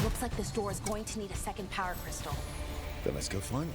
Looks like this door is going to need a second power crystal. Then let's go find one.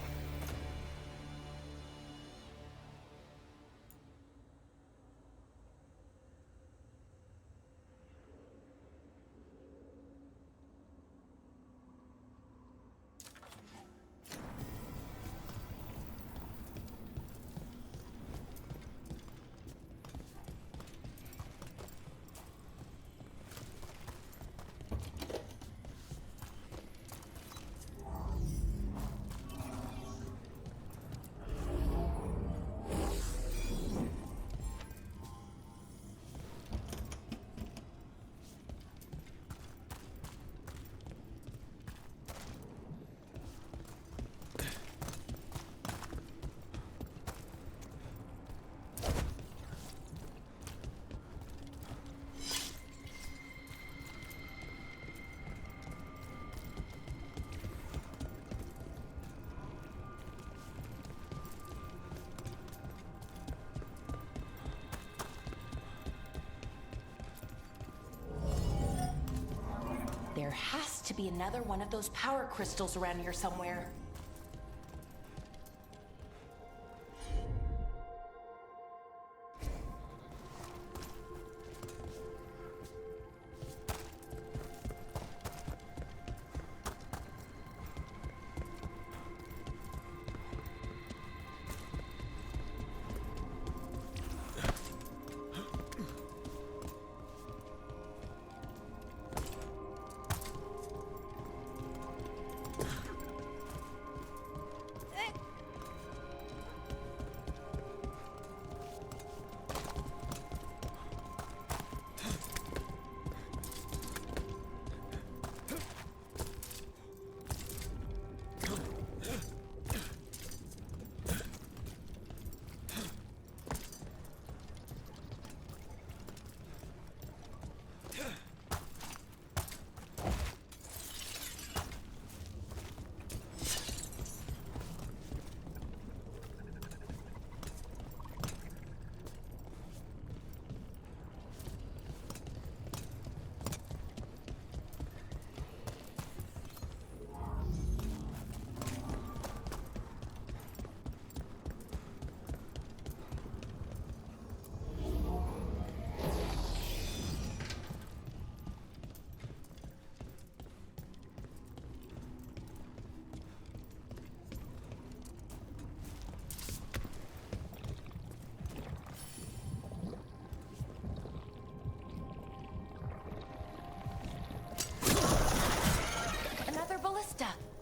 There has to be another one of those power crystals around here somewhere.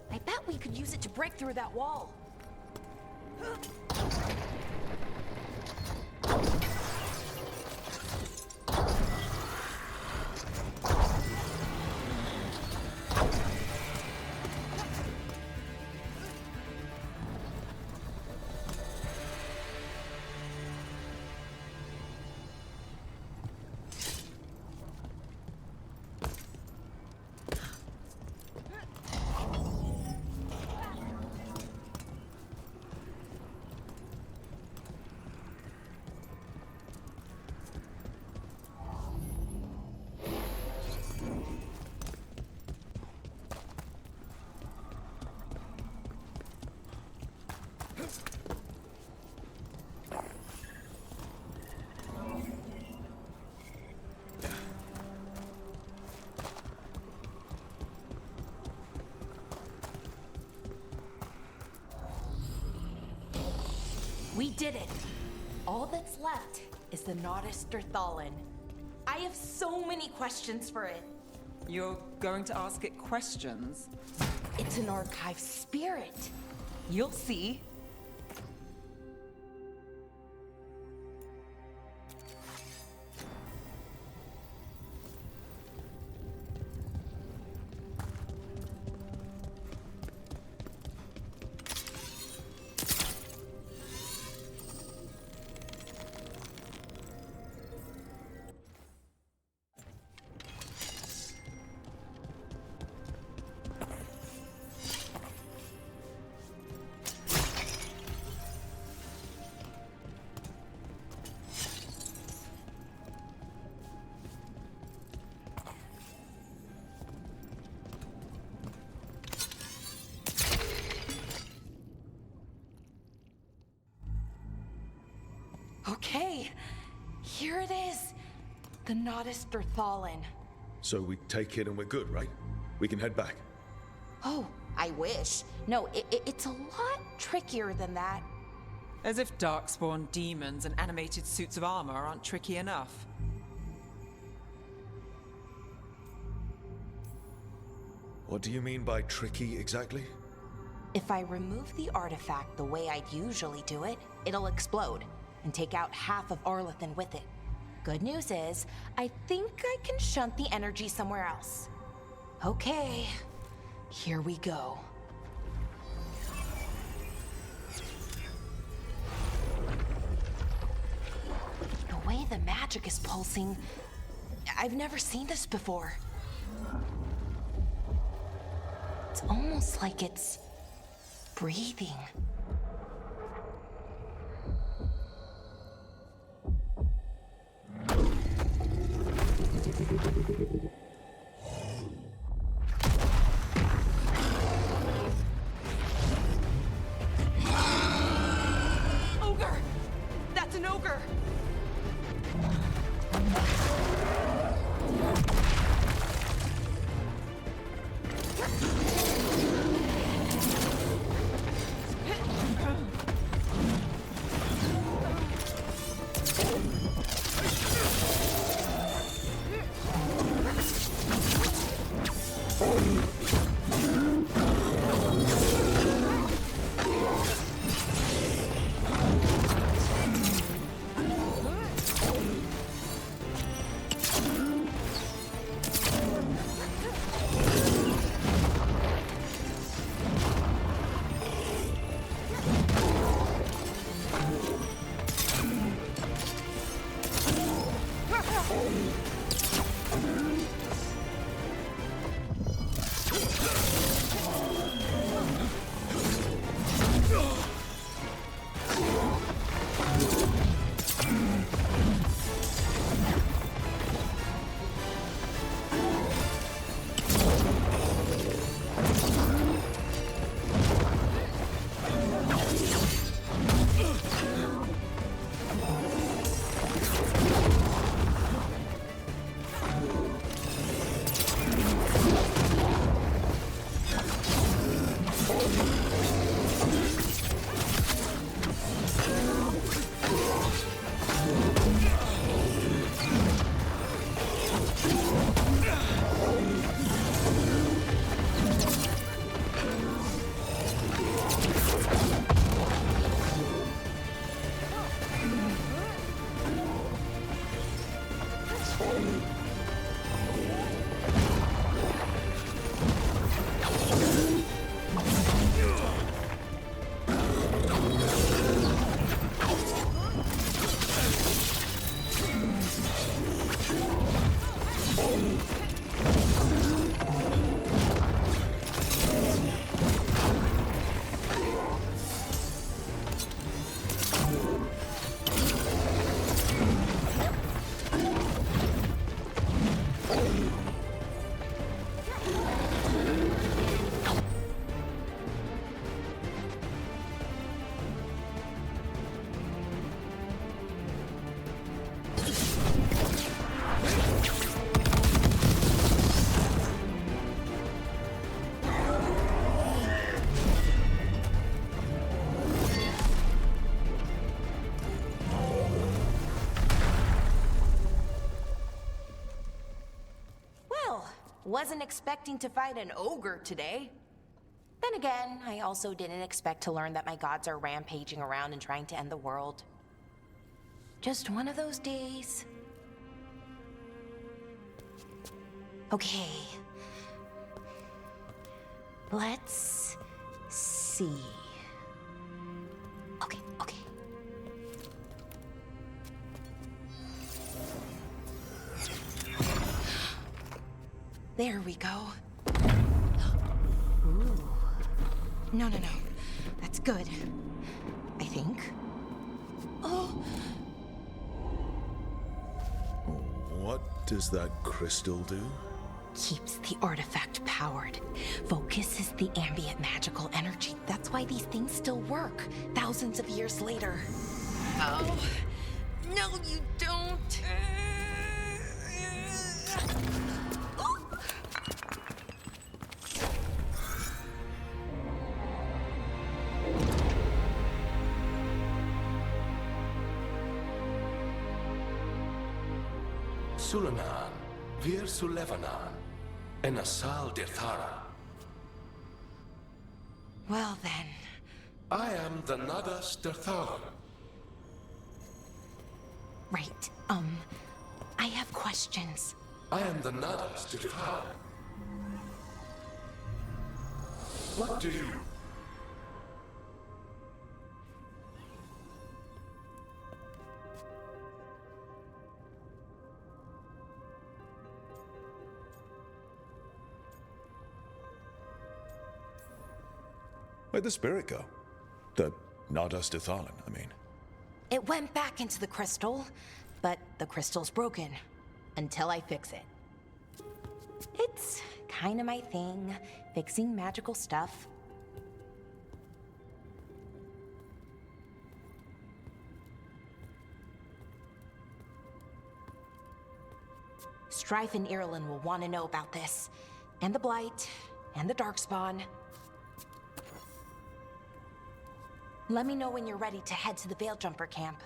I bet we could use it to break through that wall. We did it. All that's left is the Nautisterthallen. I have so many questions for it. You're going to ask it questions? It's an archive spirit. You'll see. Okay, here it is. The Nautisterthallen. So we take it and we're good, right? We can head back. Oh, I wish. No, it's a lot trickier than that. As if darkspawn demons and animated suits of armor aren't tricky enough. What do you mean by tricky exactly? If I remove the artifact the way I'd usually do it, it'll explode and take out half of Arlethan with it. Good news is, I think I can shunt the energy somewhere else. Okay, here we go. The way the magic is pulsing, I've never seen this before. It's almost like it's breathing. Ogre! That's an ogre! Wasn't expecting to fight an ogre today. Then again, I also didn't expect to learn that my gods are rampaging around and trying to end the world. Just one of those days. Okay. Let's see. Okay. There we go. Ooh. No. That's good. I think. Oh. What does that crystal do? Keeps the artifact powered. Focuses the ambient magical energy. That's why these things still work, thousands of years later. Oh. No, you don't. Sulanan, Vir Sulevanan, and Asal Dirthara. Well then. I am the Nadas Dirthara. Right. I have questions. I am the Nadas Dirthara. What do you... Where'd the spirit go? The Nadas Dithalan, I mean. It went back into the crystal, but the crystal's broken. Until I fix it. It's kinda my thing, fixing magical stuff. Strife and Irulan will want to know about this. And the Blight, and the Darkspawn. Let me know when you're ready to head to the Veil Jumper camp.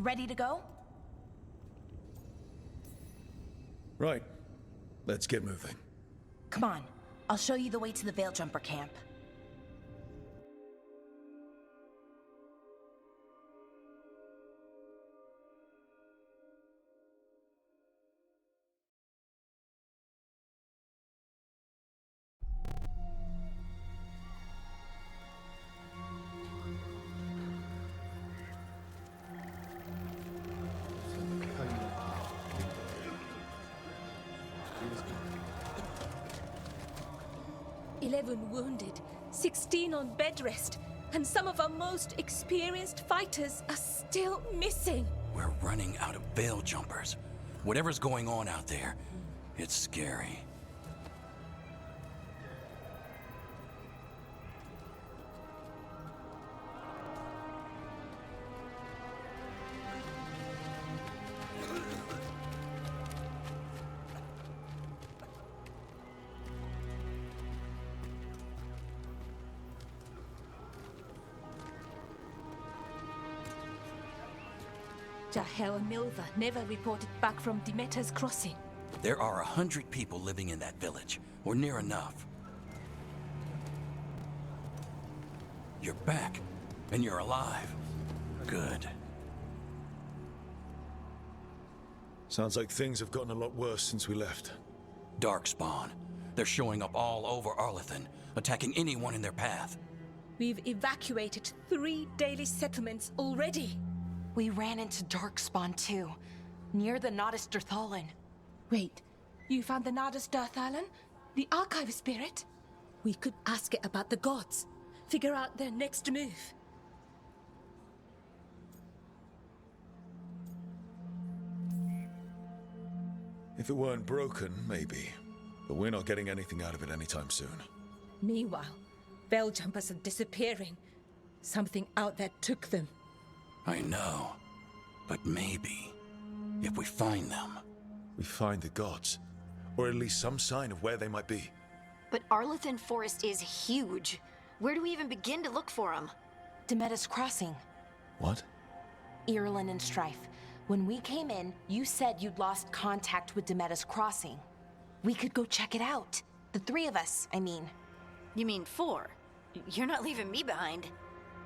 Ready to go? Right. Let's get moving. Come on. I'll show you the way to the Veil Jumper camp. Wounded, 16 on bed rest, and some of our most experienced fighters are still missing. We're running out of Veil Jumpers. Whatever's going on out there, it's scary. Jahel and Milva never reported back from Demeter's crossing. There are 100 people living in that village, or near enough. You're back, and you're alive. Good. Sounds like things have gotten a lot worse since we left. Darkspawn. They're showing up all over Arlethan, attacking anyone in their path. We've evacuated 3 daily settlements already. We ran into Darkspawn too, near the Nodus Dirthalan. Wait, you found the Nodus Dirthalan? The Archive Spirit? We could ask it about the gods. Figure out their next move. If it weren't broken, maybe. But we're not getting anything out of it anytime soon. Meanwhile, Veil Jumpers are disappearing. Something out there took them. I know. But maybe, if we find them... We find the gods. Or at least some sign of where they might be. But Arlethan Forest is huge. Where do we even begin to look for them? Demeter's crossing. What? Irlin and Strife. When we came in, you said you'd lost contact with Demeter's crossing. We could go check it out. The 3 of us, I mean. You mean 4? You're not leaving me behind.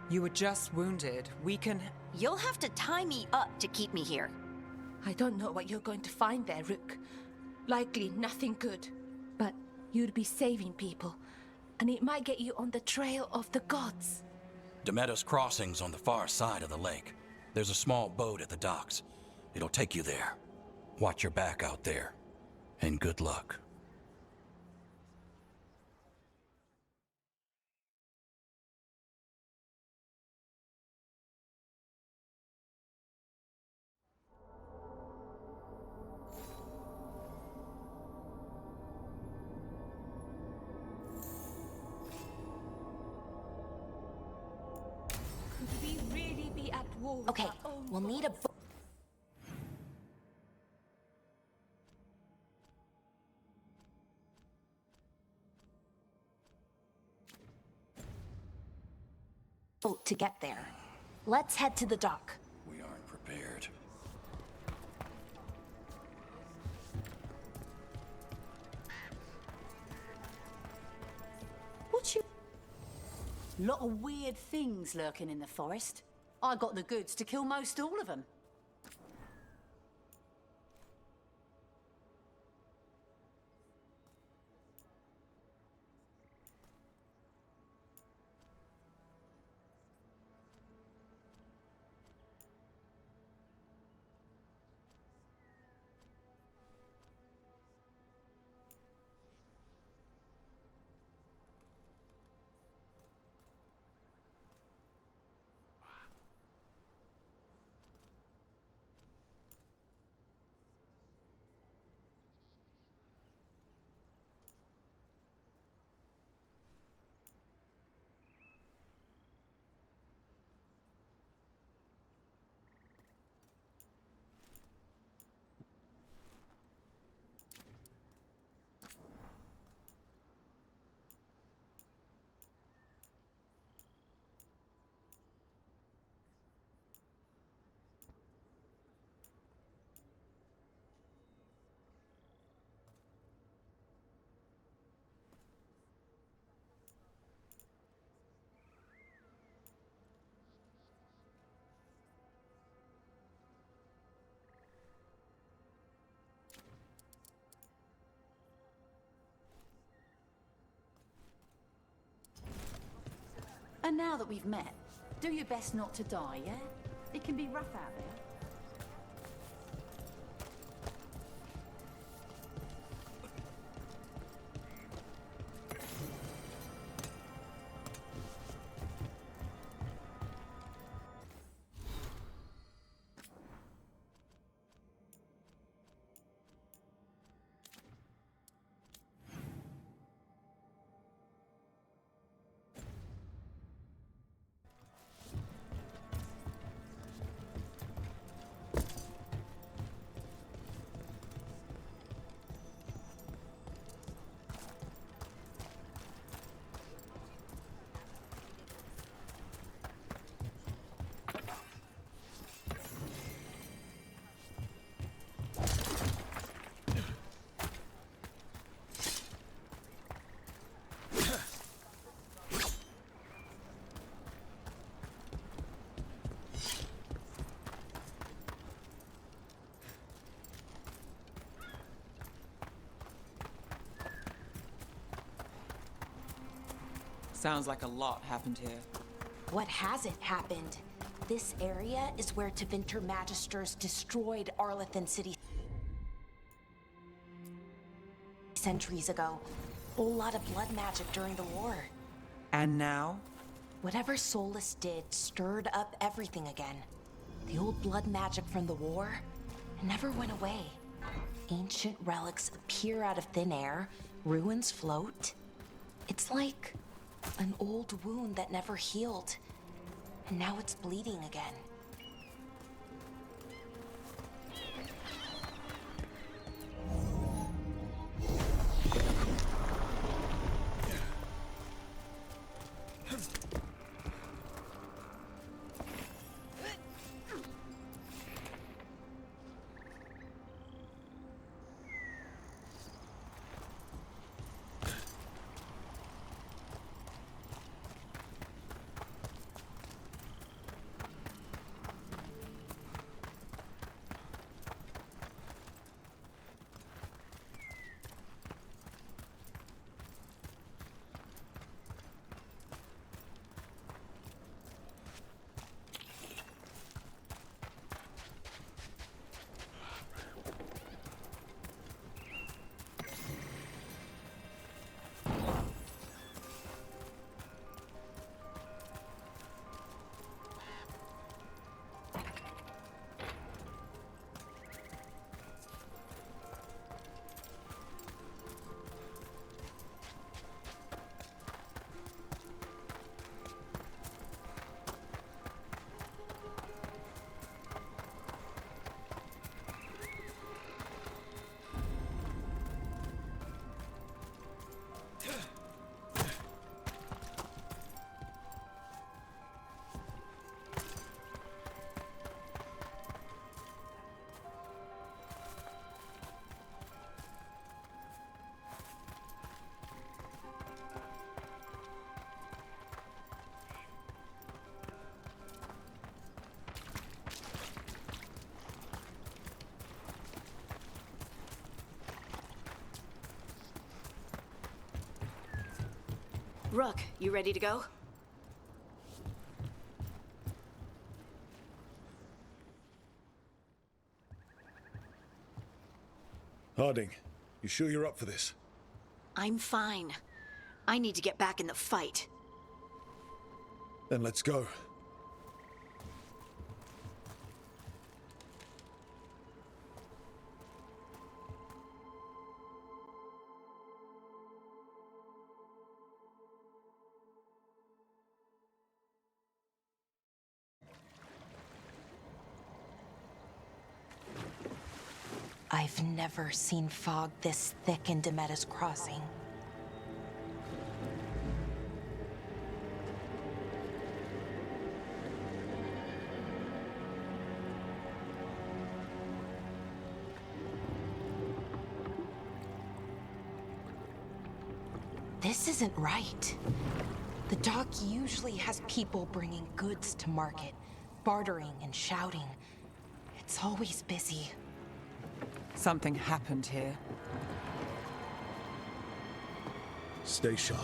You were just wounded. We can... You'll have to tie me up to keep me here. I don't know what you're going to find there, Rook. Likely nothing good. But you'd be saving people, and it might get you on the trail of the gods. Demeter's crossing's on the far side of the lake. There's a small boat at the docks. It'll take you there. Watch your back out there. And good luck. Could we really be at war with Okay, our own we'll need a gods? boat to get there. Let's head to the dock. We aren't prepared. What you... Lot of weird things lurking in the forest. I got the goods to kill most all of them. And now that we've met, do your best not to die, yeah? It can be rough out there. Sounds like a lot happened here. What hasn't happened? This area is where Tevinter Magisters destroyed Arlethan City centuries ago. Whole lot of blood magic during the war. And now? Whatever Solus did stirred up everything again. The old blood magic from the war never went away. Ancient relics appear out of thin air, ruins float. It's like an old wound that never healed, and now it's bleeding again. Rook, you ready to go? Harding, you sure you're up for this? I'm fine. I need to get back in the fight. Then let's go. I've never seen fog this thick in Demetta's Crossing. This isn't right. The dock usually has people bringing goods to market, bartering and shouting. It's always busy. Something happened here. Stay sharp.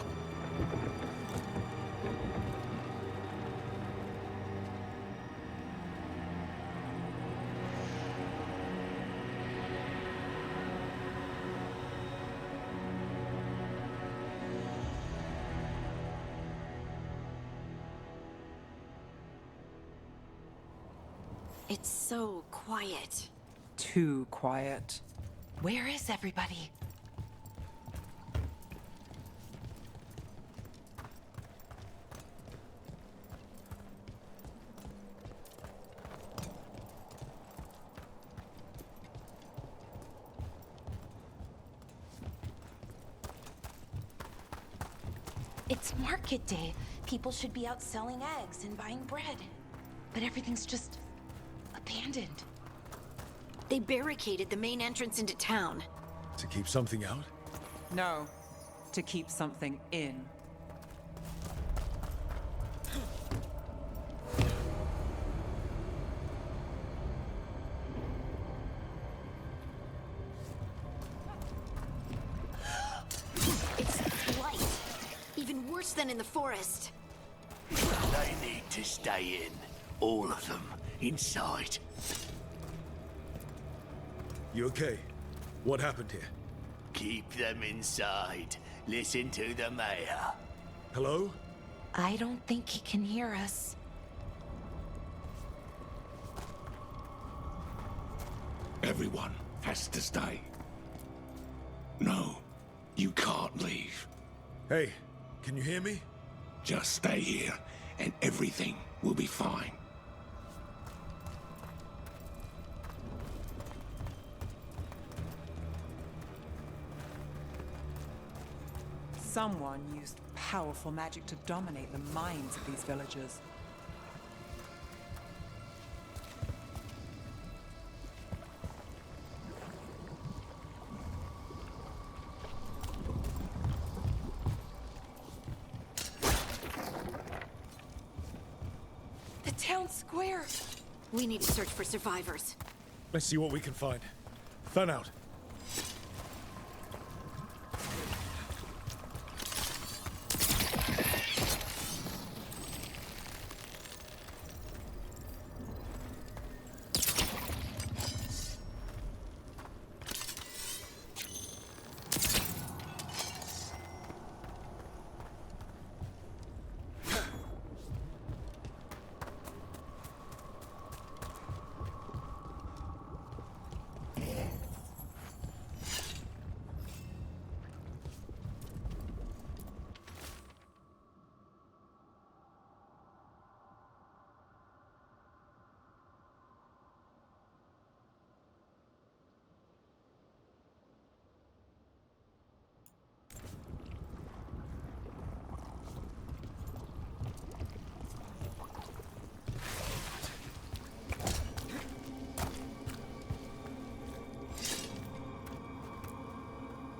It's so quiet. Too quiet. Where is everybody? It's market day. People should be out selling eggs and buying bread. But everything's just abandoned. They barricaded the main entrance into town. To keep something out? No, to keep something in. It's blight. Even worse than in the forest. They need to stay in. All of them. Inside. You okay? What happened here? Keep them inside. Listen to the mayor. Hello? I don't think he can hear us. Everyone has to stay. No, you can't leave. Hey, can you hear me? Just stay here, and everything will be fine. Someone used powerful magic to dominate the minds of these villagers. The town square. We need to search for survivors. Let's see what we can find. Fan out.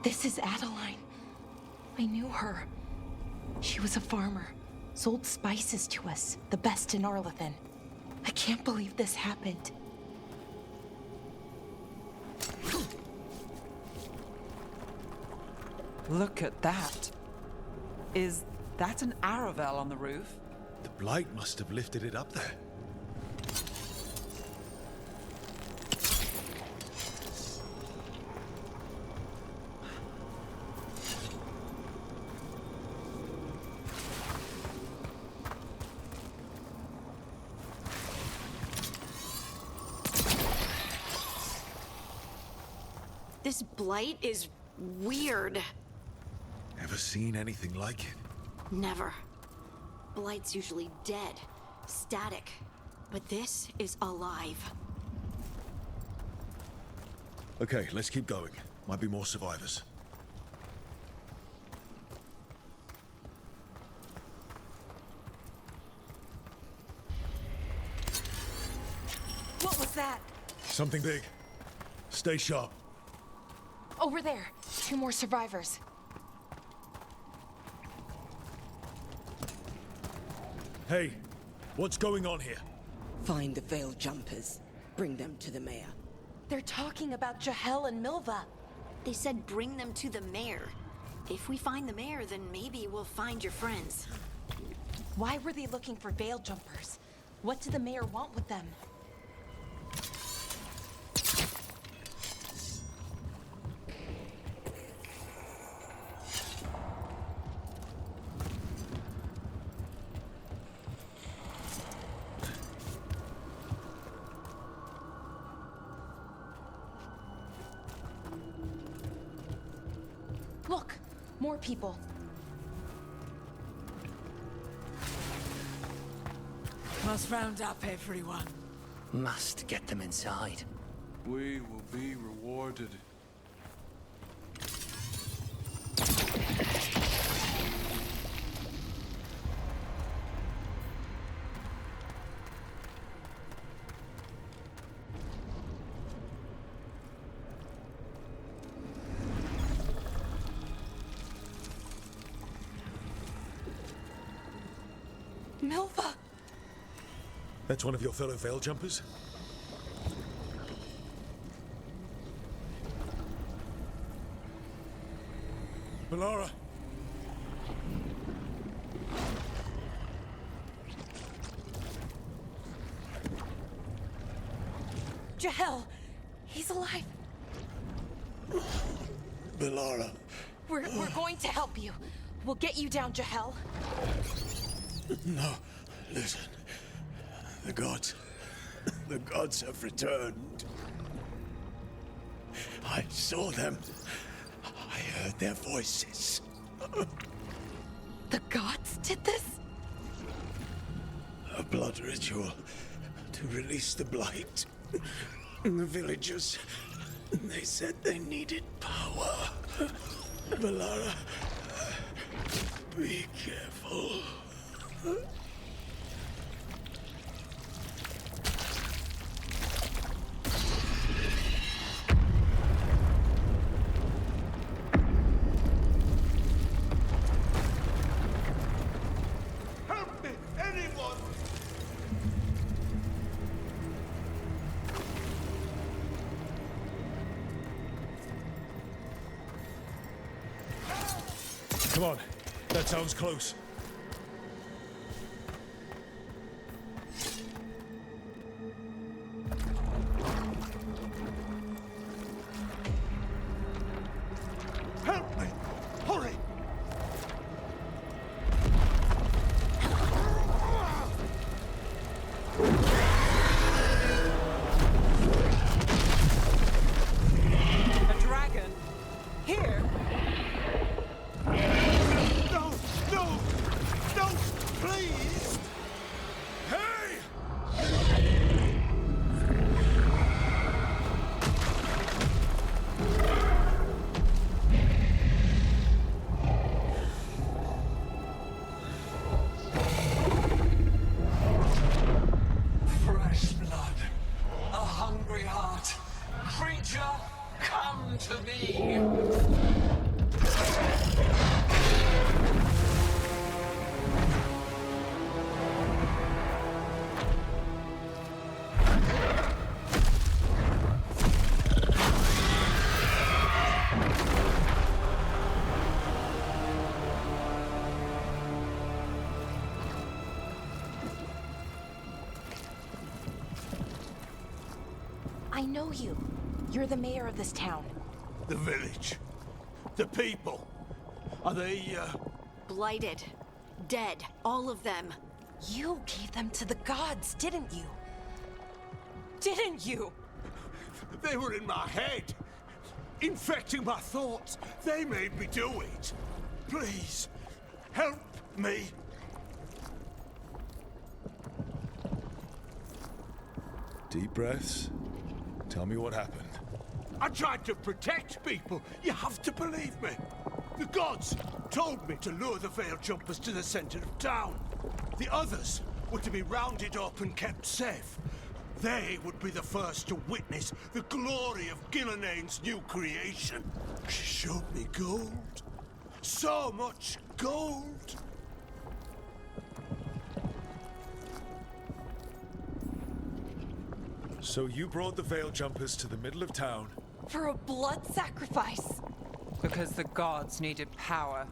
This is Adeline. I knew her. She was a farmer, sold spices to us, the best in Arlethan. I can't believe this happened. Look at that. Is that an Aravel on the roof? The blight must have lifted it up there. This blight is weird. Ever seen anything like it? Never. Blight's usually dead, static. But this is alive. Okay, let's keep going. Might be more survivors. What was that? Something big. Stay sharp. Over there. 2 more survivors. Hey, what's going on here? Find the veiled jumpers. Bring them to the mayor. They're talking about Jahel and Milva. They said bring them to the mayor. If we find the mayor, then maybe we'll find your friends. Why were they looking for veil jumpers? What did the mayor want with them? Look, more people. Must round up everyone. Must get them inside. We will be rewarded. Milva! That's one of your fellow Veil Jumpers? Melara! Jahel! He's alive! Melara! We're going to help you. We'll get you down, Jahel. No, listen. The gods have returned. I saw them. I heard their voices. The gods did this? A blood ritual to release the blight. The villagers, they said they needed power. Melara, be careful. Help me, anyone! Come on, that sounds close. Help me! Hurry! A dragon? Here? No! No! No! Please! Hey! Fresh blood. A hungry heart. Creature, come to me. I know you. You're the mayor of this town. The village. The people. Are they, Blighted. Dead. All of them. You gave them to the gods, didn't you? Didn't you? They were in my head. Infecting my thoughts. They made me do it. Please, help me. Deep breaths. Tell me what happened. I tried to protect people. You have to believe me. The gods told me to lure the Veil Jumpers to the center of town. The others were to be rounded up and kept safe. They would be the first to witness the glory of Gilneain's new creation. She showed me gold. So much gold. So you brought the Veil Jumpers to the middle of town. For a blood sacrifice. Because the gods needed power.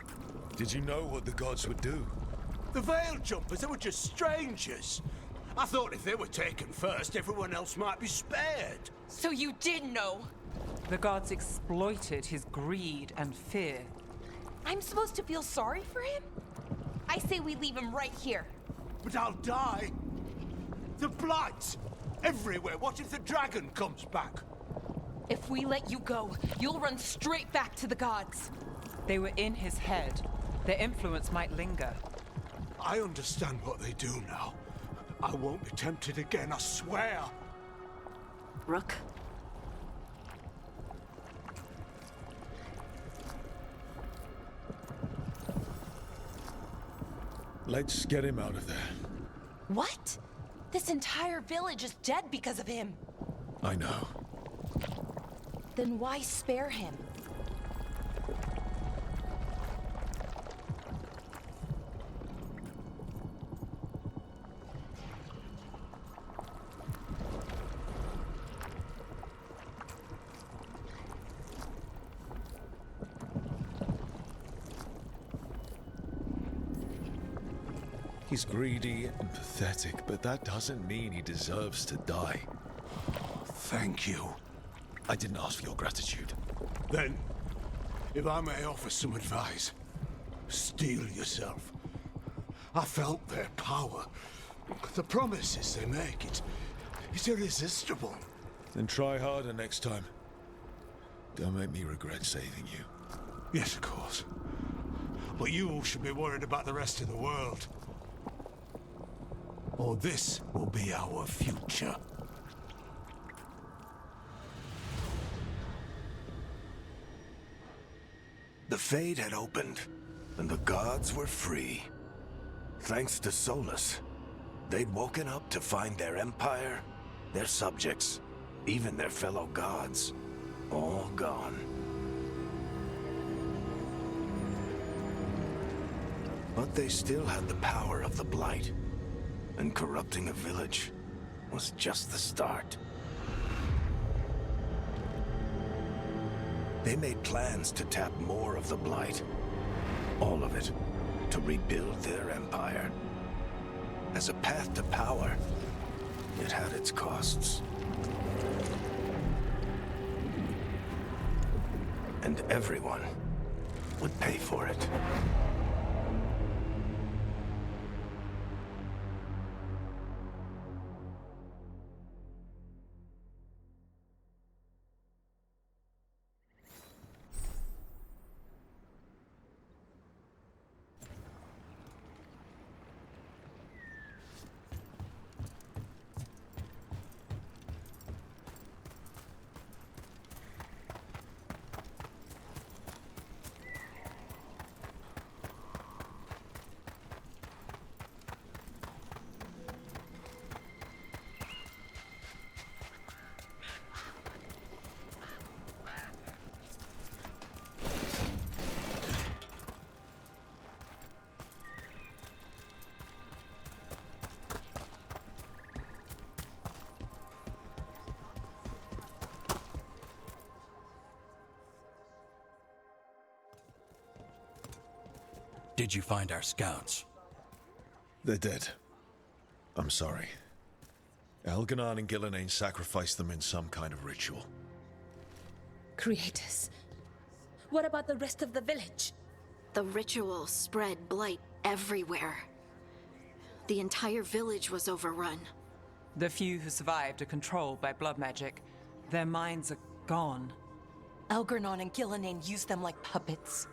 Did you know what the gods would do? The Veil Jumpers, they were just strangers. I thought if they were taken first, everyone else might be spared. So you did know. The gods exploited his greed and fear. I'm supposed to feel sorry for him? I say we leave him right here. But I'll die. The blight! Everywhere. What if the dragon comes back? If we let you go, you'll run straight back to the gods. They were in his head. Their influence might linger. I understand what they do now. I won't be tempted again, I swear. Rook? Let's get him out of there. What? This entire village is dead because of him. I know. Then why spare him? He's greedy and pathetic, but that doesn't mean he deserves to die. Thank you. I didn't ask for your gratitude. Then, if I may offer some advice, steel yourself. I felt their power. The promises they make, it's irresistible. Then try harder next time. Don't make me regret saving you. Yes, of course. But you should be worried about the rest of the world. Or this will be our future. The Fade had opened, and the gods were free. Thanks to Solus, they'd woken up to find their empire, their subjects, even their fellow gods, all gone. But they still had the power of the Blight, and corrupting a village was just the start. They made plans to tap more of the Blight, all of it, to rebuild their empire. As a path to power, it had its costs. And everyone would pay for it. Did you find our scouts? They're dead. I'm sorry. Elganon and Gillenane sacrificed them in some kind of ritual. Creators. What about the rest of the village? The ritual spread blight everywhere. The entire village was overrun. The few who survived are controlled by blood magic. Their minds are gone. Elgarnon and Gillenane used them like puppets.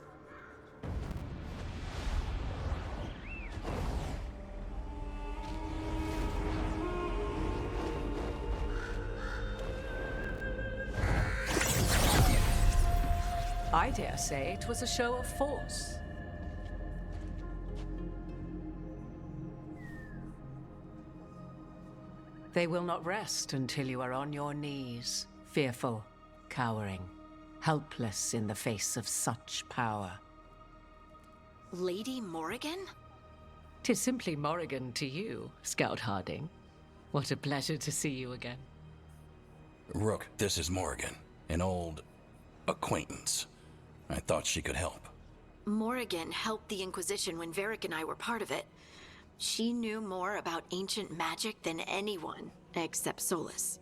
I dare say it was a show of force. They will not rest until you are on your knees, fearful, cowering, helpless in the face of such power. Lady Morrigan? 'Tis simply Morrigan to you, Scout Harding. What a pleasure to see you again. Rook, this is Morrigan, an old acquaintance. I thought she could help. Morrigan helped the Inquisition when Varric and I were part of it. She knew more about ancient magic than anyone, except Solus.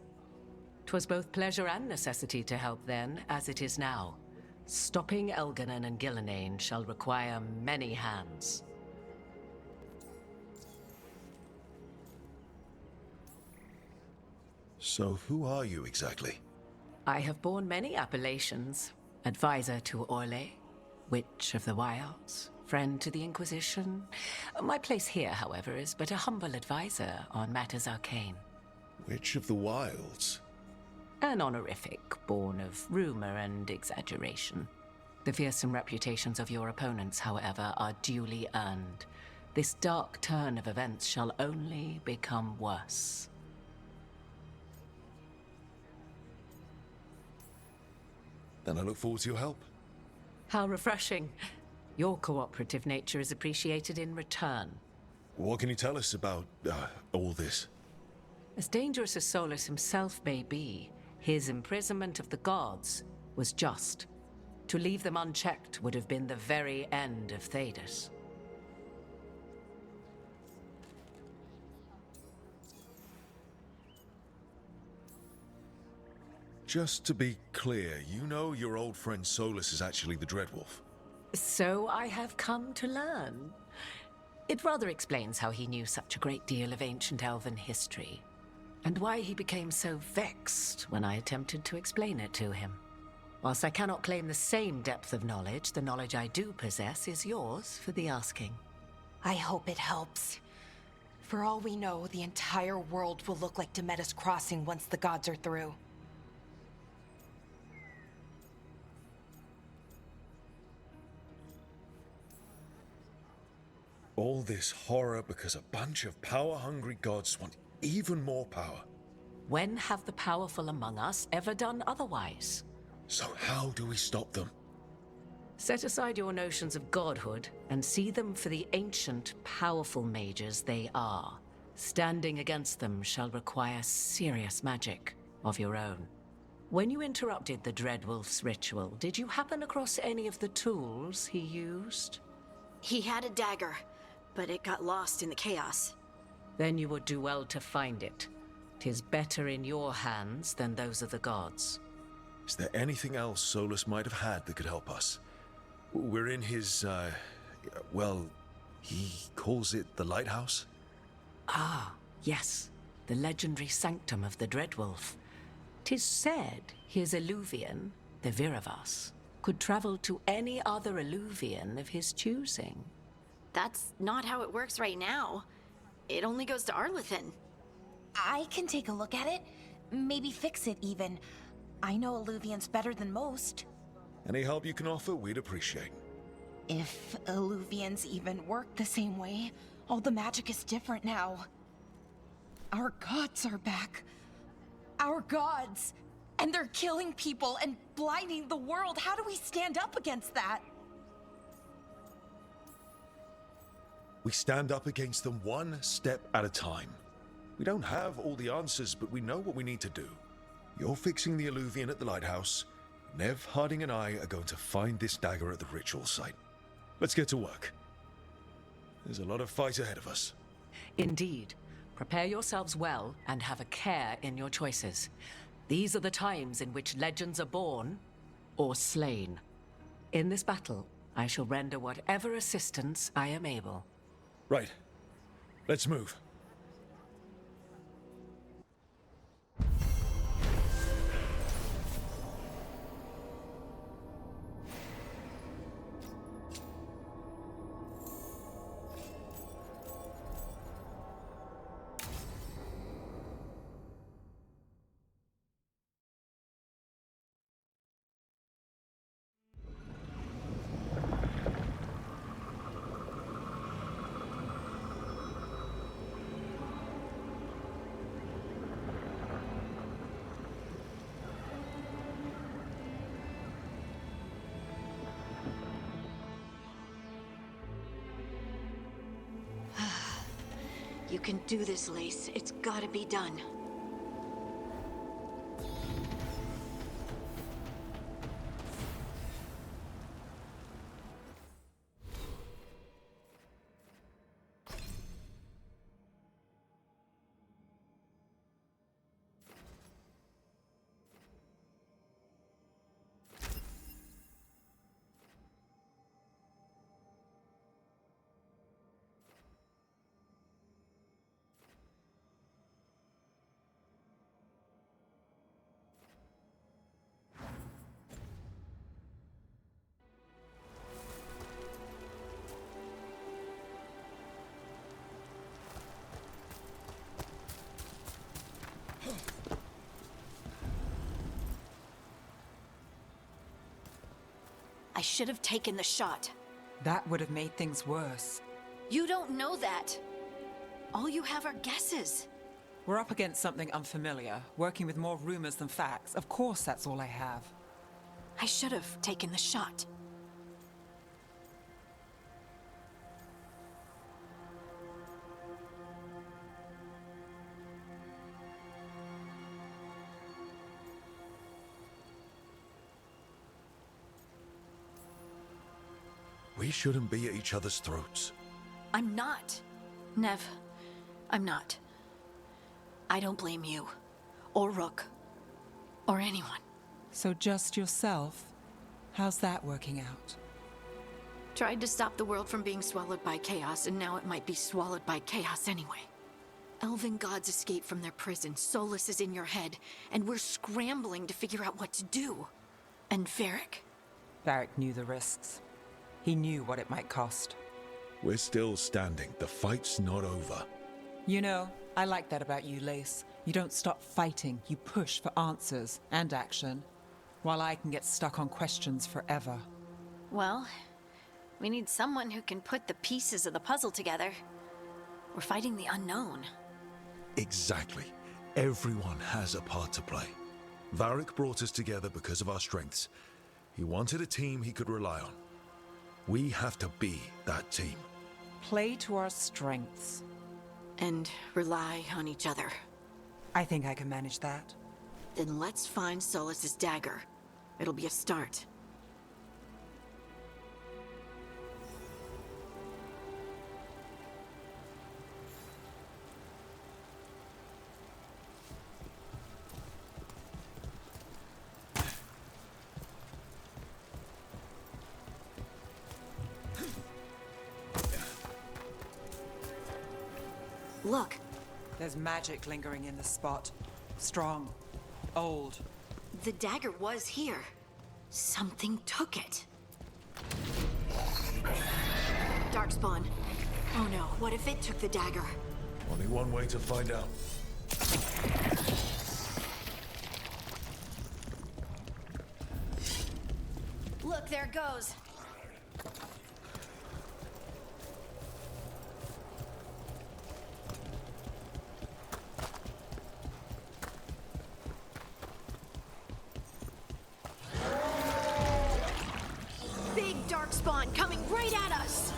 'Twas both pleasure and necessity to help then, as it is now. Stopping Elganon and Gillenane shall require many hands. So who are you exactly? I have borne many appellations. Advisor to Orlais, Witch of the Wilds, friend to the Inquisition. My place here, however, is but a humble advisor on matters arcane. Witch of the Wilds? An honorific born of rumor and exaggeration. The fearsome reputations of your opponents, however, are duly earned. This dark turn of events shall only become worse. Then I look forward to your help. How refreshing. Your cooperative nature is appreciated in return. What can you tell us about all this? As dangerous as Solus himself may be, his imprisonment of the gods was just. To leave them unchecked would have been the very end of Thedas. Just to be clear, you know your old friend Solus is actually the Dreadwolf. So I have come to learn. It rather explains how he knew such a great deal of ancient elven history, and why he became so vexed when I attempted to explain it to him. Whilst I cannot claim the same depth of knowledge, the knowledge I do possess is yours for the asking. I hope it helps. For all we know, the entire world will look like Demetus Crossing once the gods are through. All this horror because a bunch of power-hungry gods want even more power. When have the powerful among us ever done otherwise? So how do we stop them? Set aside your notions of godhood and see them for the ancient, powerful mages they are. Standing against them shall require serious magic of your own. When you interrupted the Dreadwolf's ritual, did you happen across any of the tools he used? He had a dagger, but it got lost in the chaos. Then you would do well to find it. 'Tis better in your hands than those of the gods. Is there anything else Solus might have had that could help us? We're in his, well, he calls it the lighthouse? Ah, yes. The legendary sanctum of the Dreadwolf. 'Tis said his Illuvian, the Viravas, could travel to any other Illuvian of his choosing. That's not how it works right now. It only goes to Arlethan. I can take a look at it. Maybe fix it, even. I know Illuvians better than most. Any help you can offer, we'd appreciate. If Illuvians even work the same way, all the magic is different now. Our gods are back. Our gods! And they're killing people and blinding the world. How do we stand up against that? We stand up against them one step at a time. We don't have all the answers, but we know what we need to do. You're fixing the Illuvian at the lighthouse. Nev, Harding, and I are going to find this dagger at the ritual site. Let's get to work. There's a lot of fight ahead of us. Indeed. Prepare yourselves well and have a care in your choices. These are the times in which legends are born or slain. In this battle, I shall render whatever assistance I am able. Right. Let's move. You can do this, Lace. It's gotta be done. I should have taken the shot. That would have made things worse. You don't know that. All you have are guesses. We're up against something unfamiliar, working with more rumors than facts. Of course that's all I have. I should have taken the shot. We shouldn't be at each other's throats. I'm not. Nev, I'm not. I don't blame you, or Rook, or anyone. So just yourself? How's that working out? Tried to stop the world from being swallowed by chaos, and now it might be swallowed by chaos anyway. Elven gods escaped from their prison, Solus is in your head, and we're scrambling to figure out what to do. And Varric? Varric knew the risks. He knew what it might cost. We're still standing. The fight's not over. You know, I like that about you, Lace. You don't stop fighting. You push for answers and action, while I can get stuck on questions forever. Well, we need someone who can put the pieces of the puzzle together. We're fighting the unknown. Exactly. Everyone has a part to play. Varric brought us together because of our strengths. He wanted a team he could rely on. We have to be that team. Play to our strengths. And rely on each other. I think I can manage that. Then let's find Solus's dagger. It'll be a start. Look. There's magic lingering in the spot. Strong. Old. The dagger was here. Something took it. Darkspawn. Oh no, what if it took the dagger? Only one way to find out. Look, there it goes. Big Darkspawn coming right at us!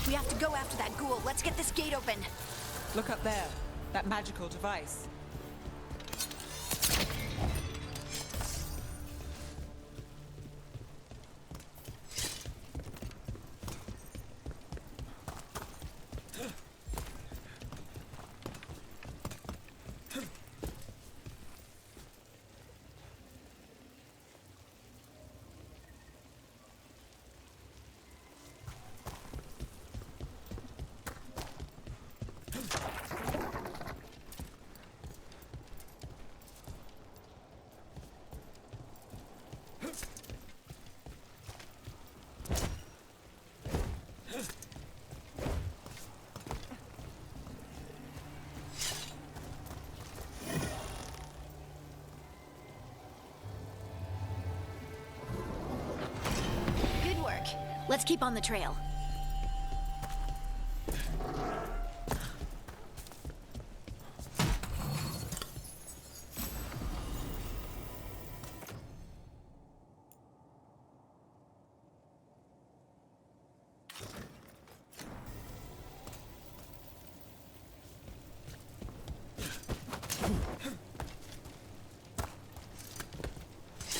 We have to go after that ghoul. Let's get this gate open. Look up there. That magical device. Good work. Let's keep on the trail.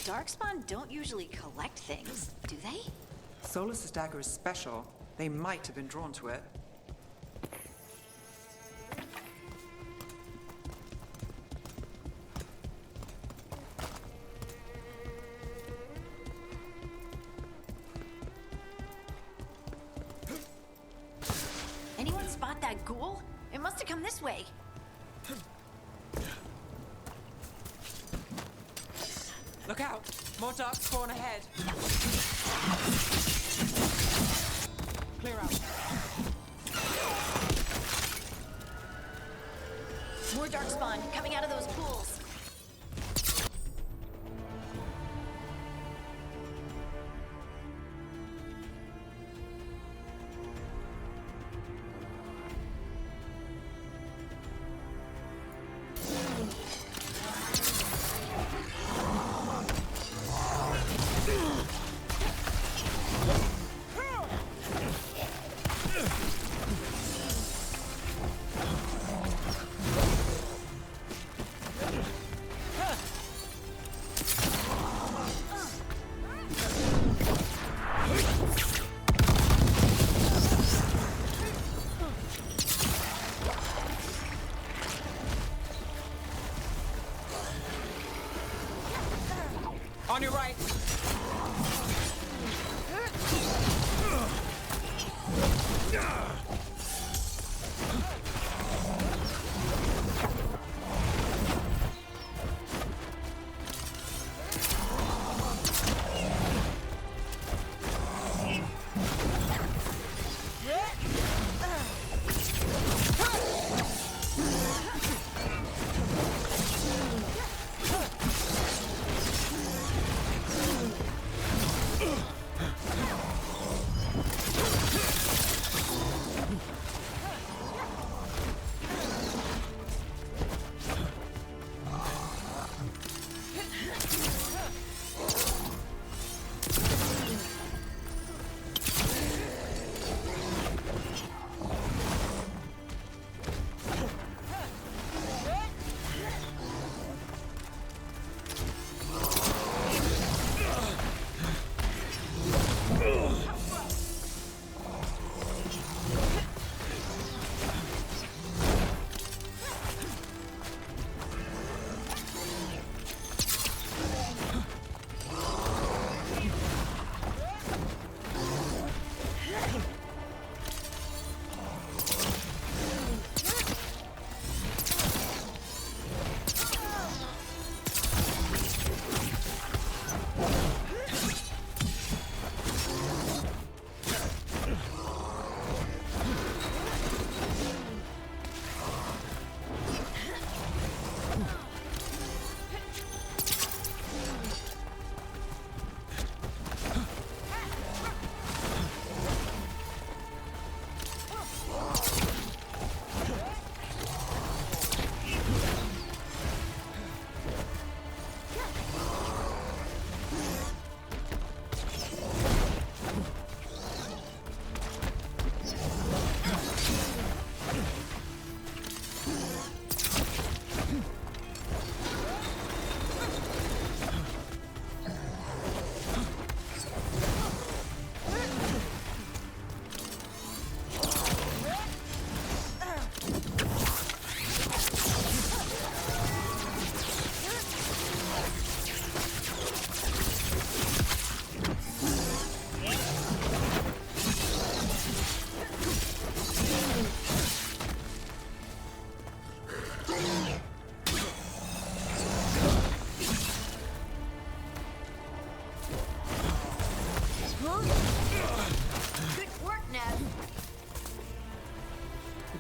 Darkspawn don't usually collect things, do they? Solus's dagger is special. They might have been drawn to it. Anyone spot that ghoul? It must have come this way. Look out! More dark spawn ahead! Clear out. More darkspawn coming out of those pools. On your right!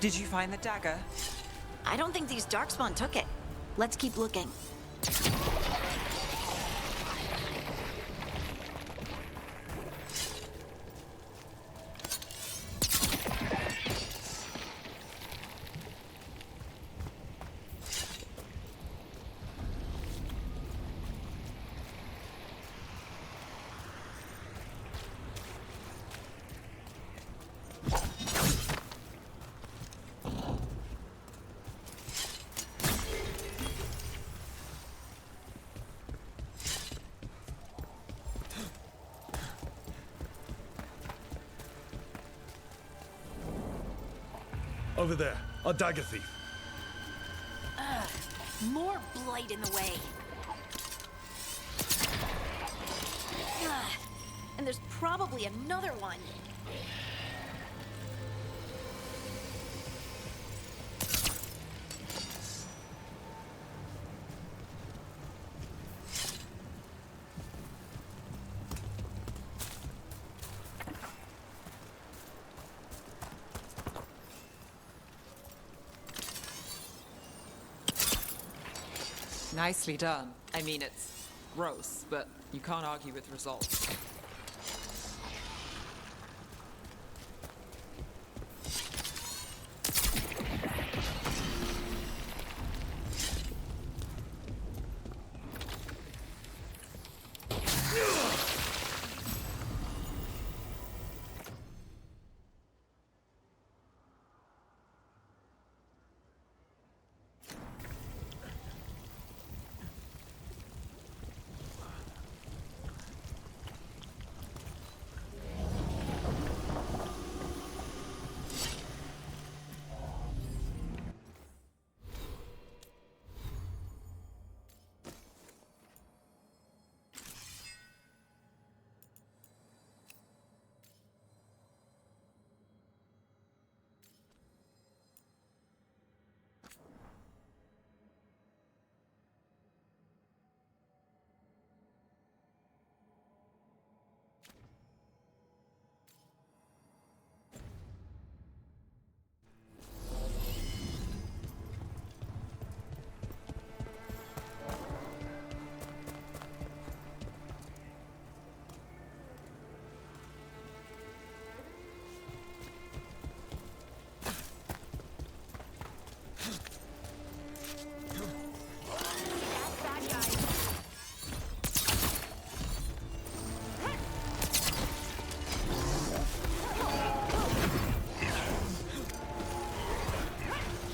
Did you find the dagger? I don't think these Darkspawn took it. Let's keep looking. Over there, our dagger thief. More blight in the way. Ugh. And there's probably another one. Nicely done. I mean, it's gross, but you can't argue with results.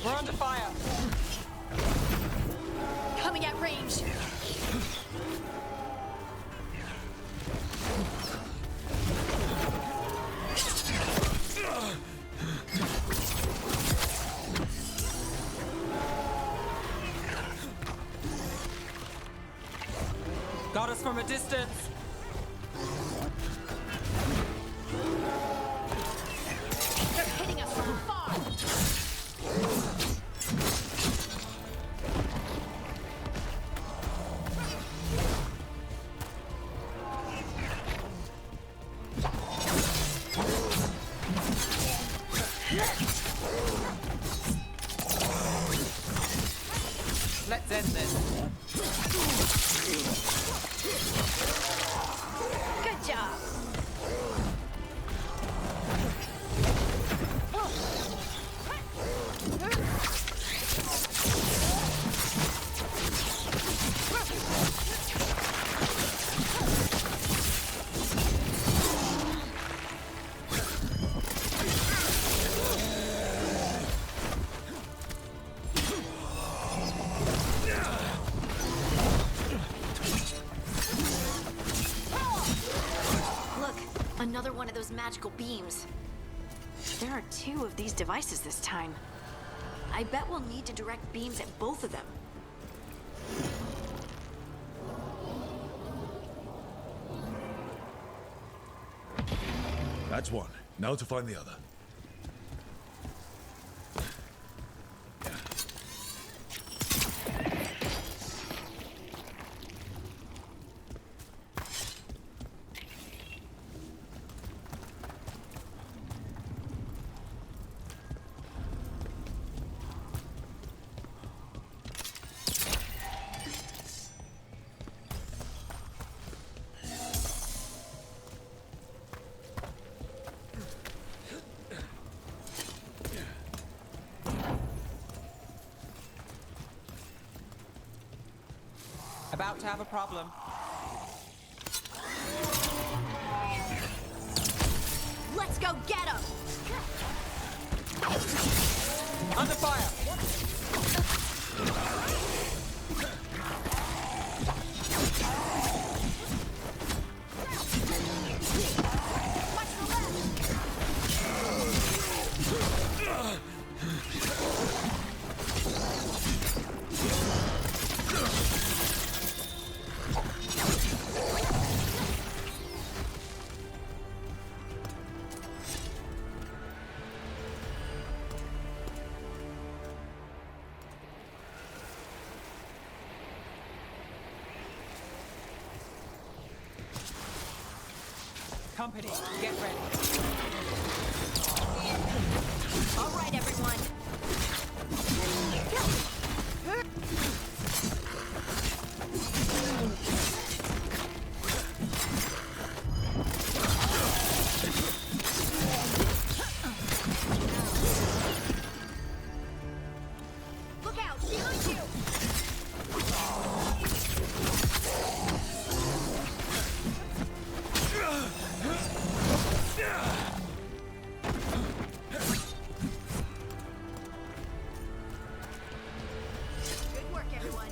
We're under fire. Coming at range. Got us from a distance. They're hitting us from far. Let's end this. Good job. Another one of those magical beams. There are 2 of these devices this time. I bet we'll need to direct beams at both of them. That's one. Now to find the other. About to have a problem. Let's go get him! Under fire! Watch the left! Company, get ready. All right, everyone. Look out! Behind you! Good work, everyone.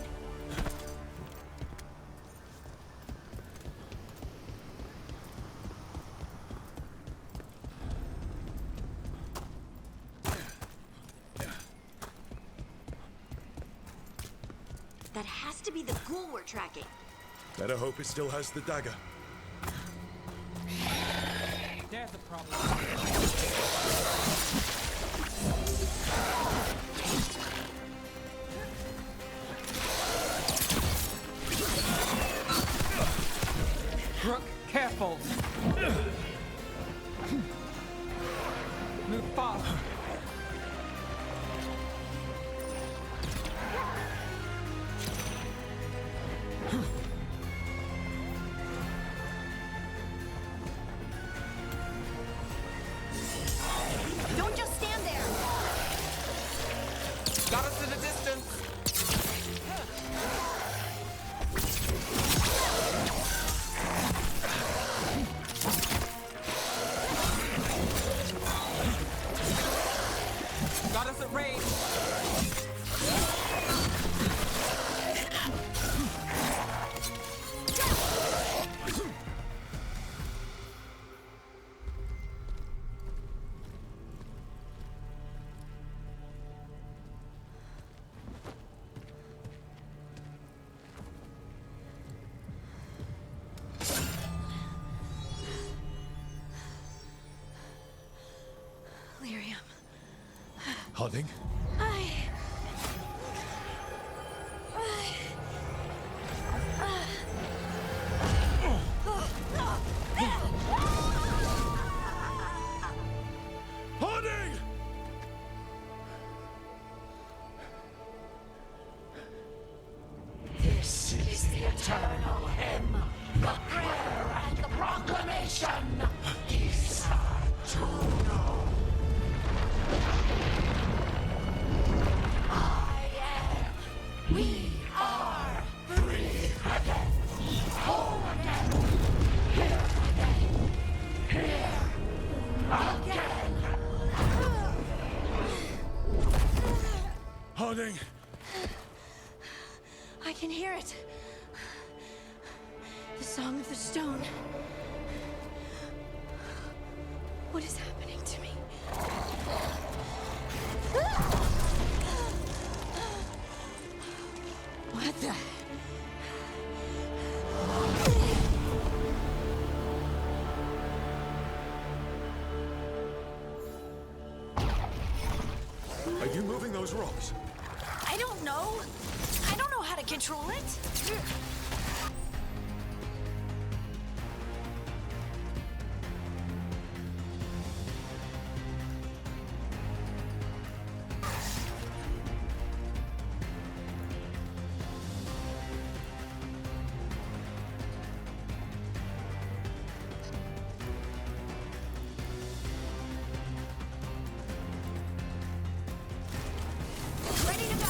That has to be the ghoul we're tracking. Better hope it still has the dagger. There's a problem. Rook, careful. Move fast. Don't just stand there! Got us in the distance. Got us at range. Lyrium. Harding? Harding! This is the eternal hymn, the prayer and the proclamation. Isa Tuno. I am. We are free again. Home again. Here again. Here again. Harding! I can hear it. The Song of the Stone. What is happening to me? What the? Are you moving those rocks? I don't know. I don't know how to control it. Ready to go.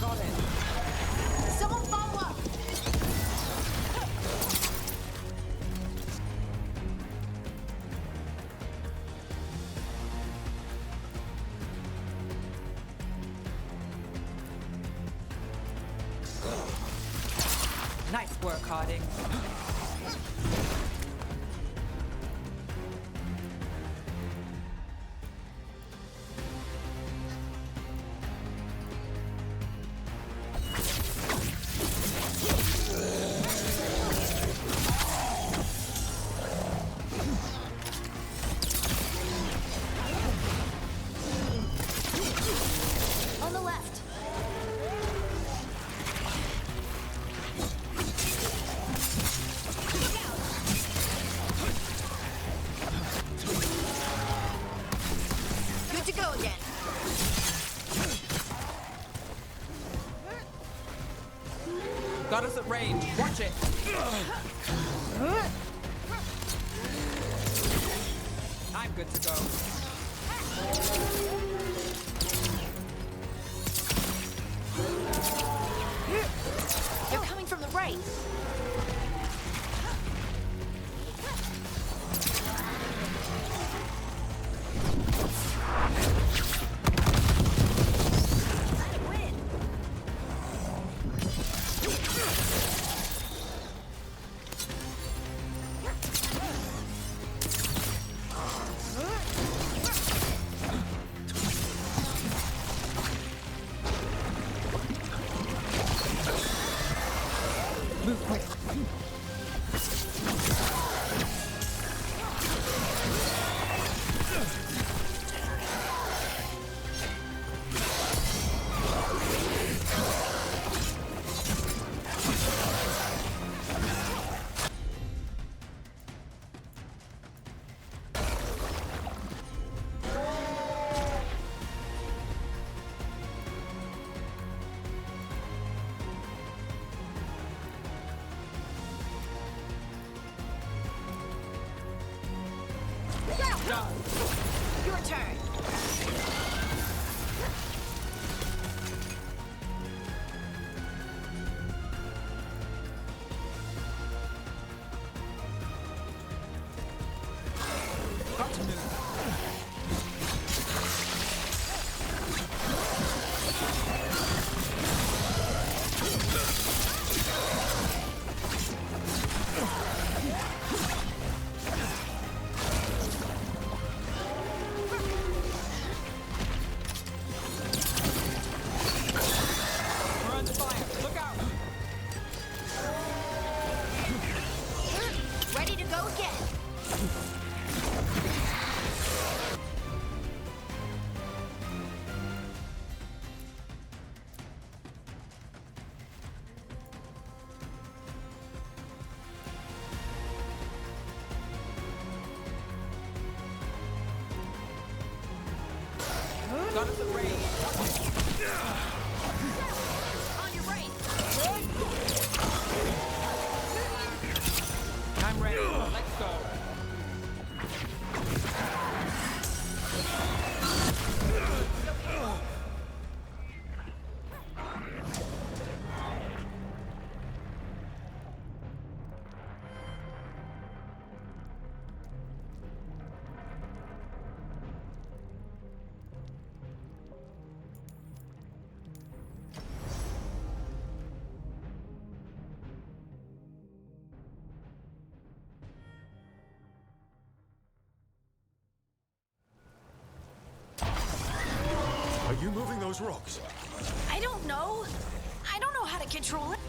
Got it. Someone follow up. Nice work, Harding. at range. Watch it. I'm good to go. They're coming from the right. Your turn. Got to move. We're under fire. Look out. Ready to go again. Got us at range. On your right. I'm ready. Let's go. Are you moving those rocks? I don't know. I don't know how to control it.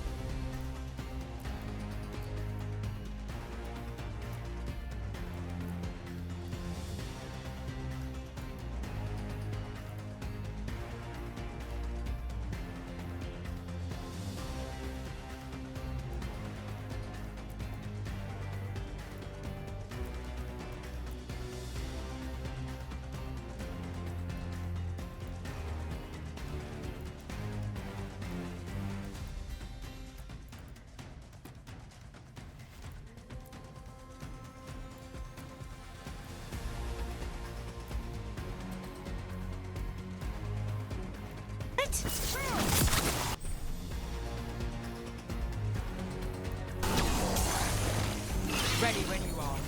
Ready when you are.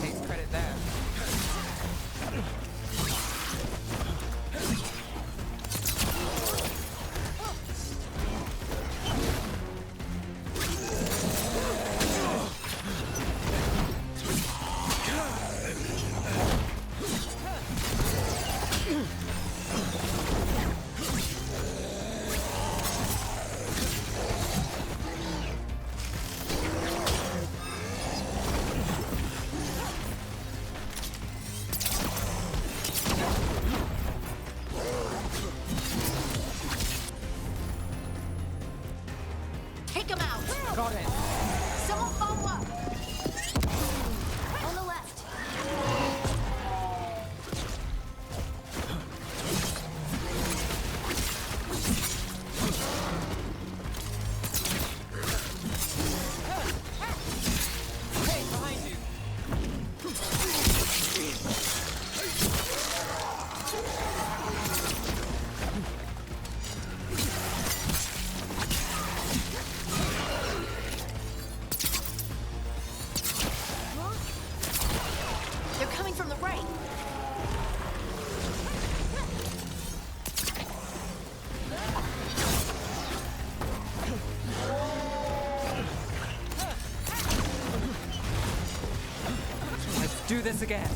Takes credit there. Take him out. Got it. Someone follow up. On the left. do this again.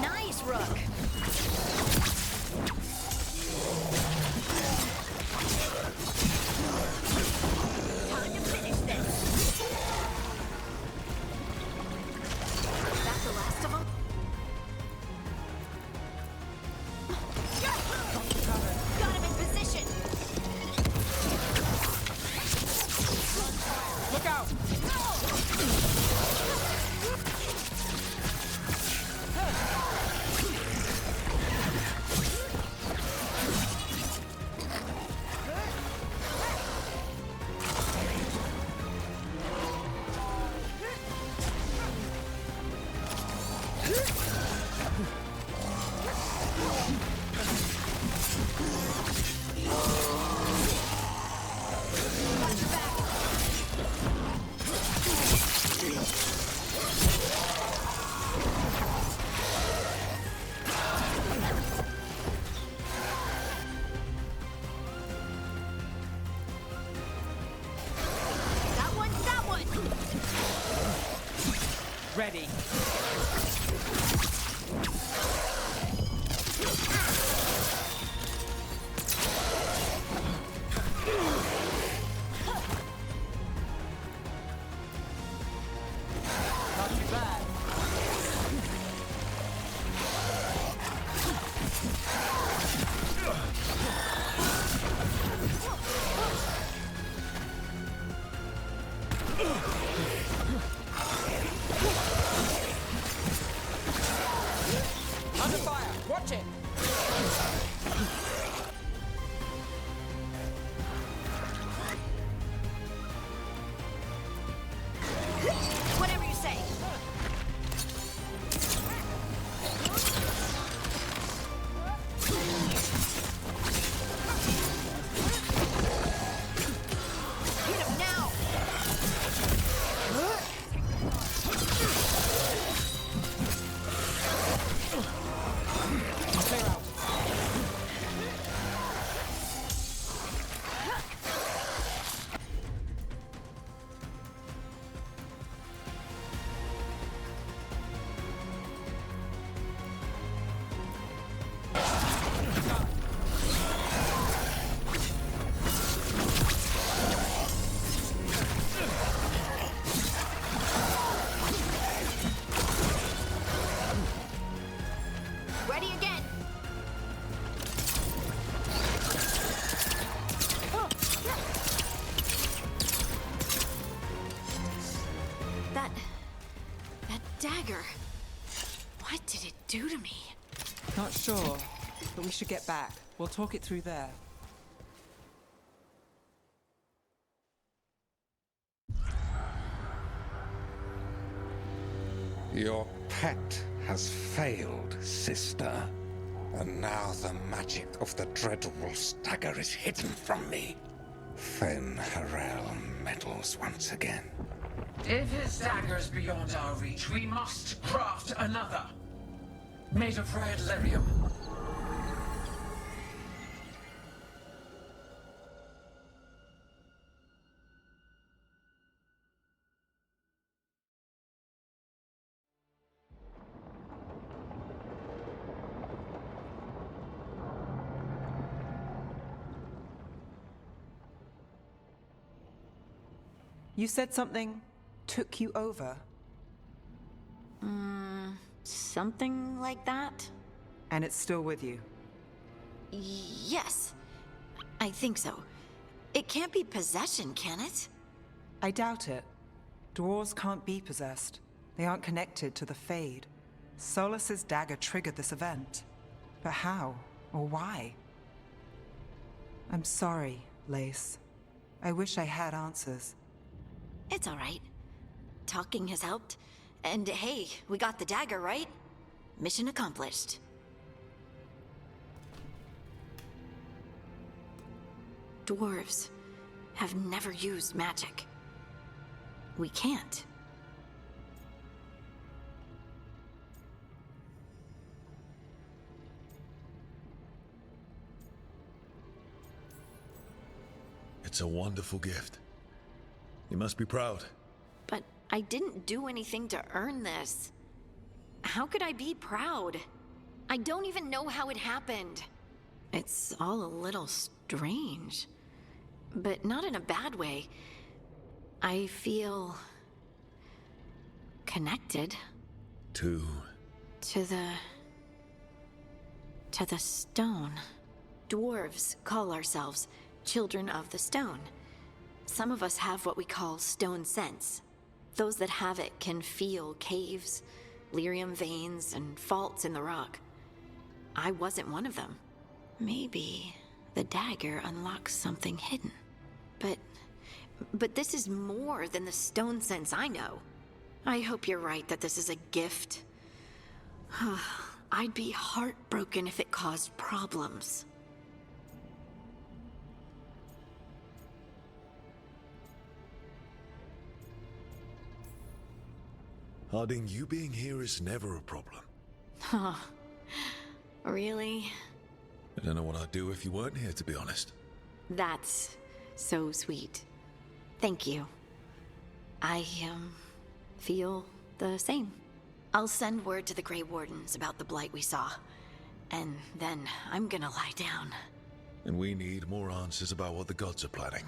Nice, Rook. Time to finish this. Is that the last of them? Got him in position. Look out! That one. Ready. Not too bad. Under fire! Watch it! Whatever you say. Hit him now. Clear out. Ready again. That dagger. What did it do to me? Not sure, but we should get back. We'll talk it through there. Your pet has failed, sister. And now the magic of the dreadful stagger is hidden from me. Fen Harel meddles once again. If his dagger's beyond our reach, we must craft another. Made of red lyrium. You said something took you over, Something like that? and it's still with you. Yes. I think so. It can't be possession, can it? I doubt it. Dwarves can't be possessed. They aren't connected to the Fade. Solus's dagger triggered this event. But how? Or why? I'm sorry, Lace. I wish I had answers. It's all right. Talking has helped. And hey, we got the dagger, right? Mission accomplished. Dwarves have never used magic. We can't. It's a wonderful gift. You must be proud. But I didn't do anything to earn this. How could I be proud? I don't even know how it happened. It's all a little strange, but not in a bad way. I feel connected. To the stone. Dwarves call ourselves children of the stone. Some of us have what we call stone sense. Those that have it can feel caves, lyrium veins, and faults in the rock. I wasn't one of them. Maybe the dagger unlocks something hidden. But this is more than the stone sense I know. I hope you're right that this is a gift. I'd be heartbroken if it caused problems. Harding, you being here is never a problem. Huh. Really? I don't know what I'd do if you weren't here, to be honest. That's so sweet. Thank you. I, feel the same. I'll send word to the Grey Wardens about the blight we saw. And then I'm gonna lie down. And we need more answers about what the gods are planning.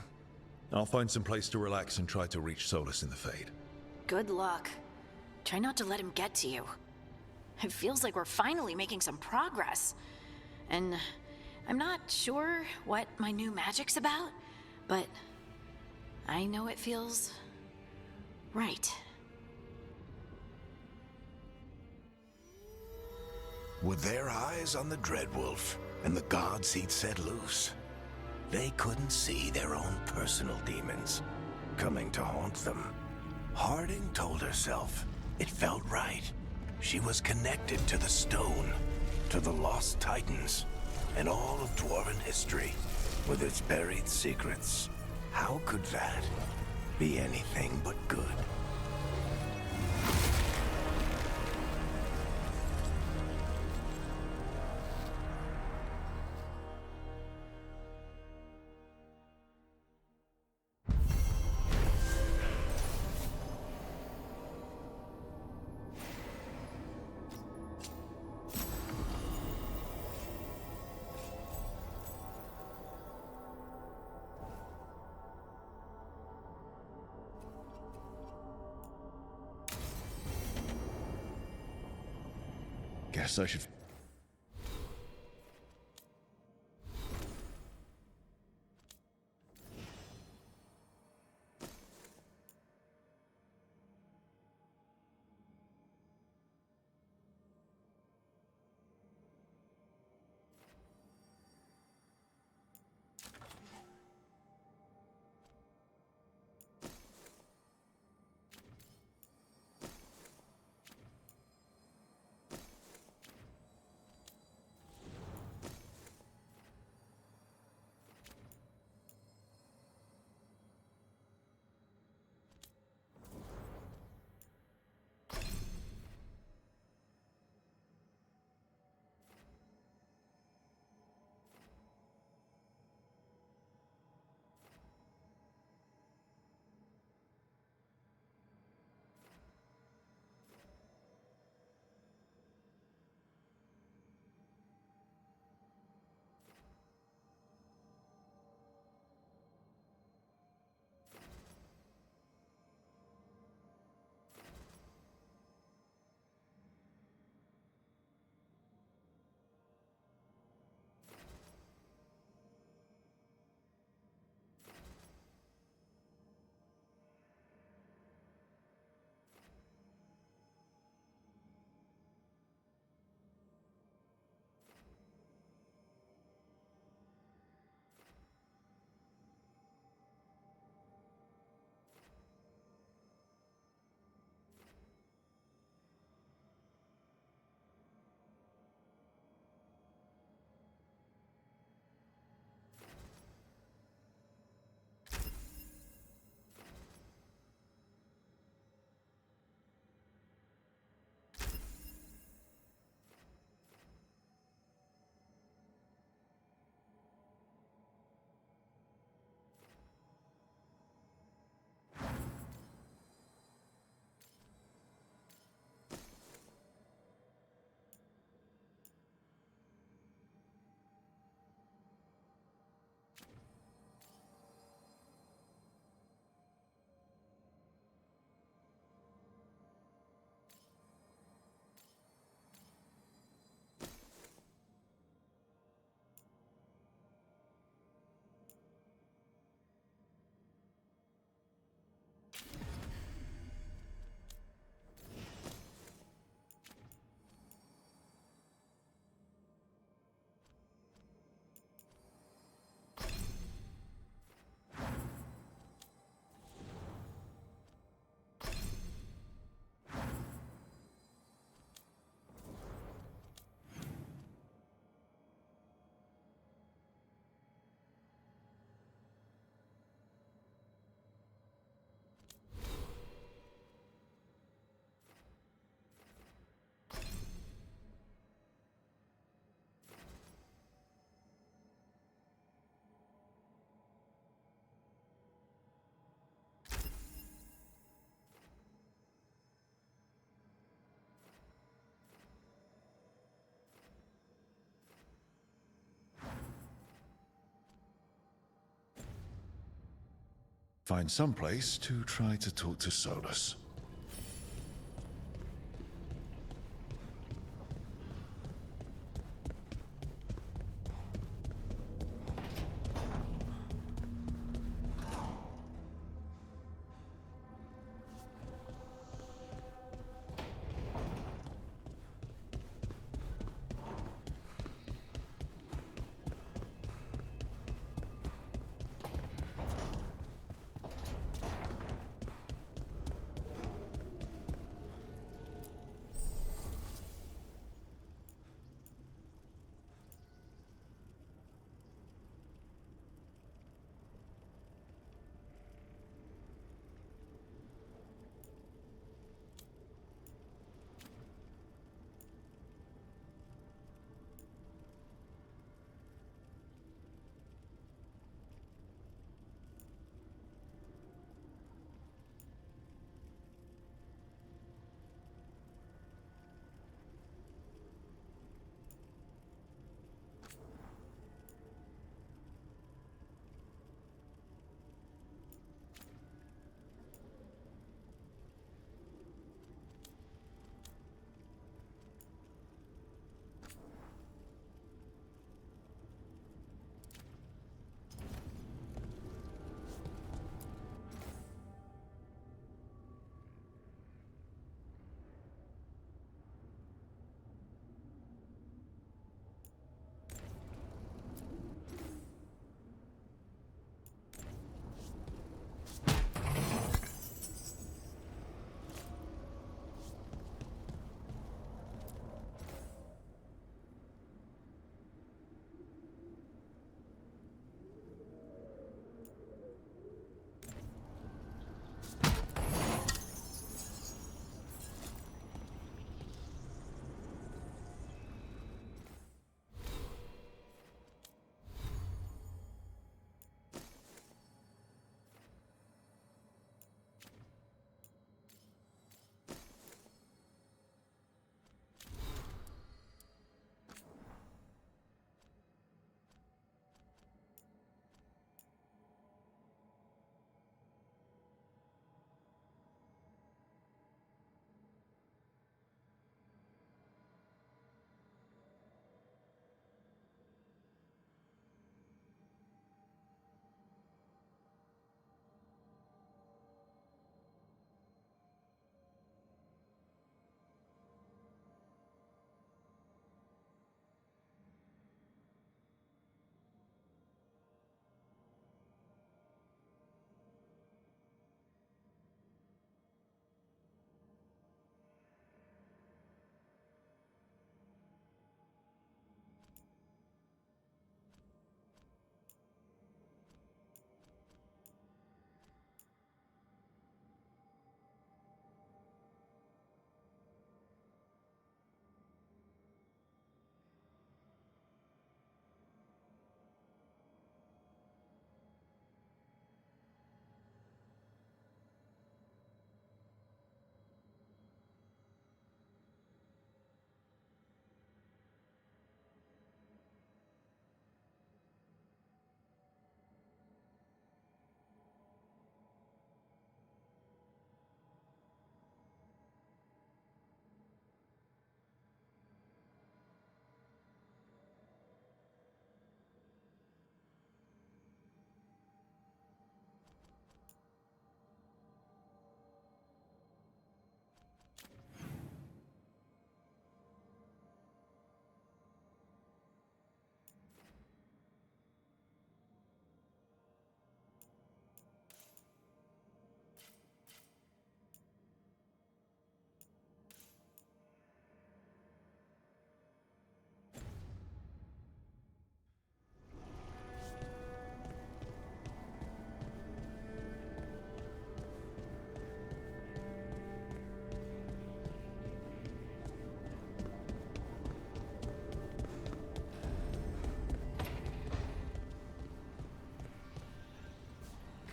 I'll find some place to relax and try to reach Solus in the Fade. Good luck. Try not to let him get to you. It feels like we're finally making some progress. And I'm not sure what my new magic's about, but I know it feels right. With their eyes on the Dreadwolf and the gods he'd set loose, they couldn't see their own personal demons coming to haunt them. Harding told herself it felt right. She was connected to the stone, to the lost titans, and all of Dwarven history, with its buried secrets. How could that be anything but good? Guess I should... Find some place to try to talk to Solus.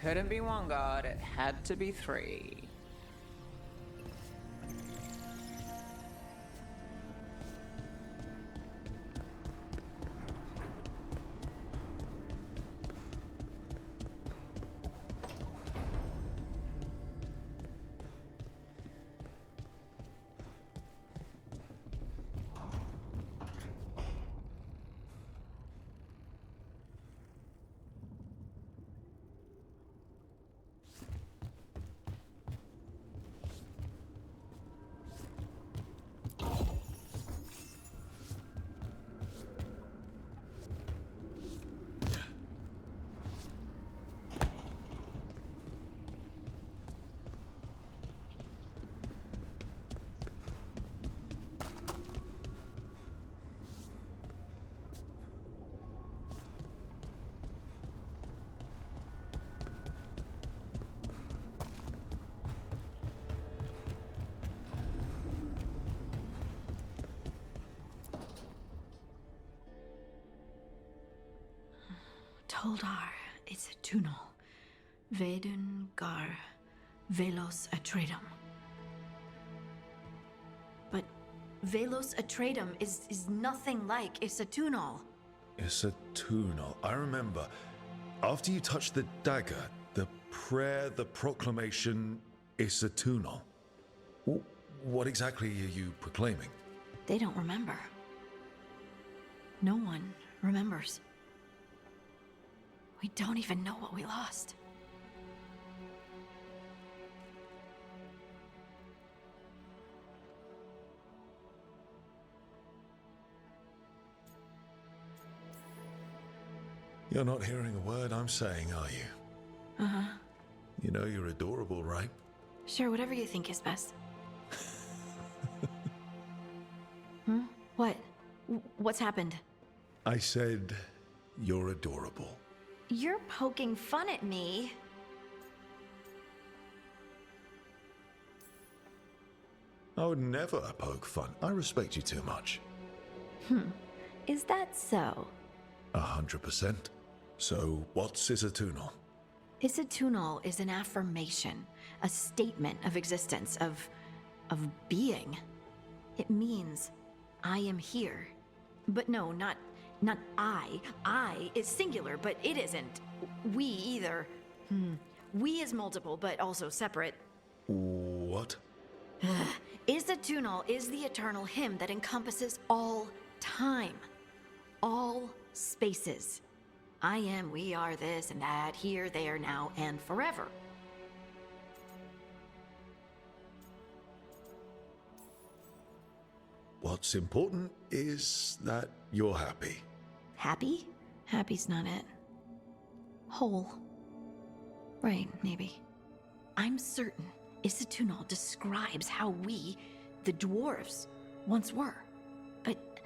Couldn't be one god, it had to be three. Toldar, it's a tunnel. Veilguard, Velos Atreitum. But Velos Atreitum is nothing like Isatunal. Isatunal. I remember. After you touched the dagger, the prayer, the proclamation, Isatunal. What exactly are you proclaiming? They don't remember. No one remembers. We don't even know what we lost. You're not hearing a word I'm saying, are you? Uh-huh. You know you're adorable, right? Sure, whatever you think is best. What? What's happened? I said you're adorable. You're poking fun at me. I would never poke fun. I respect you too much. Is that so? 100%. So, what's Isatunal? Isatunal is an affirmation, a statement of existence, of being. It means, I am here. But no, not I. I is singular, but it isn't. We either. We is multiple, but also separate. What? Isatunal is the eternal hymn that encompasses all time. All spaces. I am, we are, this and that, here, there, now, and forever. What's important is that you're happy. Happy? Happy's not it. Whole. Right, maybe. I'm certain Isatunal describes how we, the dwarves, once were. But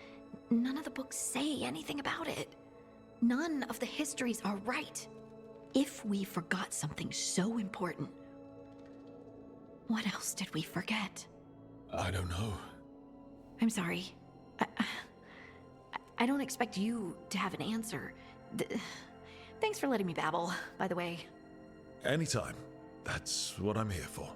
none of the books say anything about it. None of the histories are right. If we forgot something so important, what else did we forget? I don't know. I'm sorry. I don't expect you to have an answer. Thanks for letting me babble, by the way. Anytime. That's what I'm here for.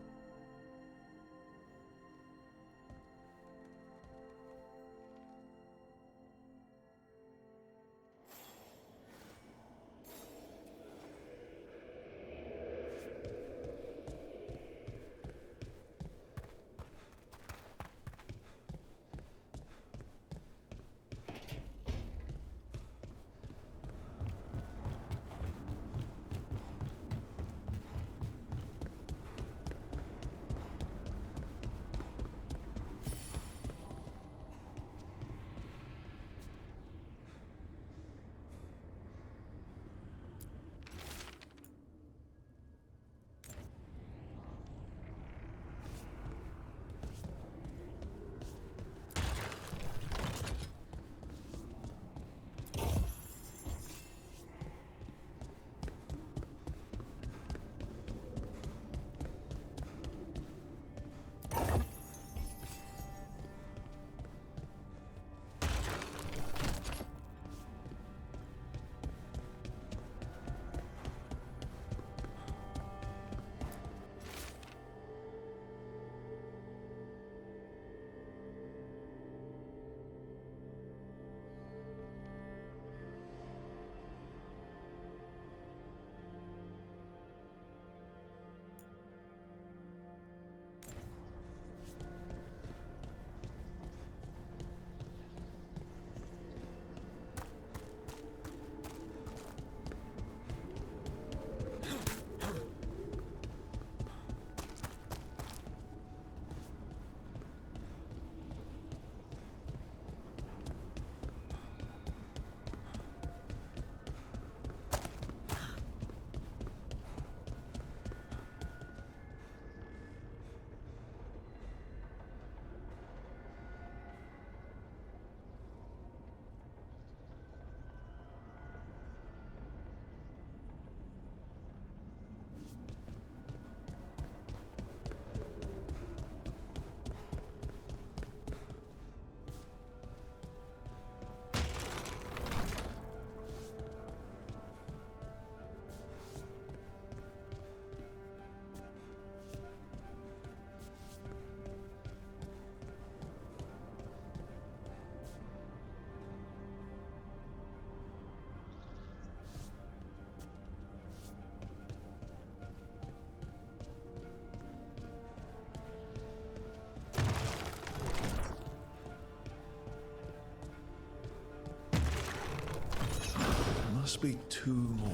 must be 2 more.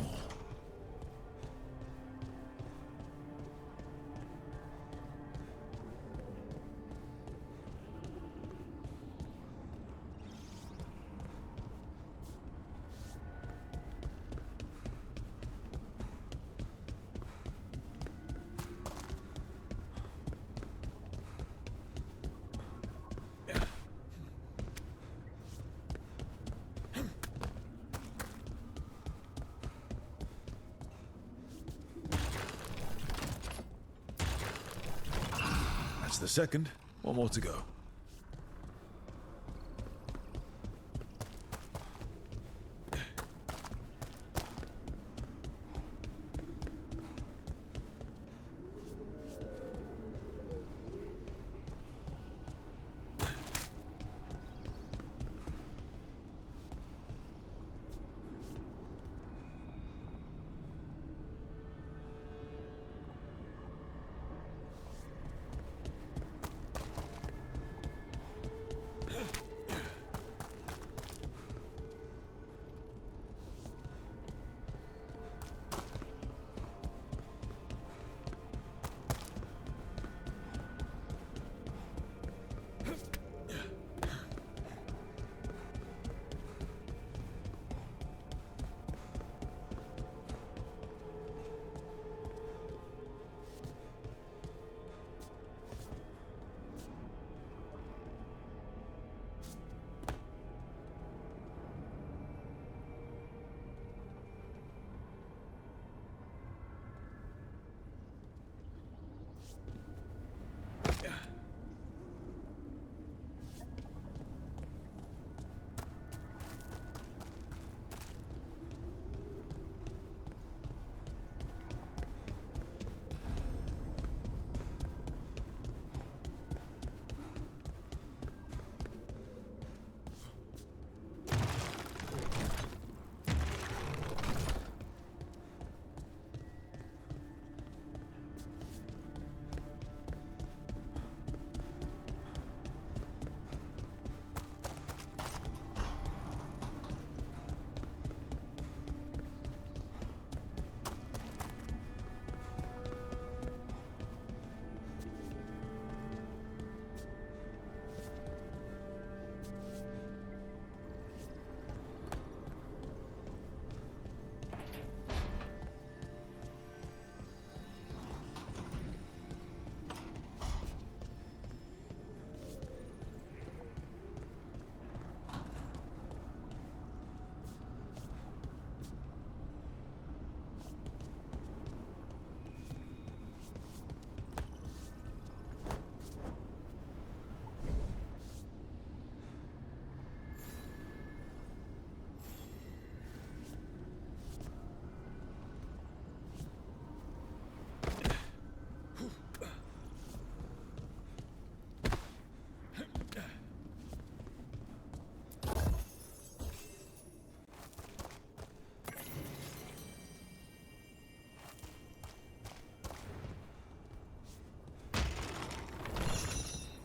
That's the second. One more to go.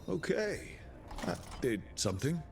Okay, that did something.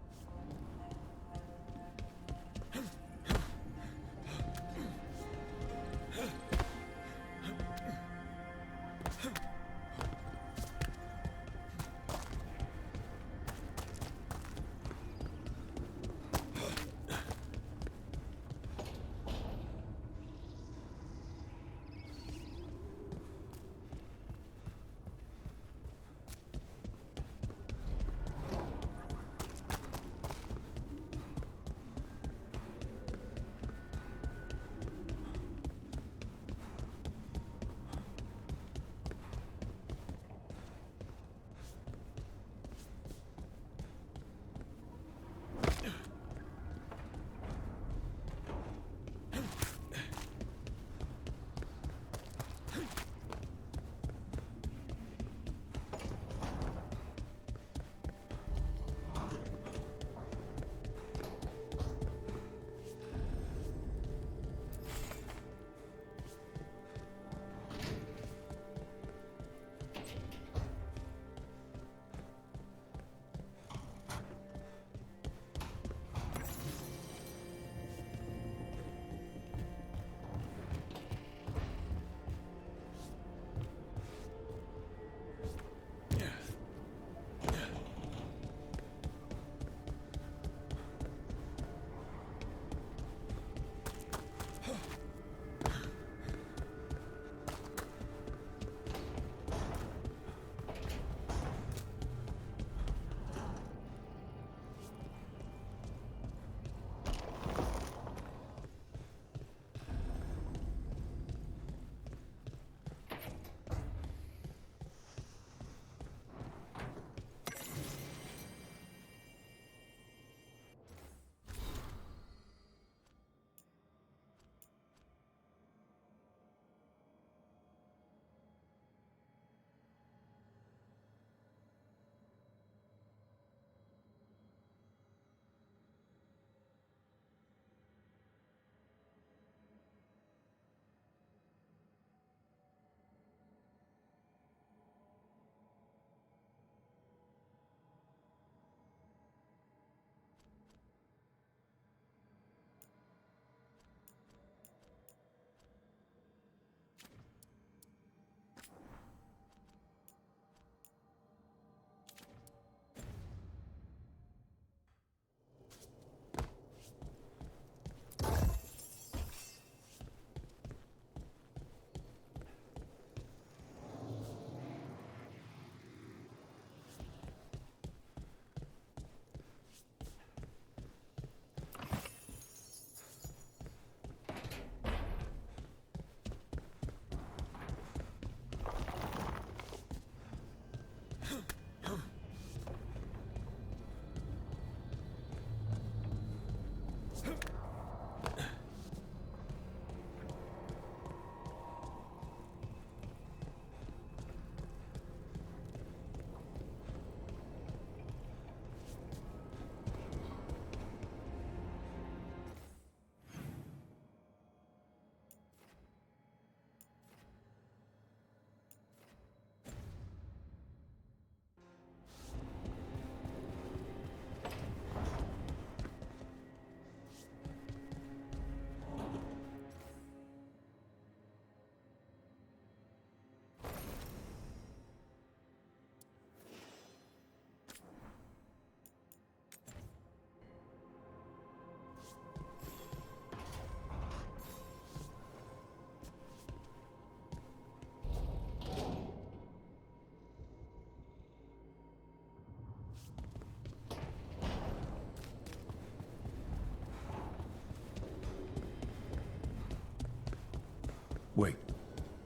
Wait,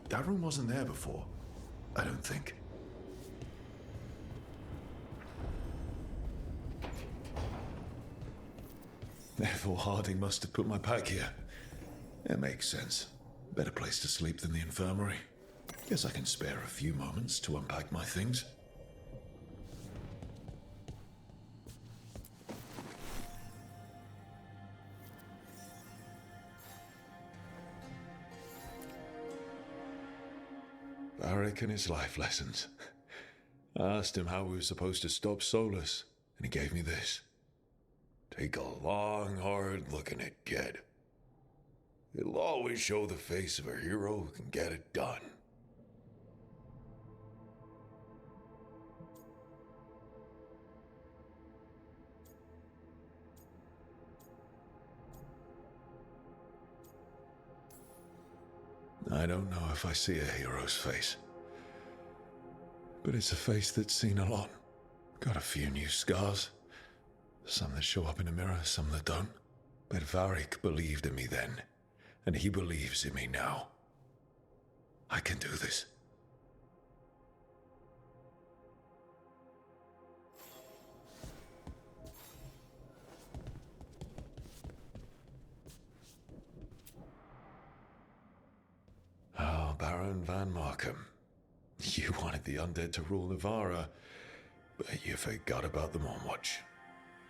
that room wasn't there before. I don't think. Therefore, Harding must have put my pack here. It makes sense. Better place to sleep than the infirmary. Guess I can spare a few moments to unpack my things. Varric and his life lessons. I asked him how we were supposed to stop Solus, and he gave me this. Take a long, hard look at it, kid. It'll always show the face of a hero who can get it done. I don't know if I see a hero's face, but it's a face that's seen a lot. Got a few new scars. Some that show up in a mirror, some that don't. But Varric believed in me then, and he believes in me now. I can do this. Oh, Baron Van Markham. You wanted the undead to rule Navarra, but you forgot about the Mournwatch.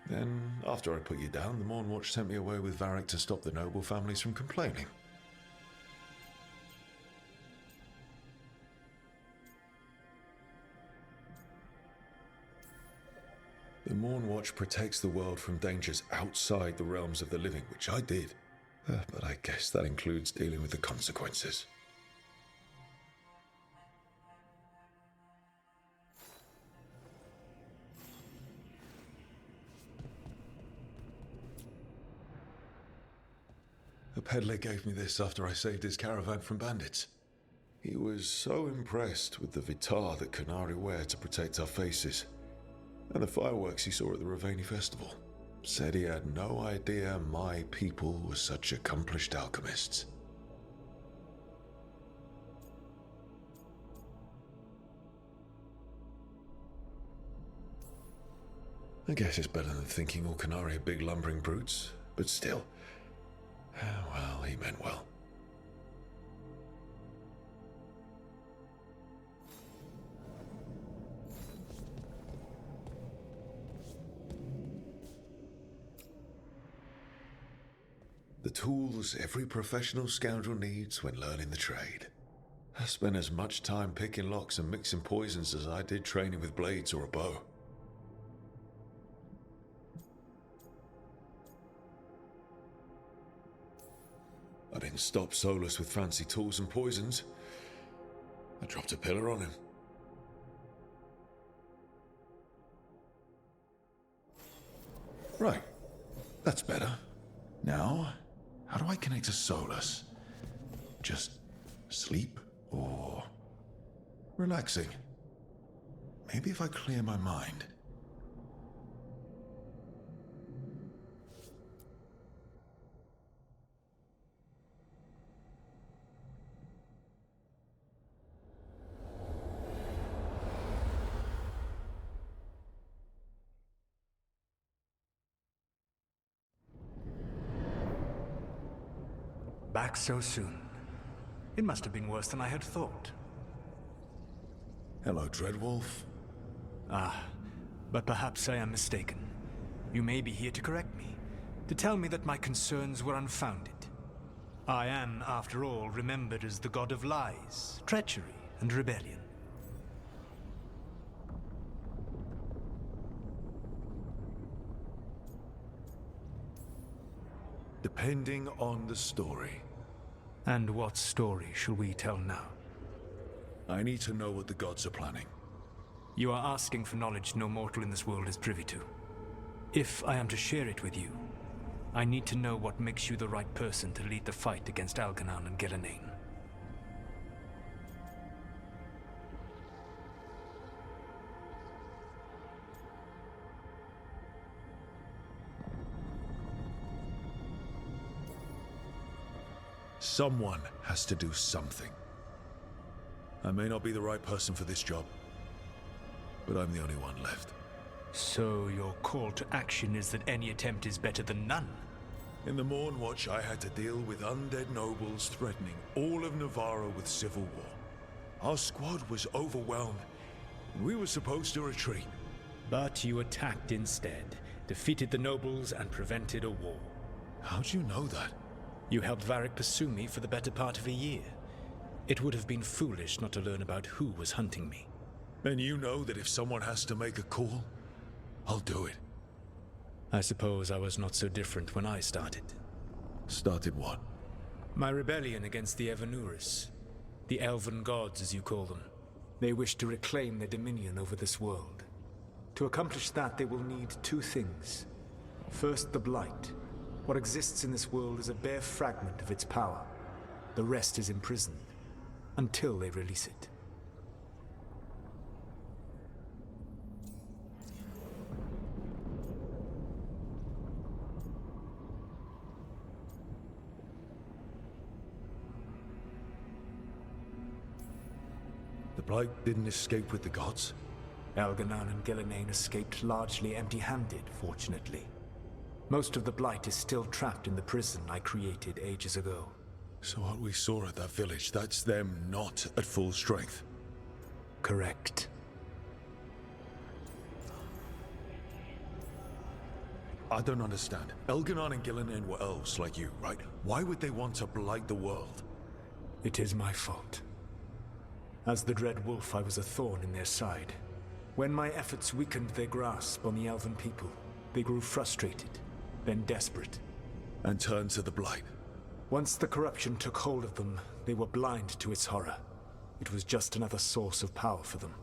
Then, after I put you down, the Mournwatch sent me away with Varric to stop the noble families from complaining. The Mournwatch protects the world from dangers outside the realms of the living, which I did. But I guess that includes dealing with the consequences. A peddler gave me this after I saved his caravan from bandits. He was so impressed with the vitar that Canari wear to protect our faces, and the fireworks he saw at the Ravani festival. Said he had no idea my people were such accomplished alchemists. I guess it's better than thinking all Canari are big lumbering brutes, but still. Well, he meant well. The tools every professional scoundrel needs when learning the trade. I spent as much time picking locks and mixing poisons as I did training with blades or a bow. I didn't stop Solus with fancy tools and poisons. I dropped a pillar on him. Right. That's better. Now, how do I connect to Solus? Just sleep or relaxing? Maybe if I clear my mind. Back so soon. It must have been worse than I had thought. Hello, Dreadwolf. Ah, but perhaps I am mistaken. You may be here to correct me, to tell me that my concerns were unfounded. I am, after all, remembered as the god of lies, treachery, and rebellion. Depending on the story. And what story shall we tell now? I need to know what the gods are planning. You are asking for knowledge no mortal in this world is privy to. If I am to share it with you, I need to know what makes you the right person to lead the fight against Algernon and Gillenane. Someone has to do something. I may not be the right person for this job, but I'm the only one left. So your call to action is that any attempt is better than none? In the Morn Watch, I had to deal with undead nobles threatening all of Navarro with civil war. Our squad was overwhelmed, and we were supposed to retreat. But you attacked instead, defeated the nobles, and prevented a war. How'd you know that? You helped Varric pursue me for the better part of a year. It would have been foolish not to learn about who was hunting me. Then you know that if someone has to make a call, I'll do it. I suppose I was not so different when I started. Started what? My rebellion against the Evanuris. The Elven Gods, as you call them. They wish to reclaim their dominion over this world. To accomplish that, they will need two things. First, the Blight. What exists in this world is a bare fragment of its power. The rest is imprisoned, until they release it. The Blight didn't escape with the gods? Elganon and Gillenane escaped largely empty-handed, fortunately. Most of the Blight is still trapped in the prison I created ages ago. So what we saw at that village, that's them not at full strength? Correct. I don't understand. Elganon and Gillenane were elves like you, right? Why would they want to blight the world? It is my fault. As the Dread Wolf, I was a thorn in their side. When my efforts weakened their grasp on the Elven people, they grew frustrated, then desperate. And turned to the Blight. Once the corruption took hold of them, they were blind to its horror. It was just another source of power for them.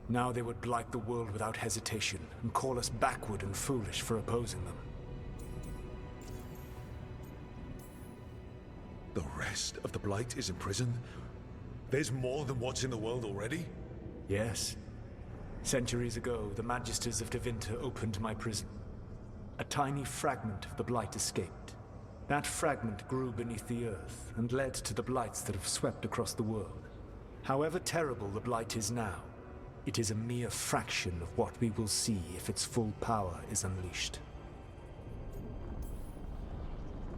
Now they would blight the world without hesitation, and call us backward and foolish for opposing them. The rest of the Blight is imprisoned? There's more than what's in the world already? Yes. Centuries ago, the Magisters of Tevinter opened my prison. A tiny fragment of the Blight escaped. That fragment grew beneath the earth and led to the Blights that have swept across the world. However terrible the Blight is now, it is a mere fraction of what we will see if its full power is unleashed.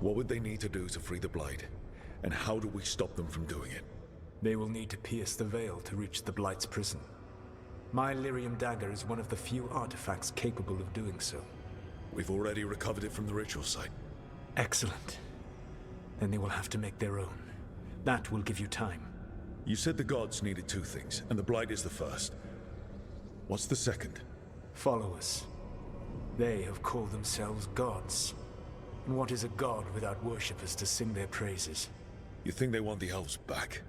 What would they need to do to free the Blight? And how do we stop them from doing it? They will need to pierce the veil to reach the Blight's prison. My Lyrium dagger is one of the few artifacts capable of doing so. We've already recovered it from the ritual site. Excellent. Then they will have to make their own. That will give you time. You said the gods needed two things, and the Blight is the first. What's the second? Followers. They have called themselves gods. And what is a god without worshippers to sing their praises? You think they want the elves back?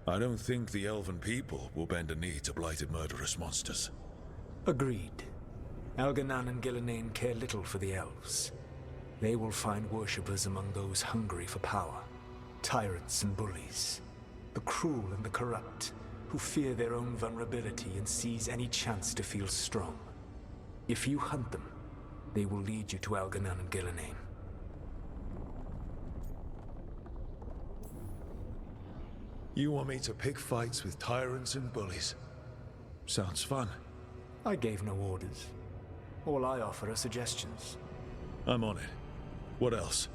I don't think the elven people will bend a knee to blighted murderous monsters. Agreed. Elganon and Gillenane care little for the elves. They will find worshippers among those hungry for power. Tyrants and bullies. The cruel and the corrupt, who fear their own vulnerability and seize any chance to feel strong. If you hunt them, they will lead you to Elganon and Gillenane. You want me to pick fights with tyrants and bullies? Sounds fun. I gave no orders. All I offer are suggestions. I'm on it. What else?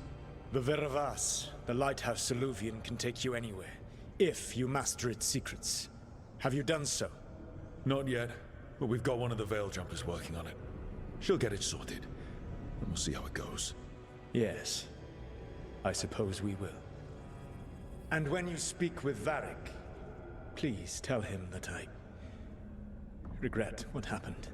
The Veravas, the lighthouse Soluvian, can take you anywhere, if you master its secrets. Have you done so? Not yet, but we've got one of the Veil Jumpers working on it. She'll get it sorted, and we'll see how it goes. Yes. I suppose we will. And when you speak with Varric, please tell him that I regret what happened.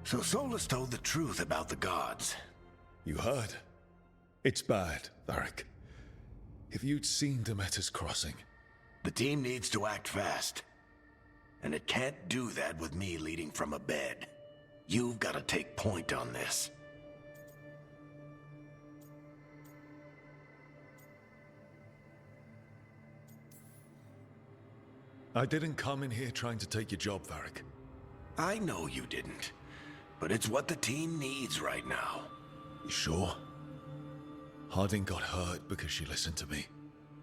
So Solus told the truth about the gods. You heard? It's bad, Varric. If you'd seen Demeter's crossing... The team needs to act fast. And it can't do that with me leading from a bed. You've got to take point on this. I didn't come in here trying to take your job, Varric. I know you didn't. But it's what the team needs right now. You sure? Harding got hurt because she listened to me.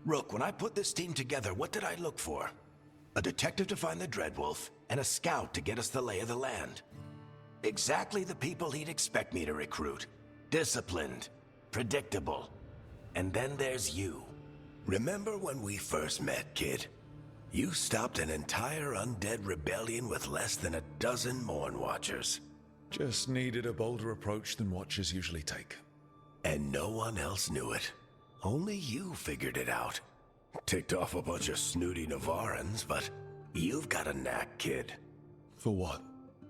Rook, when I put this team together, what did I look for? A detective to find the Dreadwolf, and a scout to get us the lay of the land. Exactly the people he'd expect me to recruit. Disciplined, predictable. And then there's you. Remember when we first met, kid? You stopped an entire undead rebellion with less than a dozen Morn Watchers. Just needed a bolder approach than Watchers usually take. And no one else knew it. Only you figured it out. Ticked off a bunch of snooty Navarrans, but you've got a knack, kid. For what?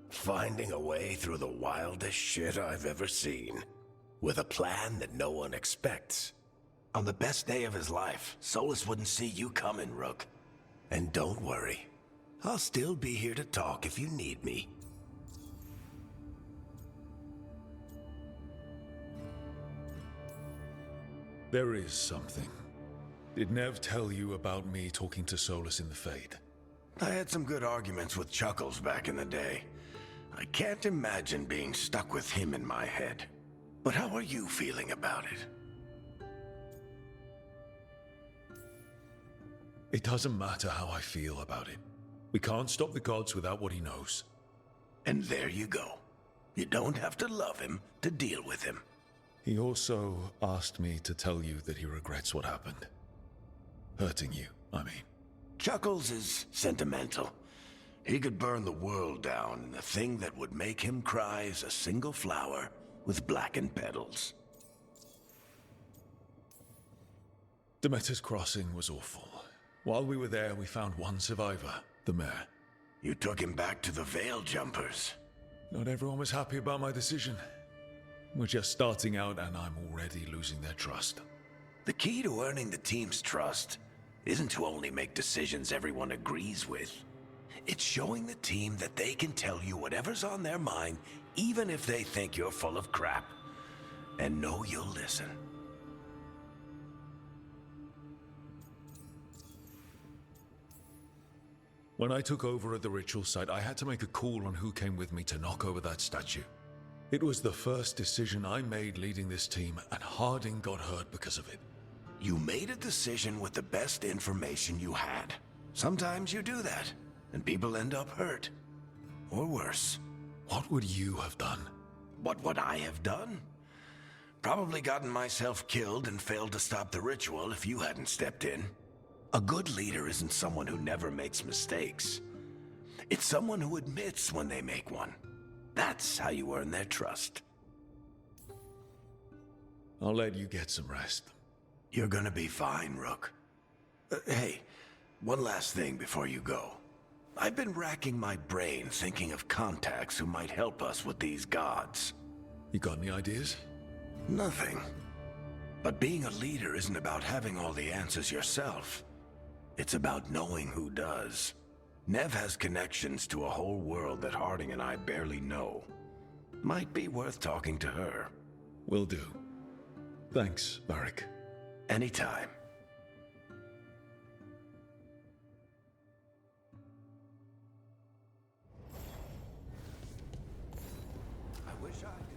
Finding a way through the wildest shit I've ever seen. With a plan that no one expects. On the best day of his life, Solus wouldn't see you coming, Rook. And don't worry. I'll still be here to talk if you need me. There is something. Did Nev tell you about me talking to Solus in the Fade? I had some good arguments with Chuckles back in the day. I can't imagine being stuck with him in my head. But how are you feeling about it? It doesn't matter how I feel about it. We can't stop the gods without what he knows. And there you go. You don't have to love him to deal with him. He also asked me to tell you that he regrets what happened. Hurting you, I mean. Chuckles is sentimental. He could burn the world down, and the thing that would make him cry is a single flower with blackened petals. Demeter's crossing was awful. While we were there, we found one survivor, the mayor. You took him back to the Veil Jumpers. Not everyone was happy about my decision. We're just starting out, and I'm already losing their trust. The key to earning the team's trust isn't to only make decisions everyone agrees with. It's showing the team that they can tell you whatever's on their mind, even if they think you're full of crap. And know you'll listen. When I took over at the ritual site, I had to make a call on who came with me to knock over that statue. It was the first decision I made leading this team, and Harding got hurt because of it. You made a decision with the best information you had. Sometimes you do that, and people end up hurt. Or worse. What would you have done? What would I have done? Probably gotten myself killed and failed to stop the ritual if you hadn't stepped in. A good leader isn't someone who never makes mistakes. It's someone who admits when they make one. That's how you earn their trust. I'll let you get some rest. You're gonna be fine, Rook. Hey, one last thing before you go. I've been racking my brain thinking of contacts who might help us with these gods. You got any ideas? Nothing. But being a leader isn't about having all the answers yourself. It's about knowing who does. Nev has connections to a whole world that Harding and I barely know. Might be worth talking to her. Will do. Thanks, Varric. Anytime. I wish I could.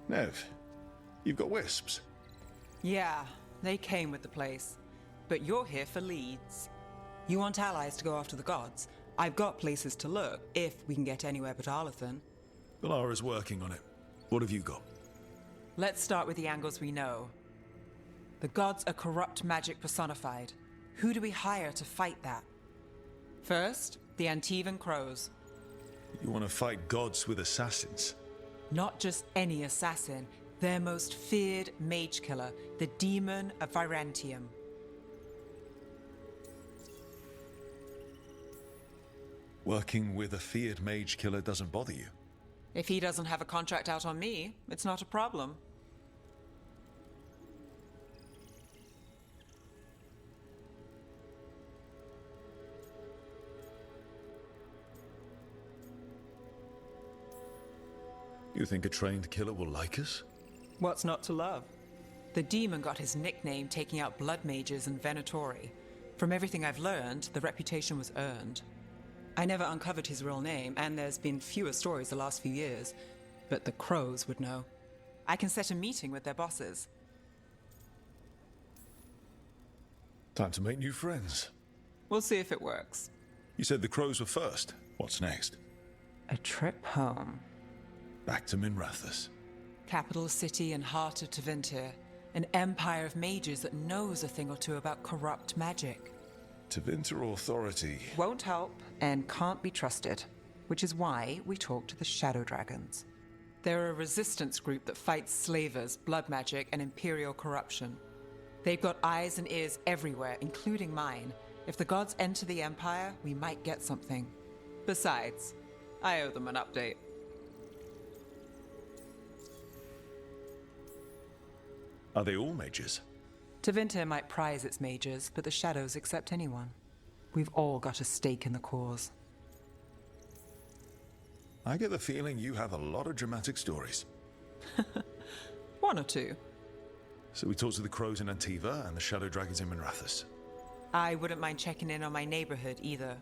Nev, you've got wisps. Yeah, they came with the place. But you're here for leads. You want allies to go after the gods. I've got places to look, if we can get anywhere but Arlathan. Valara's working on it. What have you got? Let's start with the angles we know. The gods are corrupt magic personified. Who do we hire to fight that? First, the Antivan Crows. You want to fight gods with assassins? Not just any assassin, their most feared mage killer, the Demon of Virantium. Working with a feared mage killer doesn't bother you? If he doesn't have a contract out on me, it's not a problem. You think a trained killer will like us? What's not to love? The demon got his nickname taking out blood mages and Venatori. From everything I've learned, the reputation was earned. I never uncovered his real name, and there's been fewer stories the last few years, but the Crows would know. I can set a meeting with their bosses. Time to make new friends. We'll see if it works. You said the Crows were first. What's next? A trip home. Back to Minrathous. Capital city and heart of Tevinter. An empire of mages that knows a thing or two about corrupt magic. Tevinter authority Won't help and can't be trusted, which is why we talk to the Shadow Dragons. They're a resistance group that fights slavers, blood magic, and imperial corruption. They've got eyes and ears everywhere, including mine. If the gods enter the Empire, we might get something. Besides, I owe them an update. Are they all mages? Tevinter might prize its mages, but the Shadows accept anyone. We've all got a stake in the cause. I get the feeling you have a lot of dramatic stories. One or two. So we talked to the Crows in Antiva and the Shadow Dragons in Minrathous. I wouldn't mind checking in on my neighborhood either.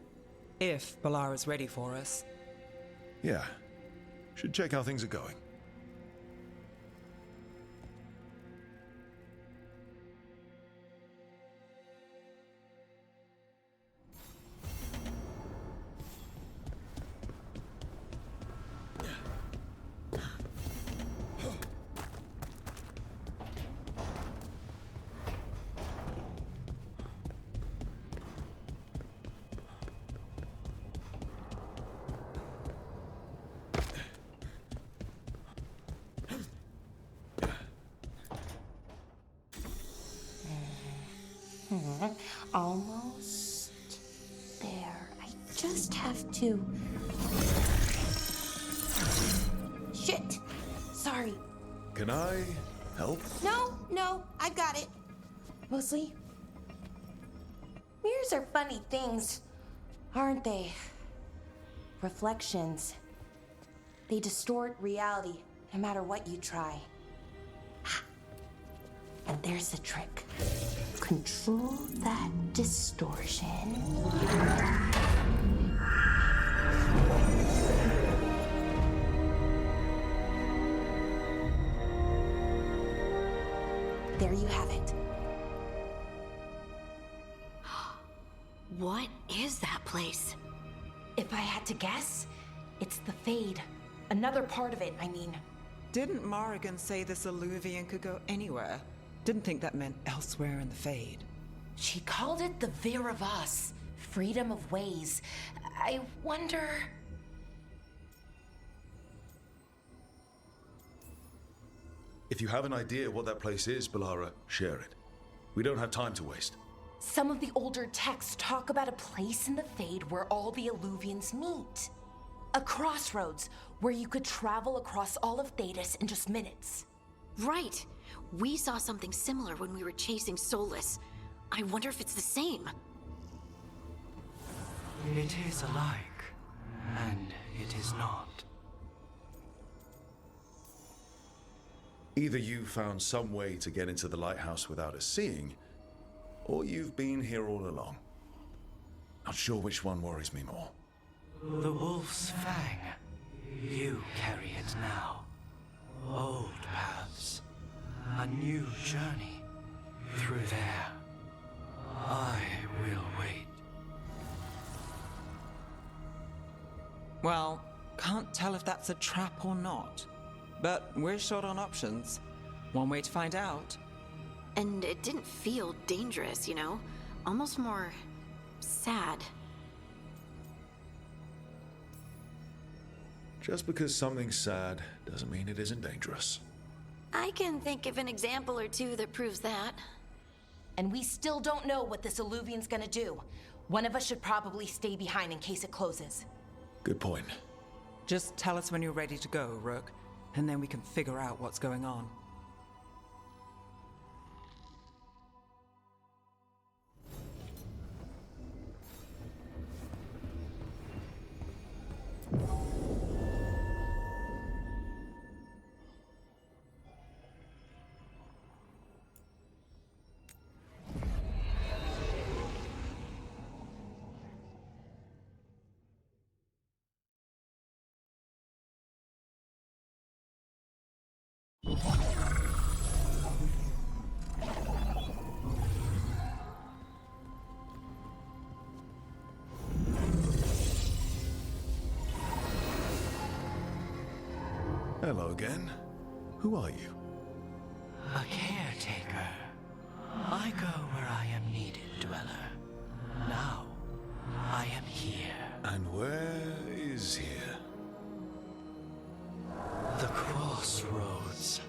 If Balara's ready for us. Yeah. Should check how things are going. Almost there. I just have to... Shit! Sorry. Can I help? No, I've got it. Mostly. Mirrors are funny things, aren't they? Reflections. They distort reality, no matter what you try. And there's the trick. Control that distortion. There you have it. What is that place? If I had to guess, it's the Fade. Another part of it, I mean. Didn't Morrigan say this Illuvian could go anywhere? Didn't think that meant elsewhere in the Fade. She called it the Vir of Us, freedom of ways. I wonder... If you have an idea what that place is, Balara, share it. We don't have time to waste. Some of the older texts talk about a place in the Fade where all the Illuvians meet. A crossroads where you could travel across all of Thedas in just minutes. Right. We saw something similar when we were chasing Solus. I wonder if it's the same. It is alike, and it is not. Either you found some way to get into the lighthouse without us seeing, or you've been here all along. Not sure which one worries me more. The Wolf's Fang. You carry it now. Old paths. A new journey. Through there. I will wait. Well, can't tell if that's a trap or not. But we're short on options. One way to find out. And it didn't feel dangerous, you know? Almost more sad. Just because something's sad doesn't mean it isn't dangerous. I can think of an example or two that proves that. And we still don't know what this Illuvian's gonna do. One of us should probably stay behind in case it closes. Good point. Just tell us when you're ready to go, Rook, and then we can figure out what's going on. Hello again. Who are you? A caretaker. I go where I am needed, Dweller. Now, I am here. And where is here? The crossroads.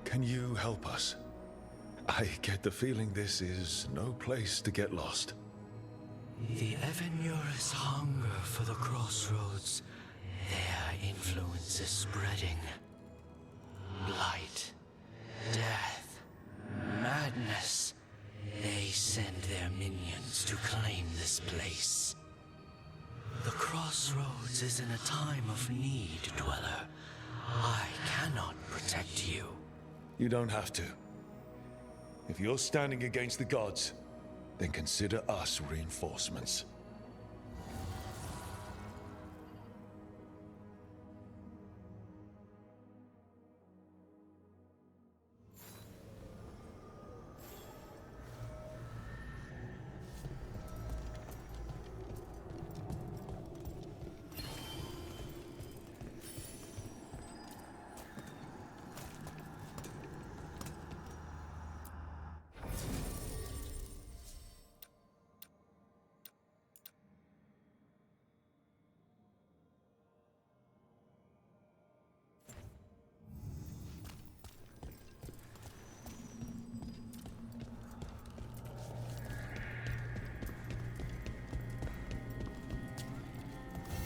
Can you help us? I get the feeling this is no place to get lost. The Evenur's hunger for the crossroads. Their influence is spreading. Blight, death, madness. They send their minions to claim this place. The crossroads is in a time of need, Dweller. I cannot protect you. You don't have to. If you're standing against the gods, then consider us reinforcements.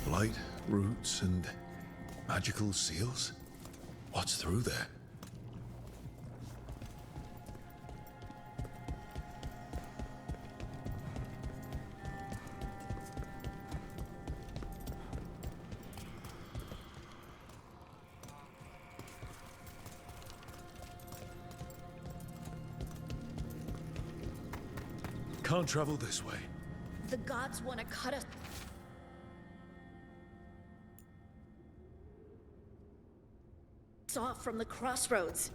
Blight, roots, and magical seals? What's through there? Can't travel this way. The gods want to cut us off from the crossroads.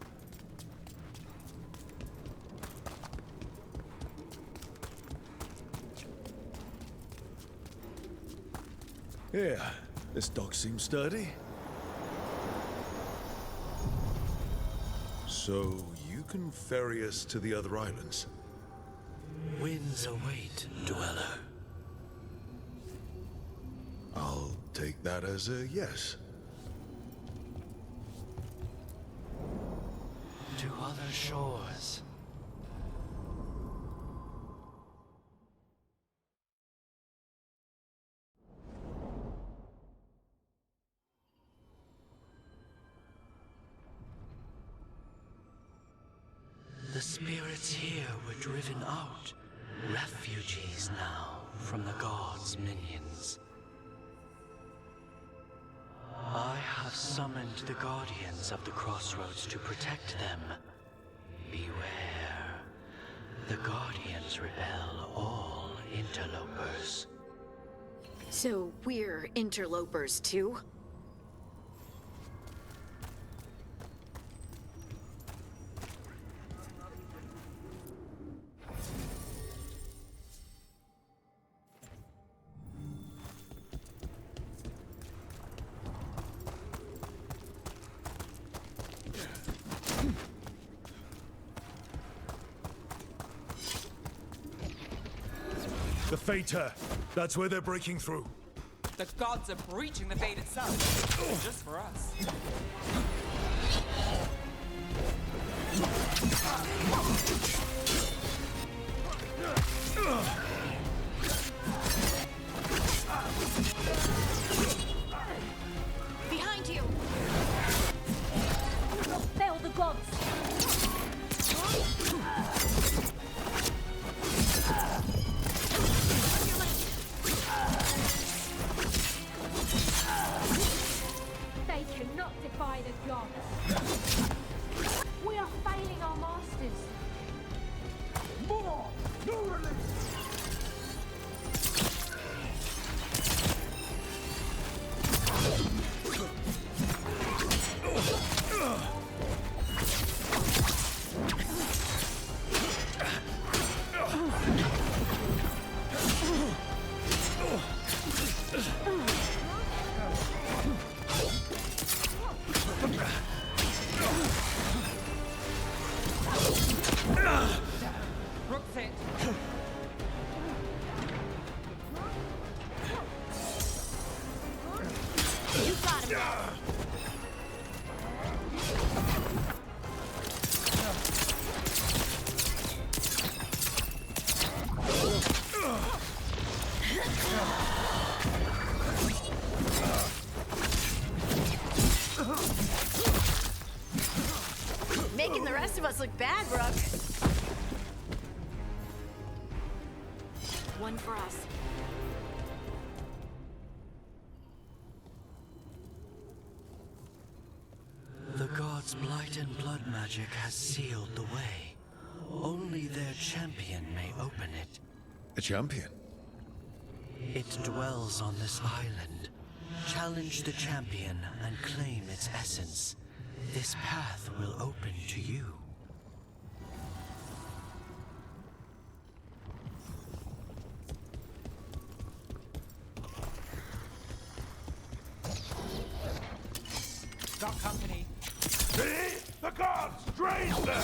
Yeah, this dock seems sturdy. So you can ferry us to the other islands? Winds await, Dweller. I'll take that as a yes. To other shores. The spirits here were driven out, refugees now from the gods' minions. I have summoned the guardians of the crossroads to protect them. Beware. The Guardians repel all interlopers. So we're interlopers too? The Fater. That's where they're breaking through. The gods are breaching the fate itself. Just for us. Behind you! Fail the gods! They cannot defy the gods. We are failing our masters. More! No release! You got him. Making the rest of us look bad, Rook. One for us. The gods' blight and blood magic has sealed the way. Only their champion may open it. A champion? It dwells on this island. Challenge the champion and claim its essence. This path will open to you. Got company. See? The gods! Drain them!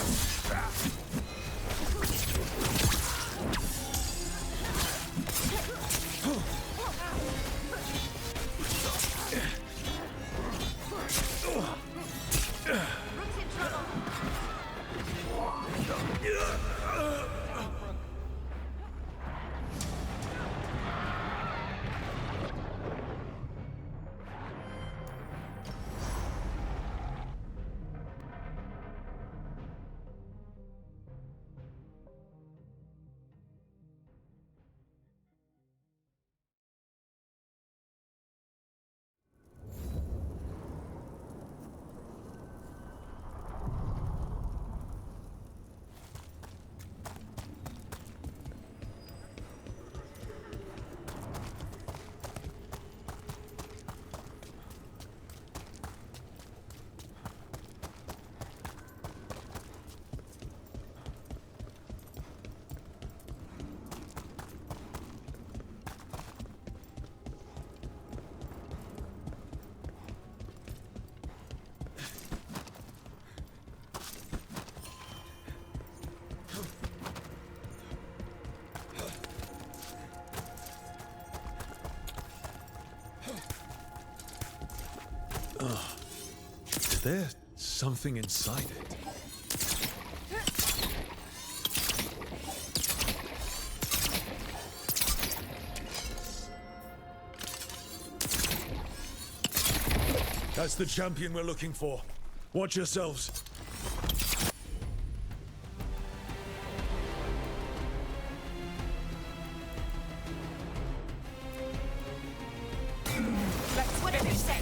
Is there something inside it? That's the champion we're looking for. Watch yourselves. What did they say?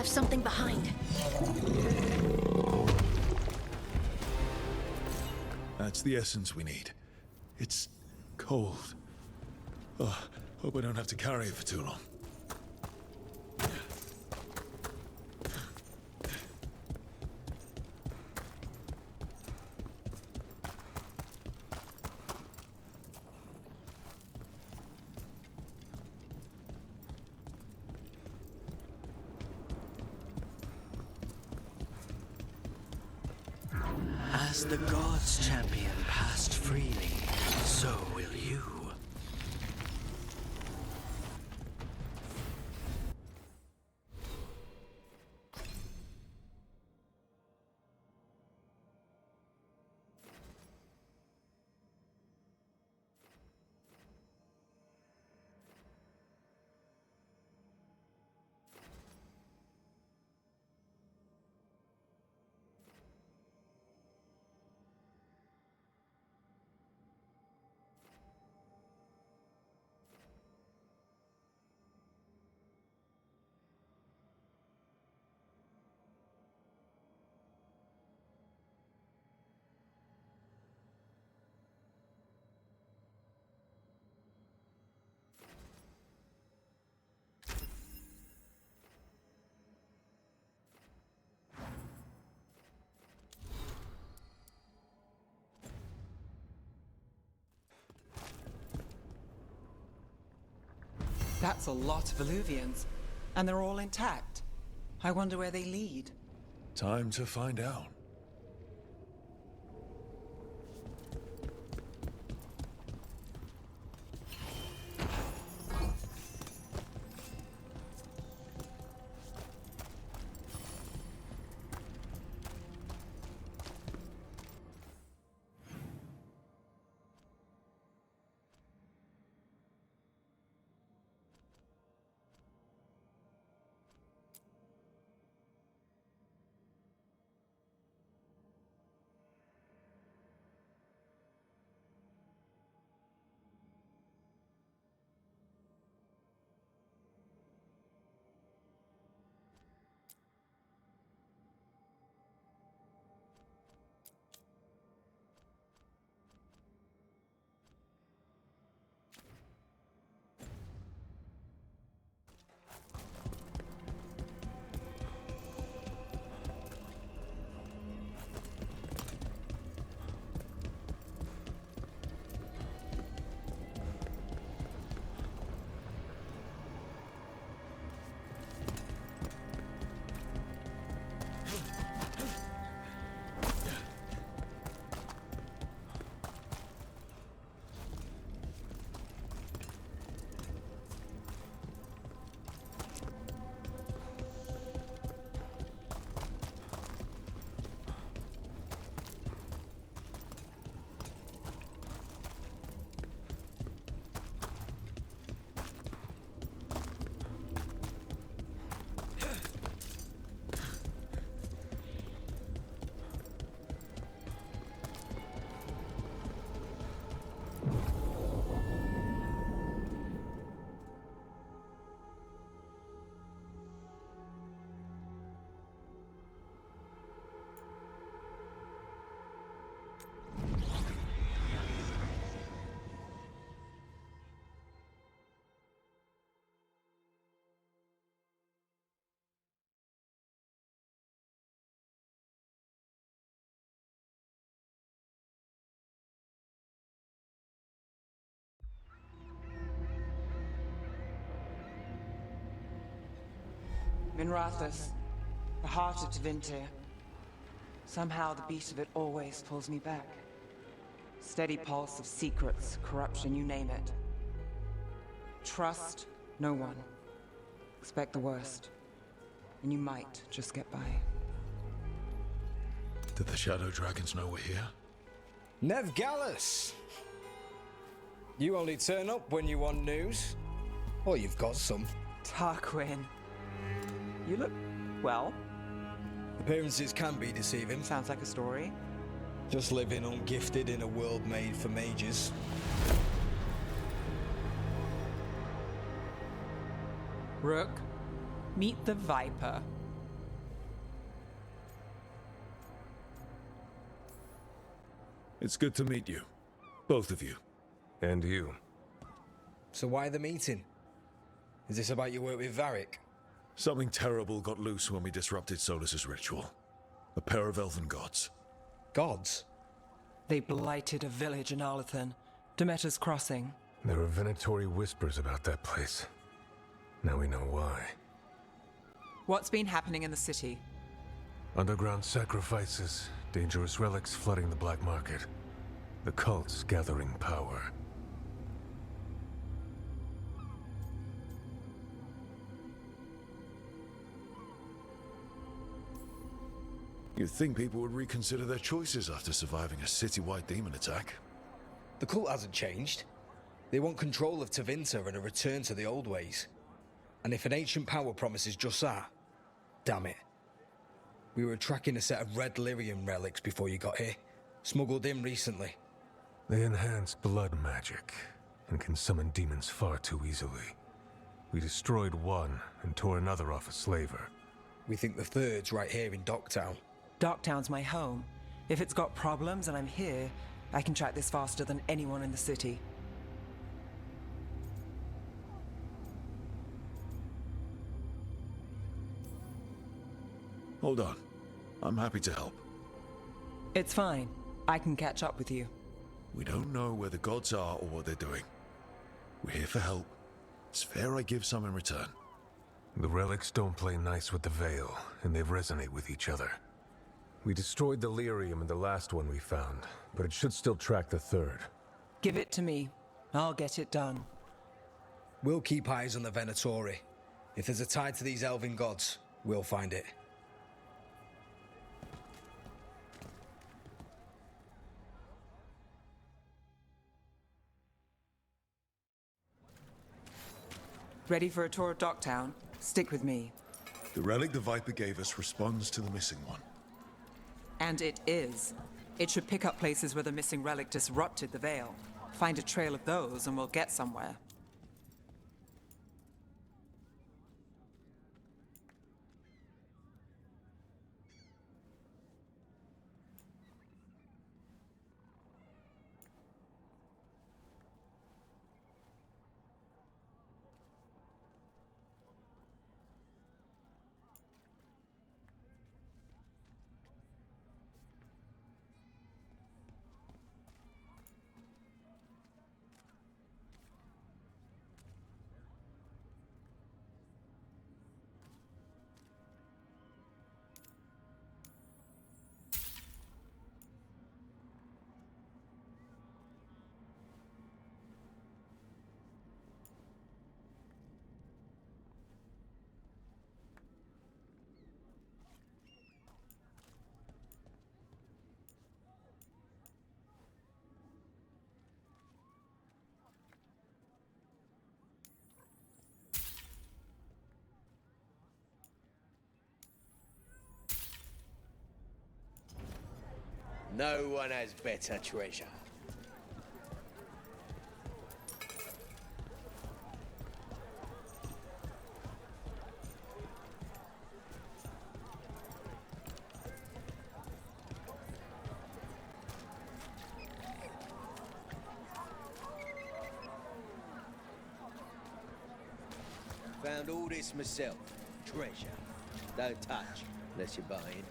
left something behind. That's the essence we need. It's cold. Oh, hope I don't have to carry it for too long. As the gods' champion passed freely, so will you. That's a lot of Illuvians, and they're all intact. I wonder where they lead. Time to find out. Minrathous, the heart of Tevinter. Somehow the beat of it always pulls me back. Steady pulse of secrets, corruption, you name it. Trust no one. Expect the worst. And you might just get by. Did the Shadow Dragons know we're here? Nev Gallus! You only turn up when you want news. Or you've got some. Tarquin. You look well. Appearances can be deceiving. Sounds like a story. Just living ungifted in a world made for mages. Rook, meet the Viper. It's good to meet you. Both of you. And you. So why the meeting? Is this about your work with Varric? Something terrible got loose when we disrupted Solus's ritual. A pair of elven gods. Gods? They blighted a village in Arlethan, Demeter's Crossing. There were venatory whispers about that place. Now we know why. What's been happening in the city? Underground sacrifices, dangerous relics flooding the black market. The cults gathering power. You'd think people would reconsider their choices after surviving a citywide demon attack. The cult hasn't changed. They want control of Tevinter and a return to the old ways. And if an ancient power promises just that, damn it. We were tracking a set of red lyrium relics before you got here. Smuggled in recently. They enhance blood magic and can summon demons far too easily. We destroyed one and tore another off a slaver. We think the third's right here in Docktown. Docktown's my home. If it's got problems and I'm here, I can track this faster than anyone in the city. Hold on. I'm happy to help. It's fine. I can catch up with you. We don't know where the gods are or what they're doing. We're here for help. It's fair I give some in return. The relics don't play nice with the Veil, and they resonate with each other. We destroyed the lyrium in the last one we found, but it should still track the third. Give it to me. I'll get it done. We'll keep eyes on the Venatori. If there's a tie to these elven gods, we'll find it. Ready for a tour of Docktown? Stick with me. The relic the Viper gave us responds to the missing one. And it is. It should pick up places where the missing relic disrupted the Veil. Find a trail of those and we'll get somewhere. No one has better treasure. Found all this myself. Treasure. Don't touch, unless you're buying.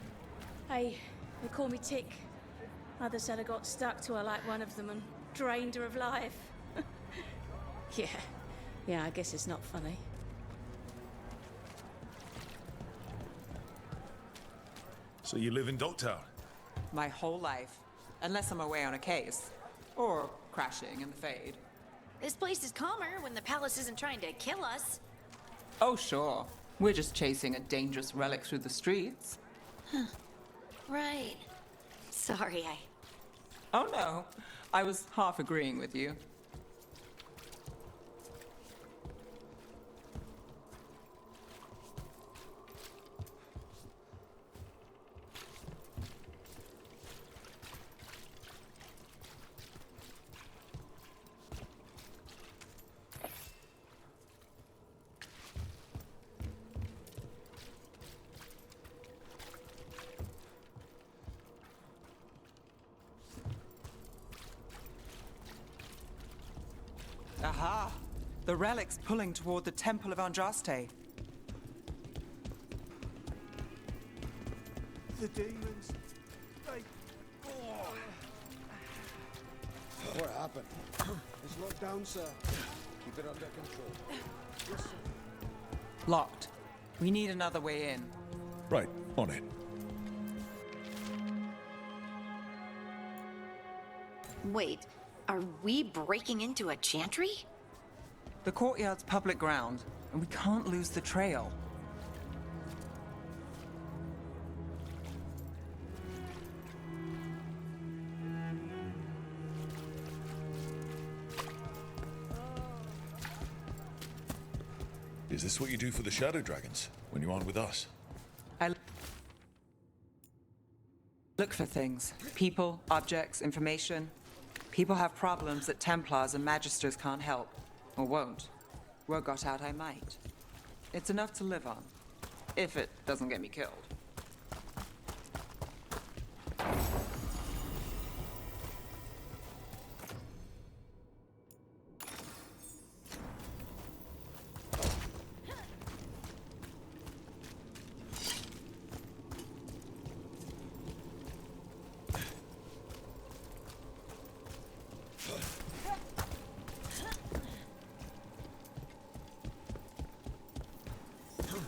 Hey, they call me Tick. Mother said I got stuck to her like one of them and drained her of life. Yeah, I guess it's not funny. So you live in Docktown? My whole life. Unless I'm away on a case. Or crashing in the Fade. This place is calmer when the palace isn't trying to kill us. Oh, sure. We're just chasing a dangerous relic through the streets. Huh. Right. Sorry, Oh no, I was half agreeing with you. Aha! The relic's pulling toward the Temple of Andraste. The demons. They. What happened? It's locked down, sir. Keep it under control. Yes, sir. Locked. We need another way in. Right, on it. Wait, are we breaking into a chantry? The courtyard's public ground, and we can't lose the trail. Is this what you do for the Shadow Dragons, when you aren't with us? I look for things. People, objects, information. People have problems that Templars and Magisters can't help. Or won't. Word got out I might. It's enough to live on. If it doesn't get me killed.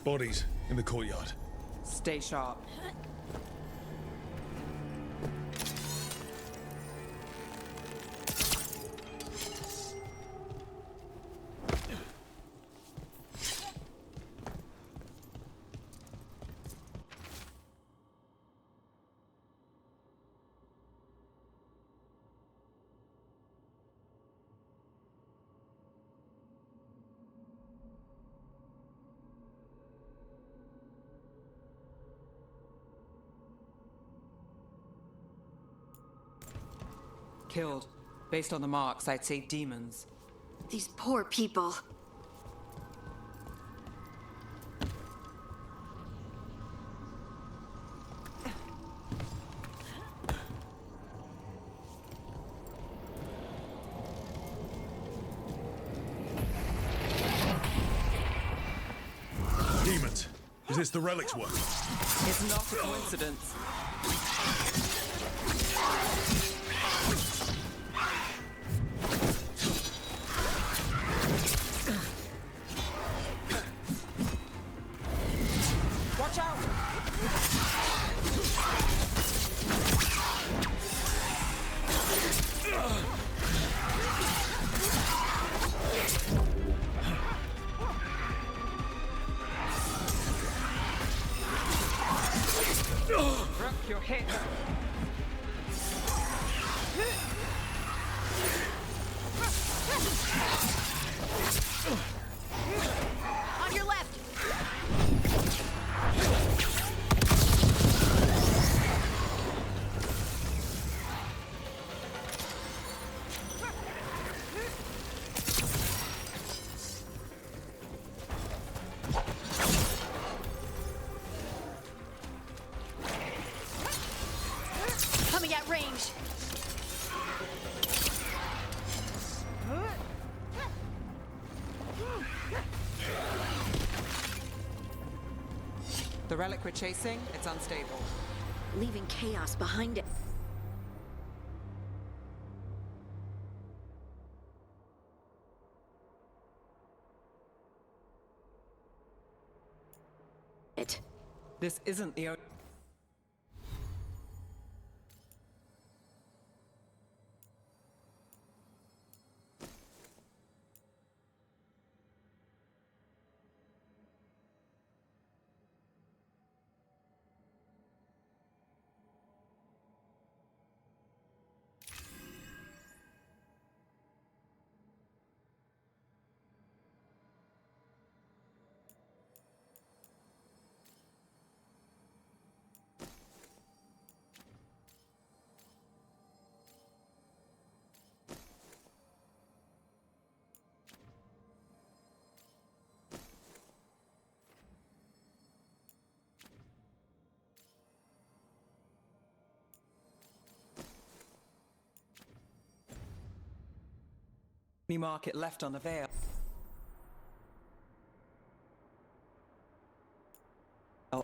Bodies in the courtyard. Stay sharp. Killed. Based on the marks, I'd say demons. These poor people. Demons. Is this the relic's work? It's not a coincidence. Watch out! Rook, you're hit. On your left! Coming at range! The relic we're chasing, it's unstable. Leaving chaos behind it. This isn't the... Any market left on the Veil.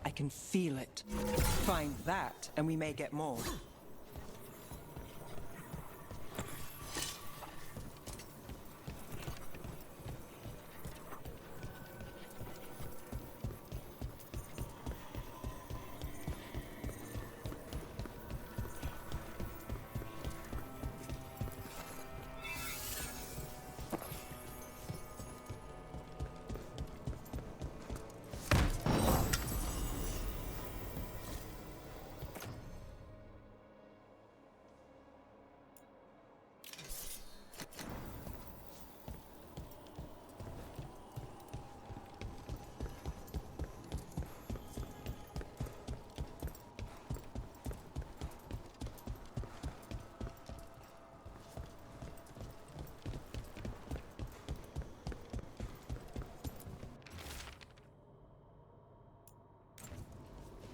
I can feel it. Find that, and we may get more.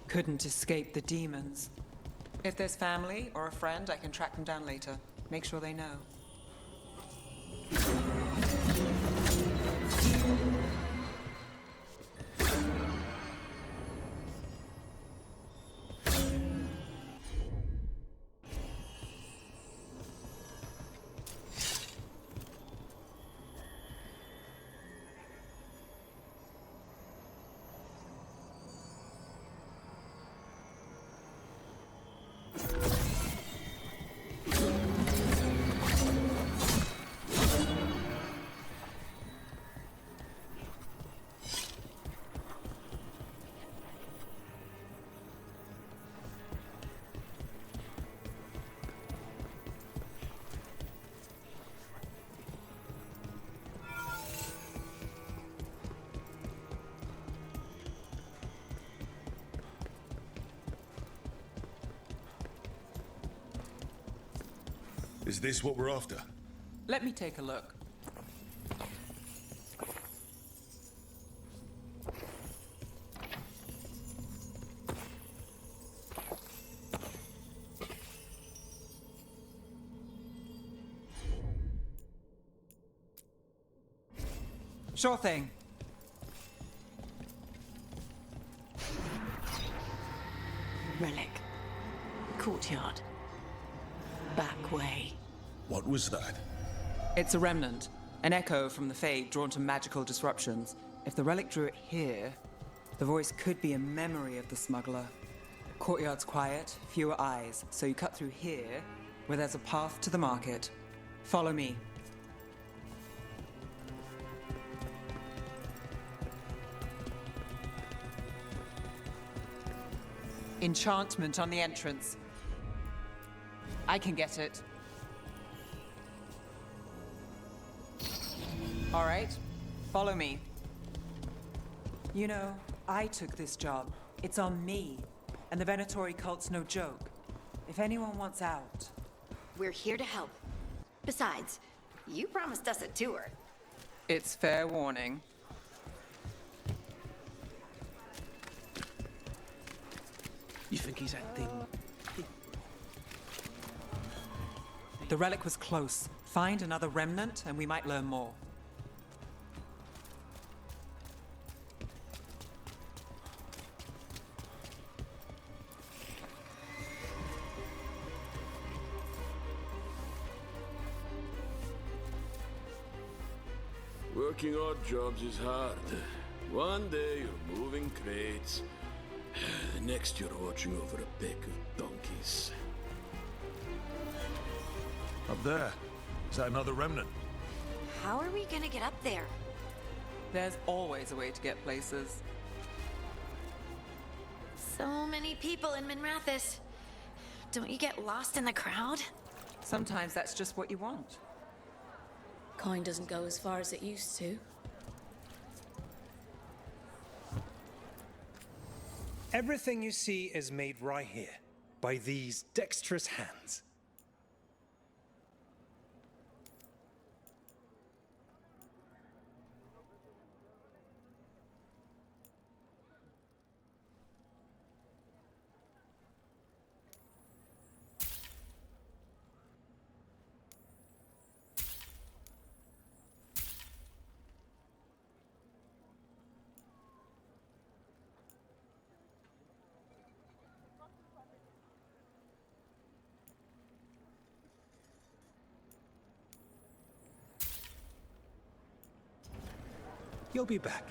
Couldn't escape the demons. If there's family or a friend, I can track them down later. Make sure they know. Is this what we're after? Let me take a look. Sure thing. Relic. Courtyard. Back way. What was that? It's a remnant. An echo from the Fade drawn to magical disruptions. If the relic drew it here, the voice could be a memory of the smuggler. Courtyard's quiet, fewer eyes, so you cut through here, where there's a path to the market. Follow me. Enchantment on the entrance. I can get it. All right, follow me. You know, I took this job. It's on me. And the Venatori cult's no joke. If anyone wants out... We're here to help. Besides, you promised us a tour. It's fair warning. You think he's acting? The relic was close. Find another remnant and we might learn more. Working odd jobs is hard. One day you're moving crates. The next you're watching over a pack of donkeys. Up there. Is that another remnant? How are we gonna get up there? There's always a way to get places. So many people in Minrathis. Don't you get lost in the crowd? Sometimes that's just what you want. Coin doesn't go as far as it used to. Everything you see is made right here, by these dexterous hands. You'll be back.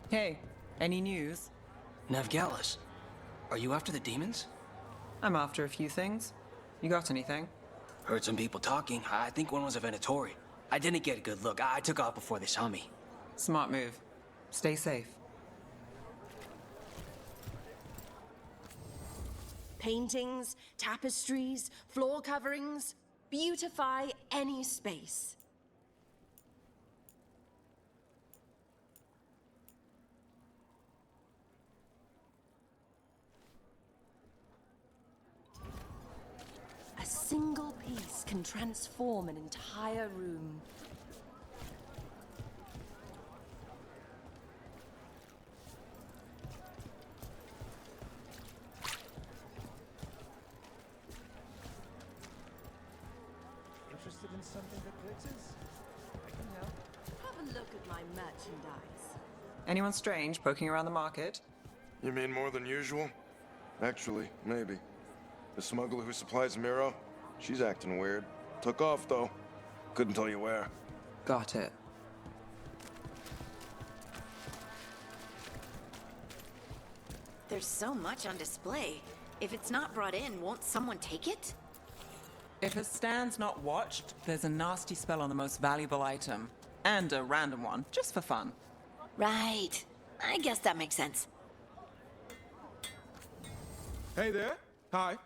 Hey, any news? Navgalis, are you after the demons? I'm after a few things. You got anything? Heard some people talking. I think one was a Venatori. I didn't get a good look. I took off before they saw me. Smart move. Stay safe. Paintings, tapestries, floor coverings. Beautify any space. A single piece can transform an entire room. Interested in something that glitters? I can help. Have a look at my merchandise. Anyone strange poking around the market? You mean more than usual? Actually, maybe. The smuggler who supplies Miro, she's acting weird. Took off, though. Couldn't tell you where. Got it. There's so much on display. If it's not brought in, won't someone take it? If a stand's not watched, there's a nasty spell on the most valuable item. And a random one, just for fun. Right. I guess that makes sense. Hey there. Hi.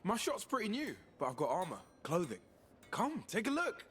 My shop's pretty new, but I've got armor, clothing. Come, take a look.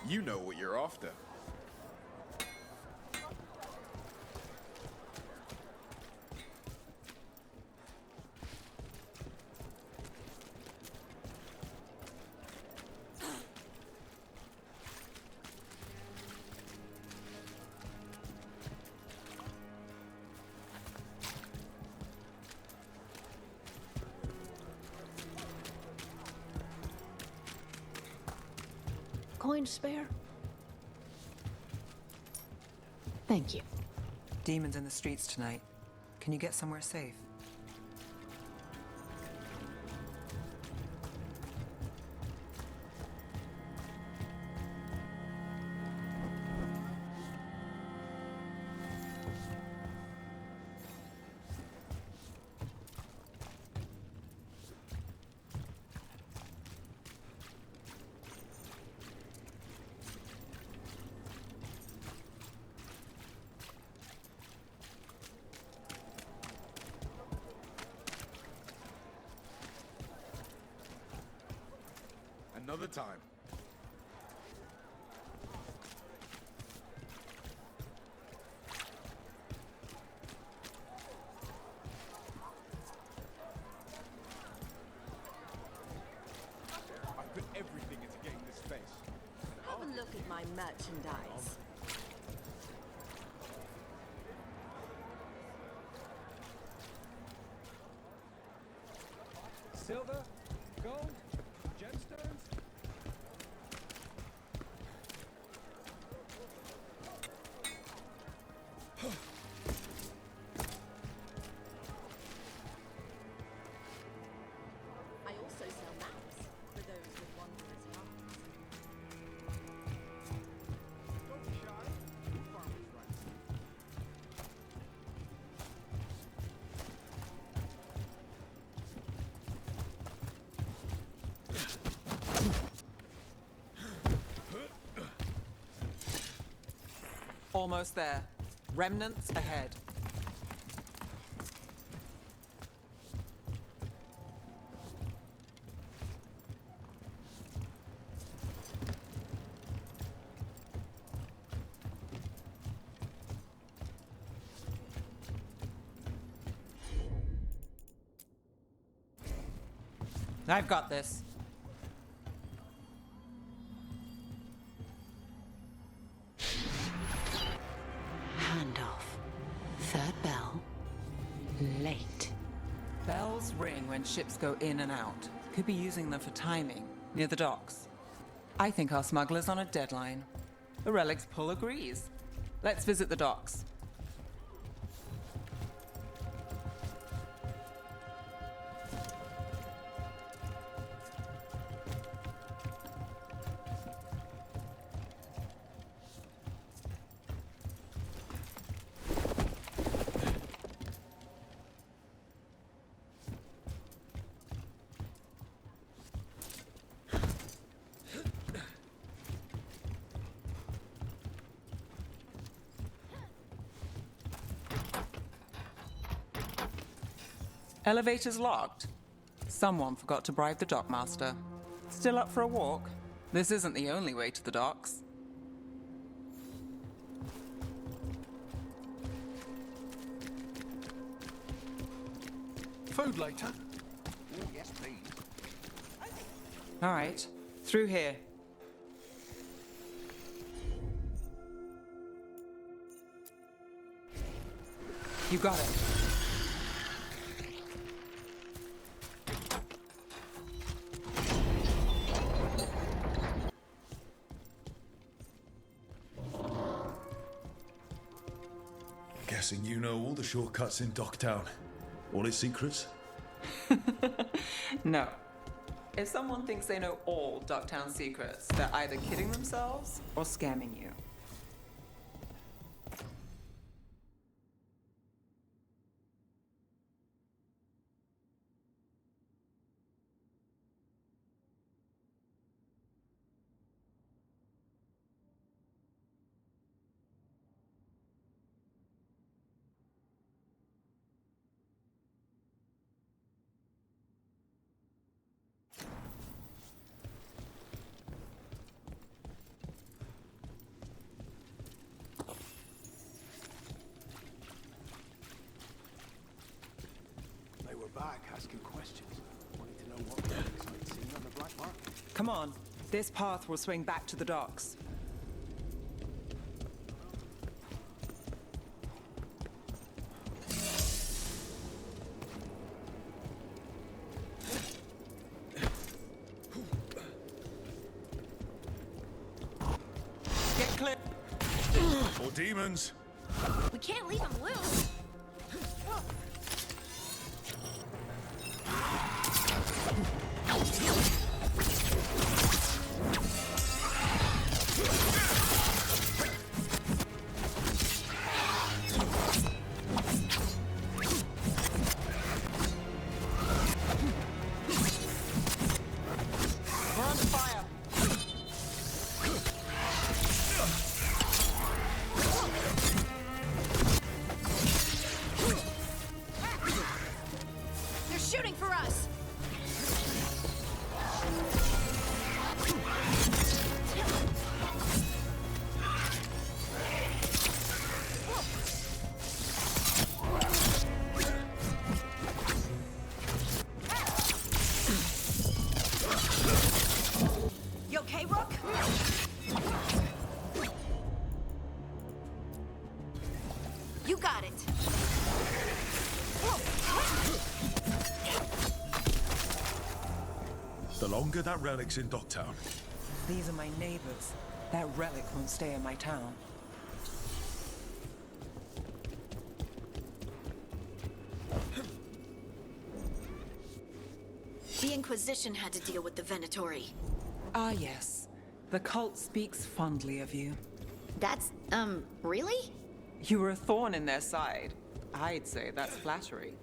You know what you're after. Coin spare? Thank you. Demons in the streets tonight. Can you get somewhere safe? Another time. I put everything into getting this space. Have a look at my merchandise. Silver, gold, gemstones. Almost there. Remnants ahead. I've got this. Handoff. Third bell. Late. Bells ring when ships go in and out. Could be using them for timing, near the docks. I think our smuggler's on a deadline. The relics pull agrees. Let's visit the docks. Elevator's locked. Someone forgot to bribe the dockmaster. Still up for a walk? This isn't the only way to the docks. Food later? Oh, yes, please. All right, through here. You got it. Guessing you know all the shortcuts in Docktown. All its secrets? No. If someone thinks they know all Docktown secrets, they're either kidding themselves or scamming you. They were back asking questions. Wanting to know what relics I'd seen on the black market. Come on, this path will swing back to the docks. Get clear. Or demons. We can't leave him loose. We're under fire. They're shooting for us. You okay, Rook? You got it. The longer that relic's in Docktown, These are my neighbors. That relic won't stay in my town. The Inquisition had to deal with the Venatori. Ah, yes. The cult speaks fondly of you. That's, really? You were a thorn in their side. I'd say that's flattery.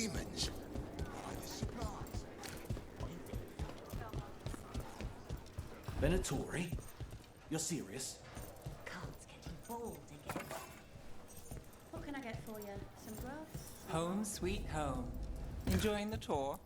demons. Venatori? You're serious? Carl's getting bold again. What can I get for you? Some grub? Home sweet home. Enjoying the tour?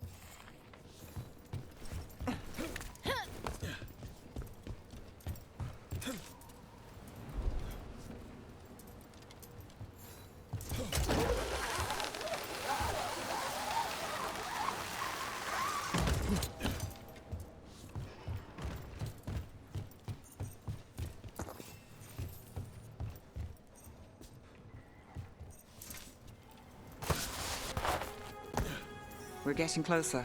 We're getting closer.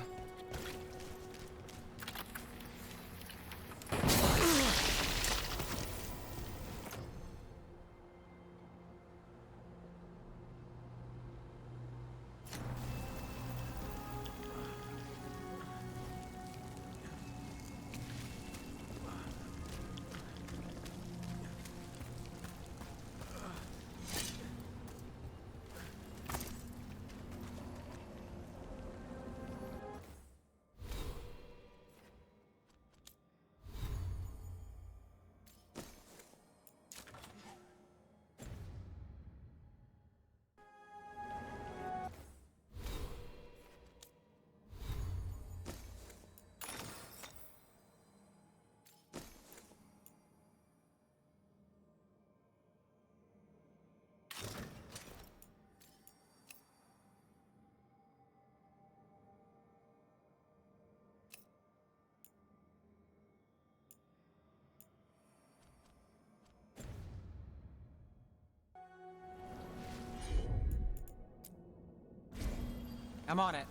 I'm on it.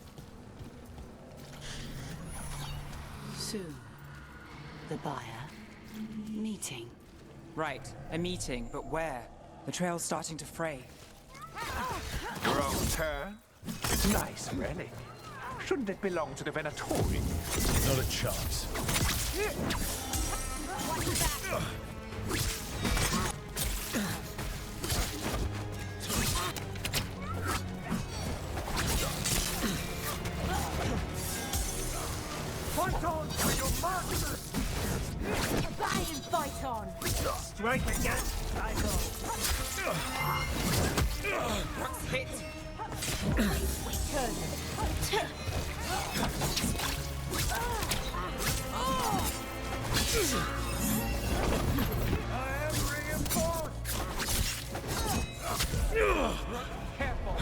Soon. The buyer. Meeting. Right, a meeting, but where? The trail's starting to fray. Your own turn? Nice relic. Shouldn't it belong to the Venatori? Not a chance. Fight on for your masters! Buy and fight on! Strike again! I go. Hit! We turn them. I am reinforced! Careful!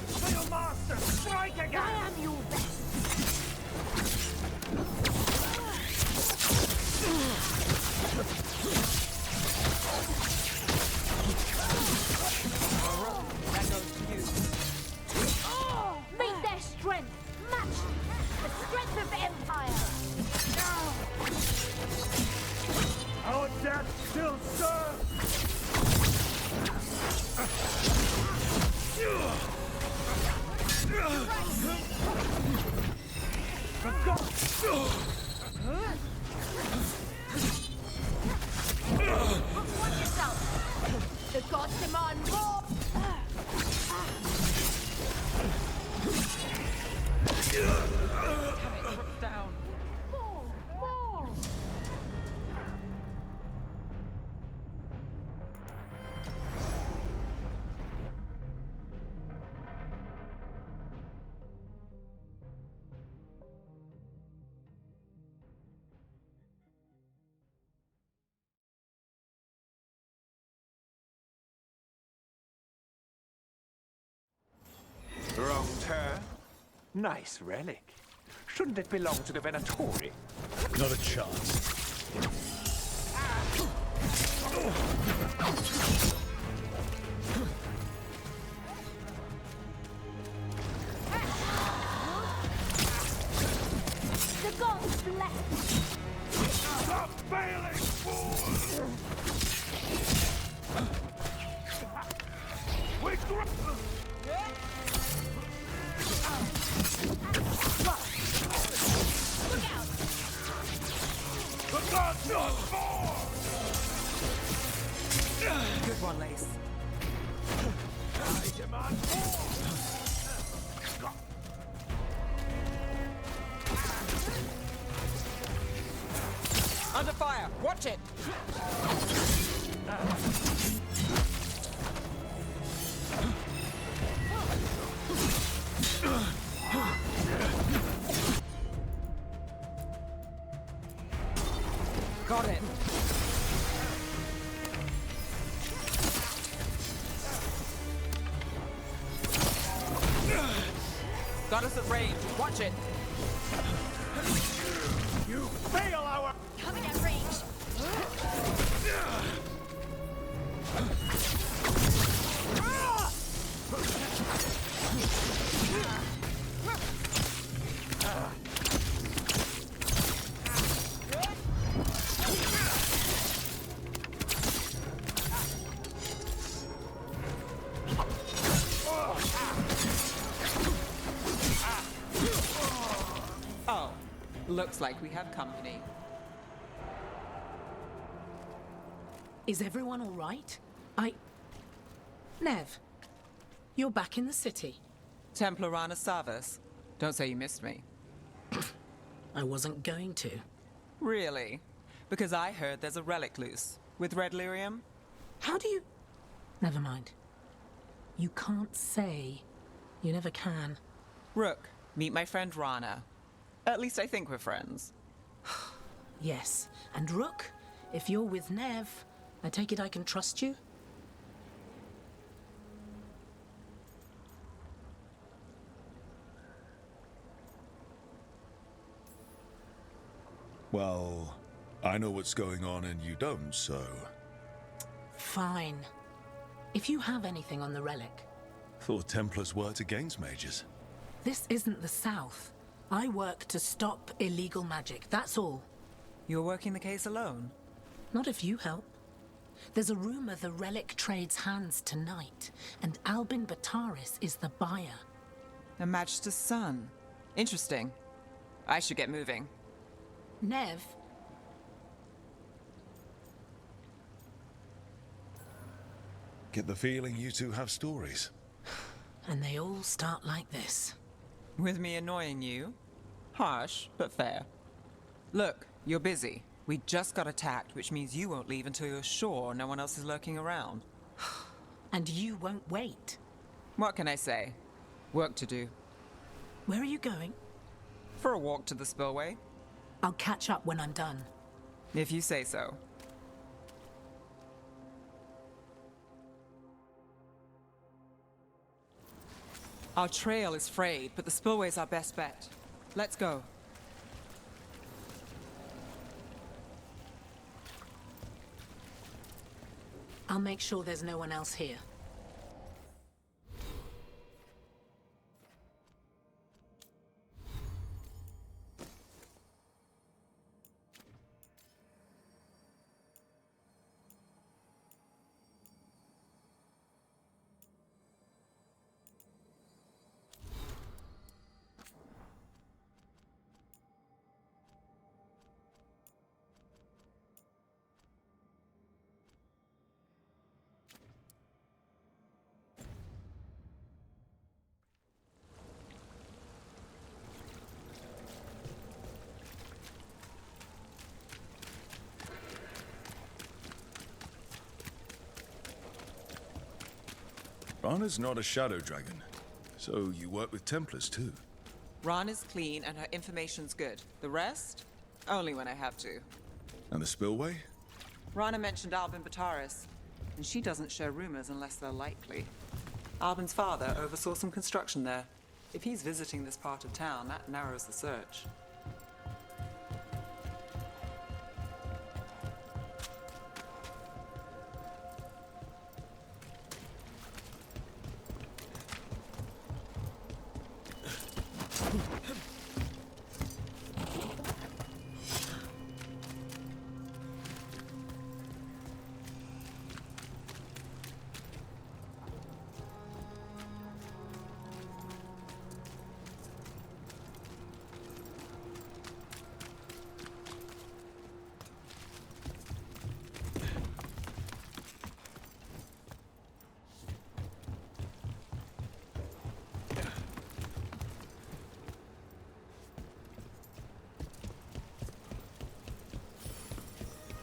For your master! Strike again! I am your best! That goes to you. Meet their strength! Match the strength of Empire! Our death still serves! Watch yourself! The gods demand more! Down. More! Wrong turn? Nice relic. Shouldn't it belong to the Venatori? Not a chance. The gods bless! Stop failing, fool! We The gods want more! Under fire! Watch it! Got it. Got us at range. Watch it. You fail our... Coming at range. Oh, looks like we have company. Is everyone all right? Nev, you're back in the city. Templar Rana Savas. Don't say you missed me. I wasn't going to. Really? Because I heard there's a relic loose. With red lyrium? How do you... Never mind. You can't say. You never can. Rook, meet my friend Rana. At least I think we're friends. Yes. And Rook, if you're with Nev, I take it I can trust you? Well, I know what's going on and you don't, so... Fine. If you have anything on the relic... Thought Templars worked against mages. This isn't the South. I work to stop illegal magic, that's all. You're working the case alone? Not if you help. There's a rumor the relic trades hands tonight, and Albin Bataris is the buyer. A Magister's son. Interesting. I should get moving. Nev? Get the feeling you two have stories. And they all start like this. With me annoying you? Harsh, but fair. Look, you're busy. We just got attacked, which means you won't leave until you're sure no one else is lurking around. And you won't wait. What can I say? Work to do. Where are you going? For a walk to the spillway. I'll catch up when I'm done. If you say so. Our trail is frayed, but the spillway's our best bet. Let's go. I'll make sure there's no one else here. Rana's not a shadow dragon, so you work with Templars too. Rana's clean and her information's good. The rest? Only when I have to. And the spillway? Rana mentioned Albin Bataris, and she doesn't share rumors unless they're likely. Albin's father oversaw some construction there. If he's visiting this part of town, that narrows the search.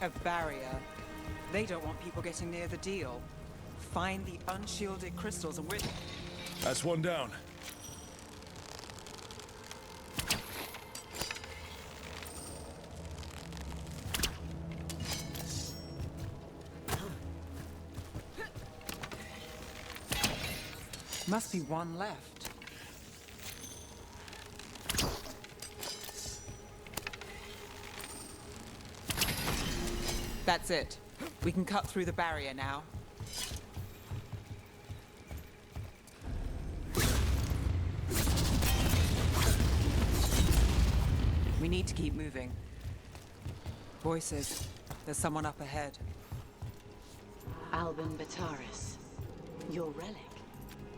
A barrier. They don't want people getting near the deal. Find the unshielded crystals and we're... That's one down. Must be one left. That's it. We can cut through the barrier now. We need to keep moving. Voices. There's someone up ahead. Albin Bataris. Your relic.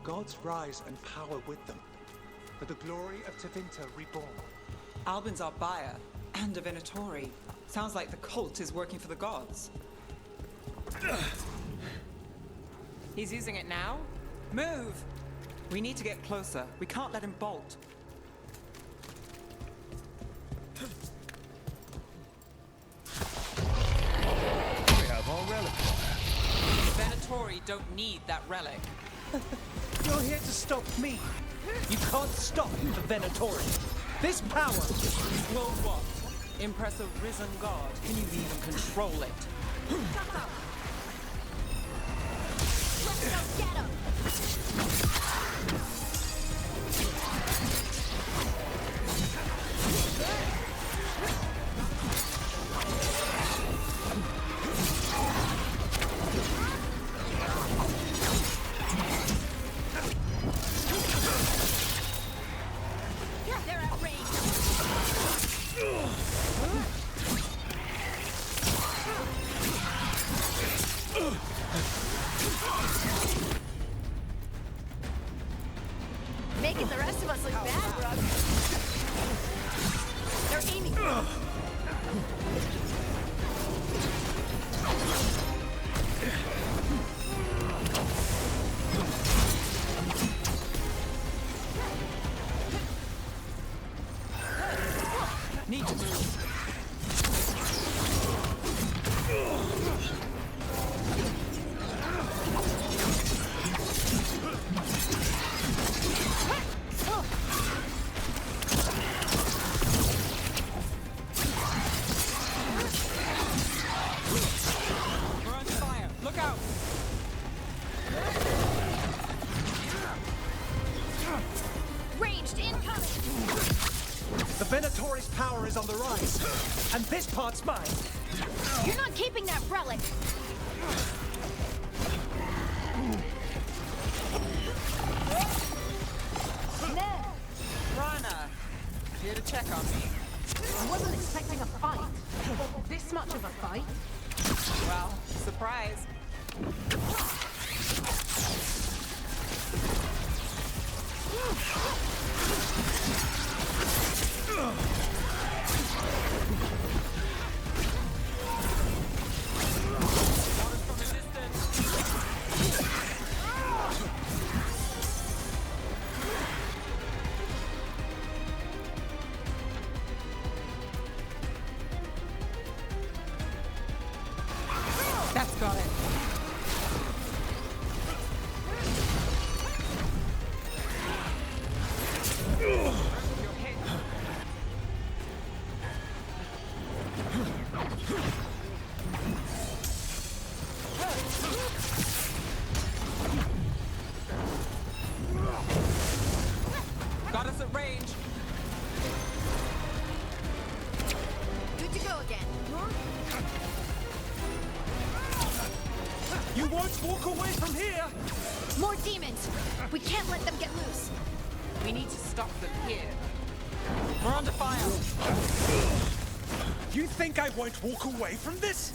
Gods rise and power with them. For the glory of Tevinter reborn. Albin's our buyer, and a Venatori. Sounds like the cult is working for the gods. He's using it now? Move! We need to get closer. We can't let him bolt. We have our relic. Venatori don't need that relic. You're here to stop me. You can't stop the Venatori. This power will what? Impress a risen god? Can you even control it? Let's go get him! They're at range. Making the rest of us look bad, Brooke. They're aiming. Need to move. We're on fire. Look out! Ranged incoming. The Venatori's power is on the rise, and this part's mine. You're not keeping that relic. Rana, here to check on me. I wasn't expecting a fight. This much of a fight? Well, surprise. That's got it. Got us at range. Good to go again. You won't walk away from here! More demons! We can't let them get loose. We need to stop them here. We're under fire. You think I won't walk away from this?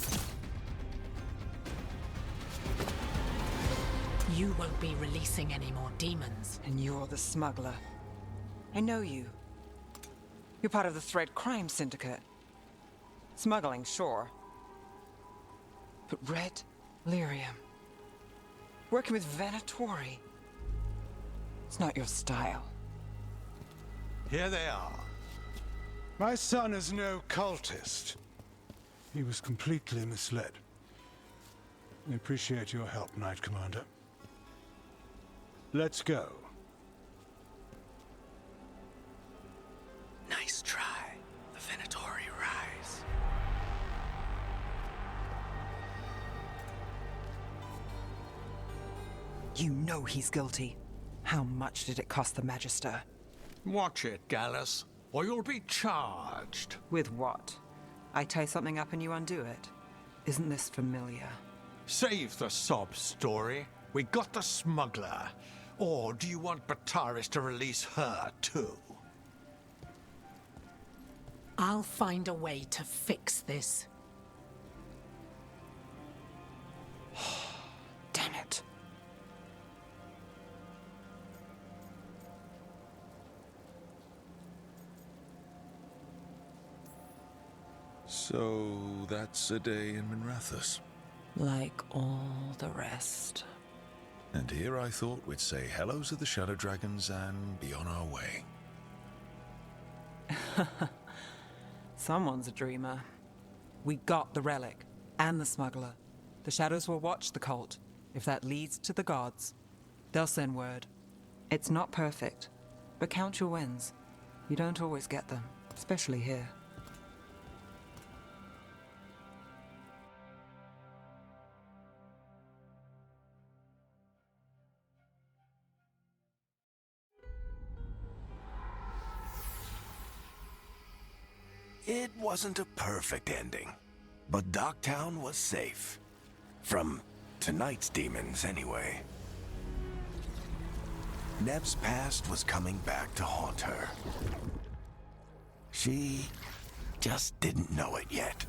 You won't be releasing any more demons. And you're the smuggler. I know you. You're part of the Thread Crime Syndicate. Smuggling, sure. But Red Lyrium. Working with Venatori. It's not your style. Here they are. My son is no cultist. He was completely misled. We appreciate your help, Knight Commander. Let's go. Nice try. The Venatori rise. You know he's guilty. How much did it cost the Magister? Watch it, Gallus, or you'll be charged. With what? I tie something up and you undo it. Isn't this familiar? Save the sob story. We got the smuggler. Or do you want Bataris to release her, too? I'll find a way to fix this. Damn it. So that's a day in Minrathous. Like all the rest. And here I thought we'd say hello to the Shadow Dragons and be on our way. Someone's a dreamer. We got the relic and the smuggler. The Shadows will watch the cult. If that leads to the gods, they'll send word. It's not perfect, but count your wins. You don't always get them, especially here. It wasn't a perfect ending, but Docktown was safe. From tonight's demons, anyway. Nev's past was coming back to haunt her. She just didn't know it yet.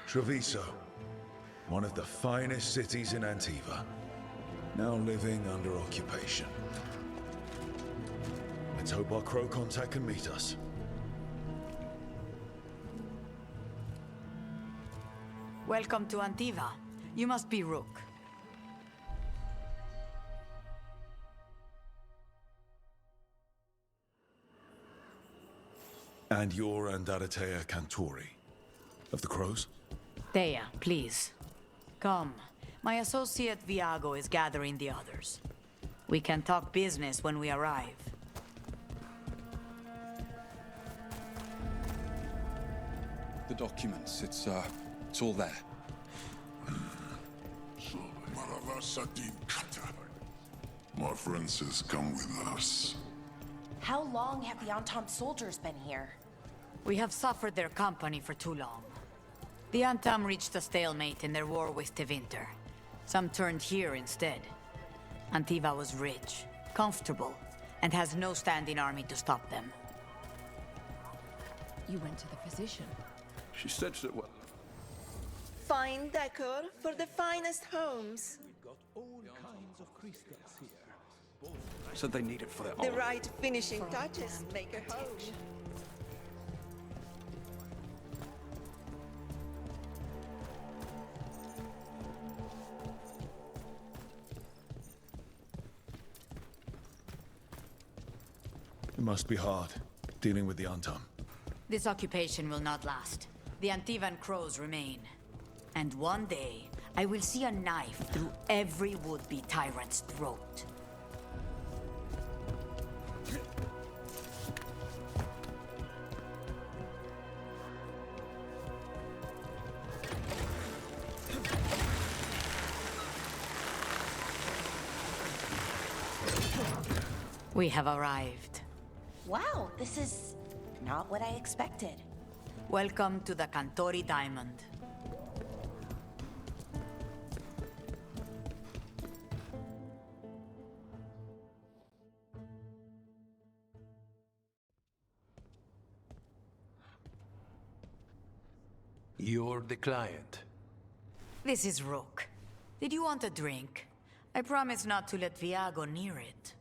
Treviso, one of the finest cities in Antiva, now living under occupation. Let's hope our crow contact can meet us. Welcome to Antiva. You must be Rook. And you're Andaratea Cantori, of the Crows? Thea, please. Come. My associate Viago is gathering the others. We can talk business when we arrive. The documents, it's all there. My friend says come with us. How long have the Antam soldiers been here? We have suffered their company for too long. The Antam reached a stalemate in their war with Tevinter. Some turned here instead. Antiva was rich, comfortable, and has no standing army to stop them. You went to the physician. She said that well. Fine decor for the finest homes. We've got all kinds of crystals here. Said they need it for their The own. right finishing touches make a home. It must be hard, dealing with the Antam. This occupation will not last. The Antivan crows remain. And one day, I will see a knife through every would-be tyrant's throat. We have arrived. Wow, this is not what I expected. Welcome to the Cantori Diamond. You're the client. This is Rook. Did you want a drink? I promise not to let Viago near it.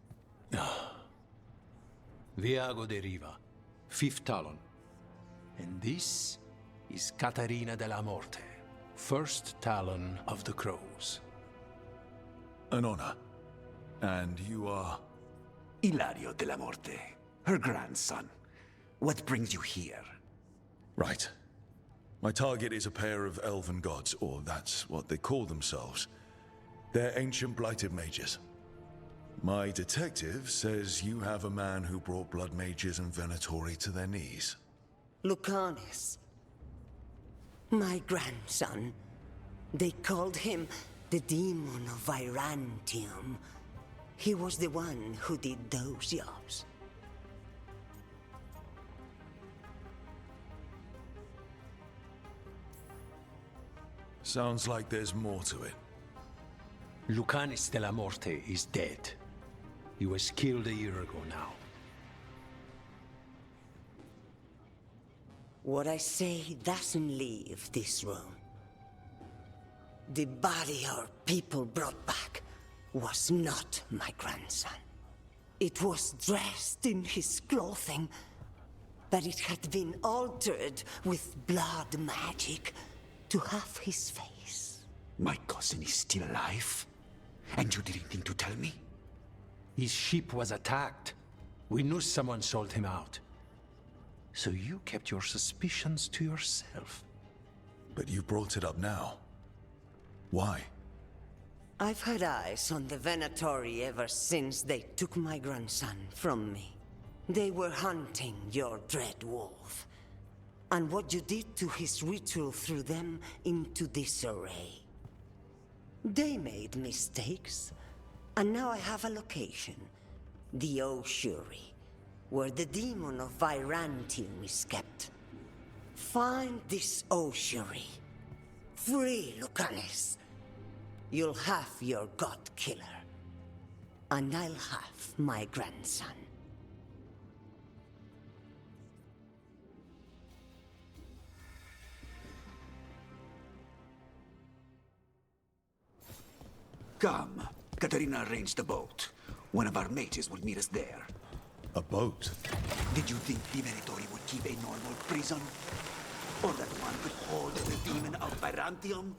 Viago de Riva, fifth talon. And this is Caterina della Morte, first talon of the Crows. An honor. And you are? Ilario della Morte, her grandson. What brings you here? Right. My target is a pair of elven gods, or that's what they call themselves. They're ancient blighted mages. My detective says you have a man who brought blood mages and Venatori to their knees. Lucanis. My grandson. They called him the Demon of Virantium. He was the one who did those jobs. Sounds like there's more to it. Lucanis della Morte is dead. He was killed a year ago now. What I say doesn't leave this room. The body our people brought back was not my grandson. It was dressed in his clothing, but it had been altered with blood magic to have his face. My cousin is still alive? And you didn't think to tell me? His ship was attacked. We knew someone sold him out. So you kept your suspicions to yourself. But you brought it up now. Why? I've had eyes on the Venatori ever since they took my grandson from me. They were hunting your dread wolf. And what you did to his ritual threw them into disarray. They made mistakes, and now I have a location. The Ossuary, where the demon of Virantium is kept. Find this Ossuary. Free Lucanis. You'll have your god killer. And I'll have my grandson. Come. Katarina arranged a boat. One of our mages will meet us there. A boat? Did you think the Venatori would keep a normal prison? Or that one could hold the demon of Byzantium?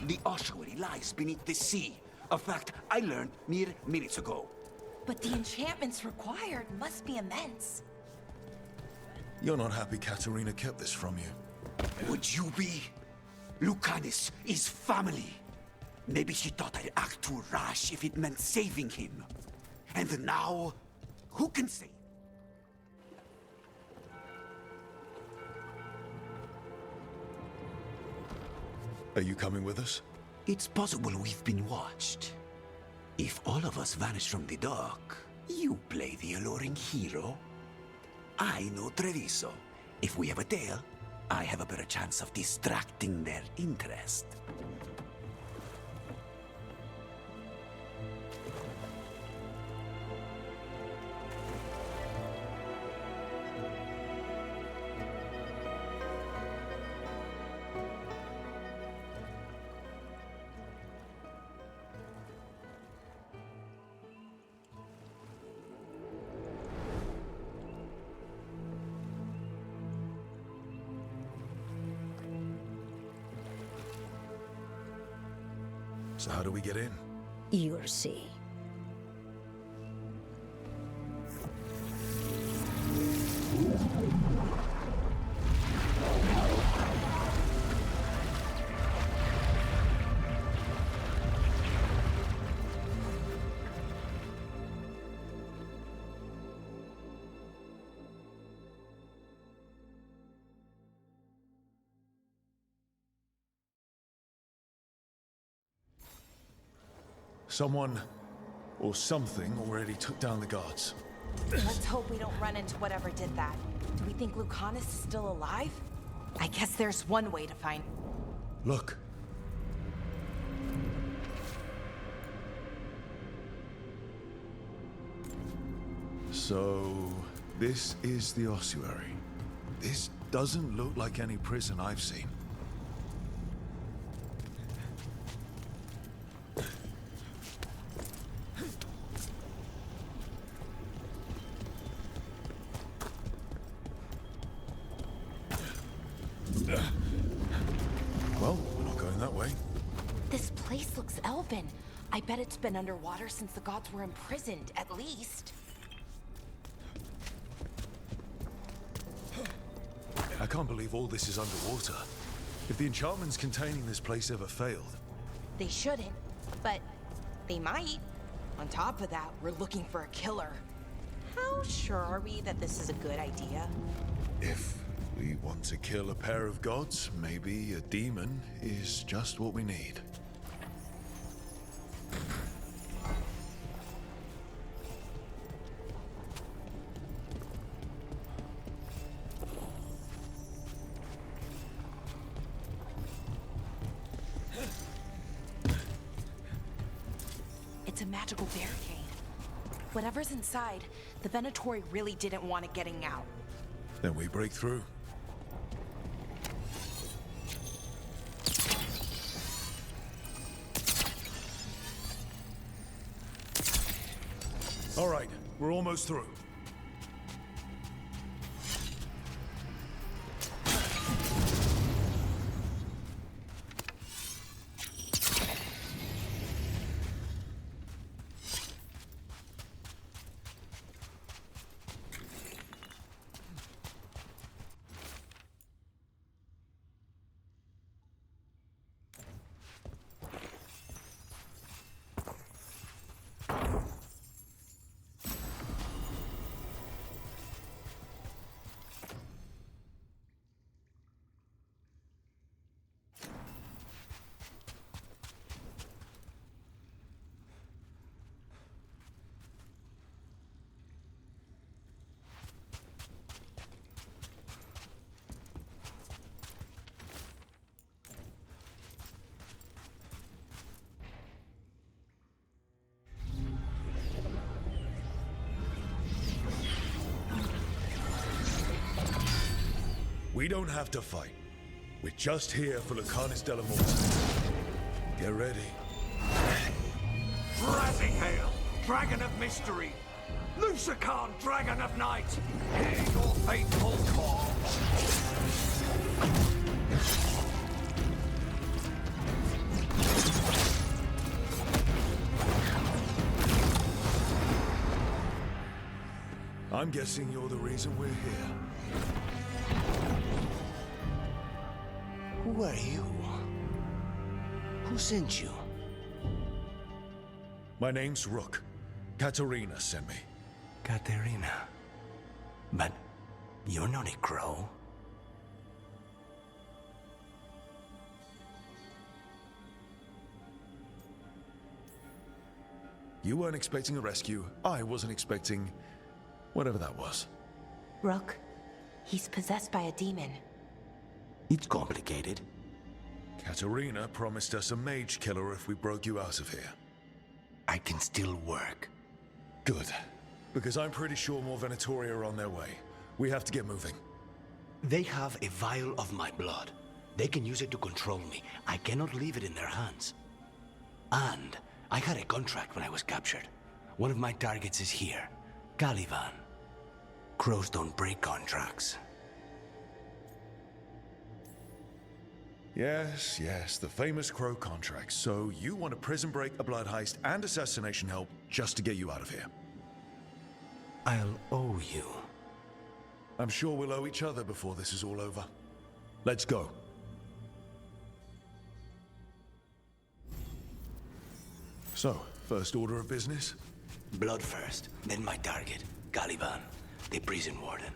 The ossuary lies beneath the sea. A fact I learned mere minutes ago. But the enchantments required must be immense. You're not happy Katarina kept this from you. Would you be? Lucanus is family. Maybe she thought I'd act too rash if it meant saving him. And now, who can say? Are you coming with us? It's possible we've been watched. If all of us vanish from the dock, you play the alluring hero. I know Treviso. If we have a tail, I have a better chance of distracting their interest. So how do we get in? You'll see. Someone or something already took down the guards. Let's hope we don't run into whatever did that. Do we think Lucanus is still alive? I guess there's one way to find... Look. So, this is the ossuary. This doesn't look like any prison I've seen. Well, we're not going that way. This place looks elven. I bet it's been underwater since the gods were imprisoned, at least. I can't believe all this is underwater. If the enchantments containing this place ever failed... They shouldn't, but they might. On top of that, we're looking for a killer. How sure are we that this is a good idea? If we want to kill a pair of gods, maybe a demon is just what we need. It's a magical barricade. Whatever's inside, the Venatori really didn't want it getting out. Then we break through. All right, we're almost through. We don't have to fight. We're just here for Lucanus Della Morte. Get ready. Razihale, Dragon of Mystery! Lucican, Dragon of Night! Hear your faithful call! I'm guessing you're the reason we're here. Who are you? Who sent you? My name's Rook. Katerina sent me. Katerina. But you're not a crow. You weren't expecting a rescue. I wasn't expecting whatever that was. Rook, he's possessed by a demon. It's complicated. Katerina promised us a mage killer if we broke you out of here. I can still work. Good. Because I'm pretty sure more Venatori are on their way. We have to get moving. They have a vial of my blood. They can use it to control me. I cannot leave it in their hands. And I had a contract when I was captured. One of my targets is here. Caliban. Crows don't break contracts. Yes, the famous Crow contract. So you want a prison break, a blood heist, and assassination help just to get you out of here? I'll owe you. I'm sure we'll owe each other before this is all over. Let's go. So, first order of business? Blood first, then my target, Caliban, the prison warden.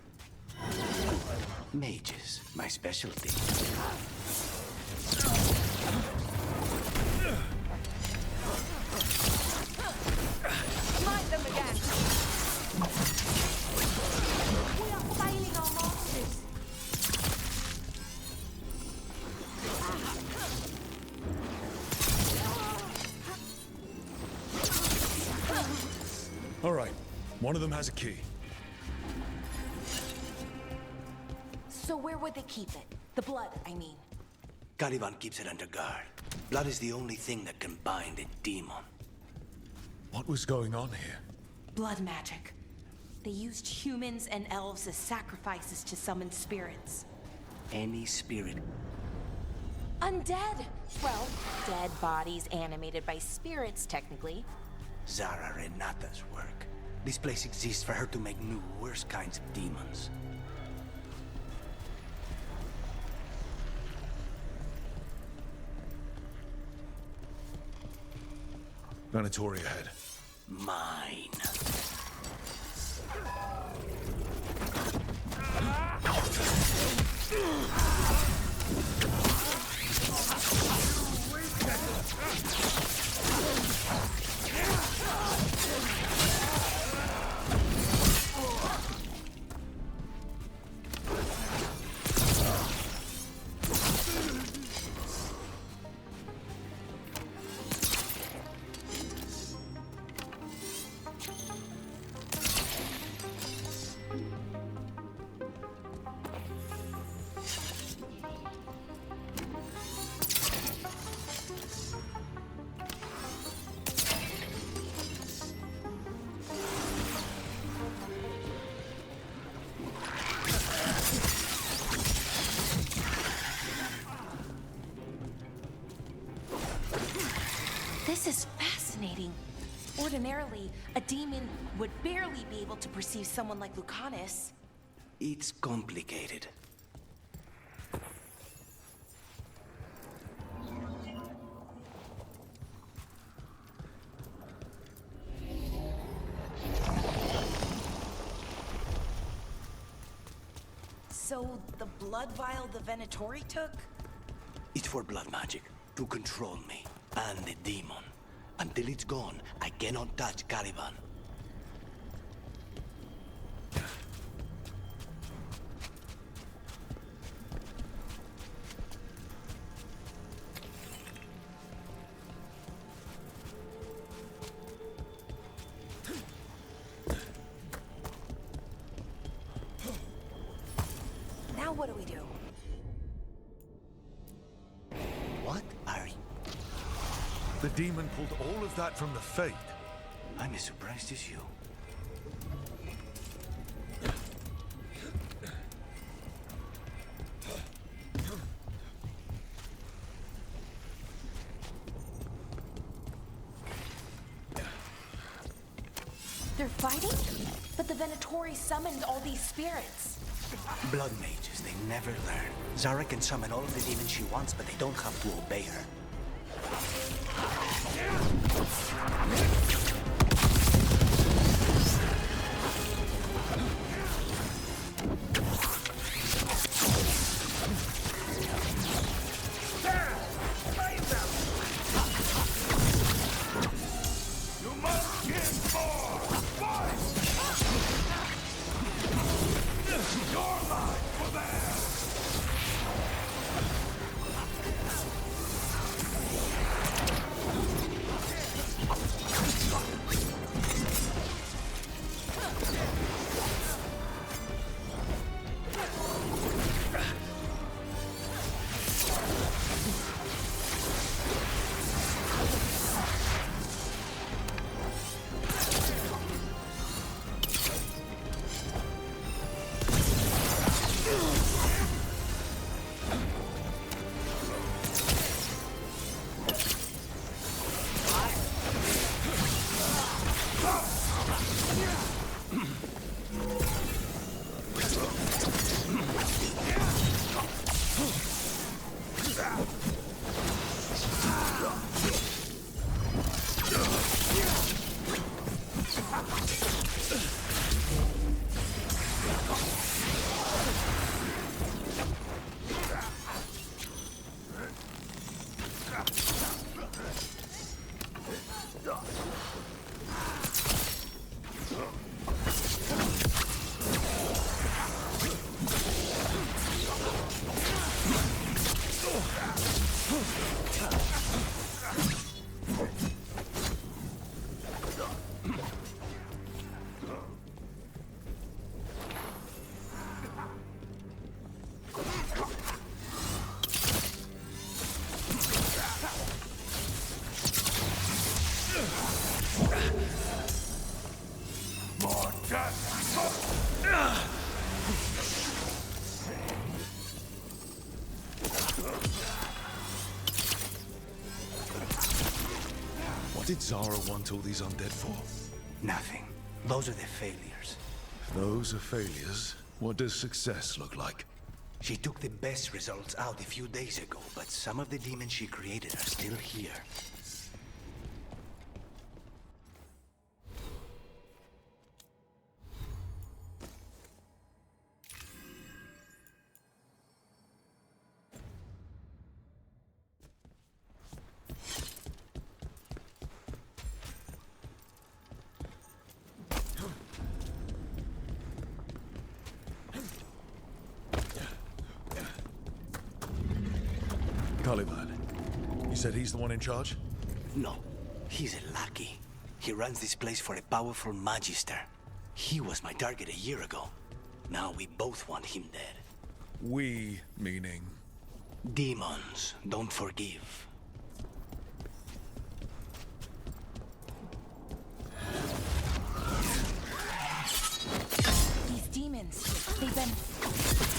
Mages, my specialty. Mind them again! We are failing our masters! All right, one of them has a key. So where would they keep it? The blood, I mean. Caliban keeps it under guard. Blood is the only thing that can bind a demon. What was going on here? Blood magic. They used humans and elves as sacrifices to summon spirits. Any spirit. Undead! Well, dead bodies animated by spirits, technically. Zara Renata's work. This place exists for her to make new, worse kinds of demons. Venatori ahead. Mine. This is fascinating. Ordinarily, a demon would barely be able to perceive someone like Lucanus. It's complicated. So, the blood vial the Venatori took? It's for blood magic, to control me, and the demon. Until it's gone, I cannot touch Caliban. Now what do we do? What are you? The demon pulled all of that from the Fade. I'm as surprised as you. They're fighting? But the Venatori summoned all these spirits. Blood mages, they never learn. Zara can summon all of the demons she wants, but they don't have to obey her. What did Zara want all these undead for? Nothing. Those are the failures. If those are failures, what does success look like? She took the best results out a few days ago, but some of the demons she created are still here. Caliban. You said he's the one in charge? No, he's a lackey. He runs this place for a powerful magister. He was my target a year ago. Now we both want him dead. We, meaning? Demons don't forgive. These demons, they've been...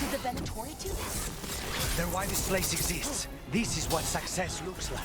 Did the Venatori do this? They're why this place exists. This is what success looks like.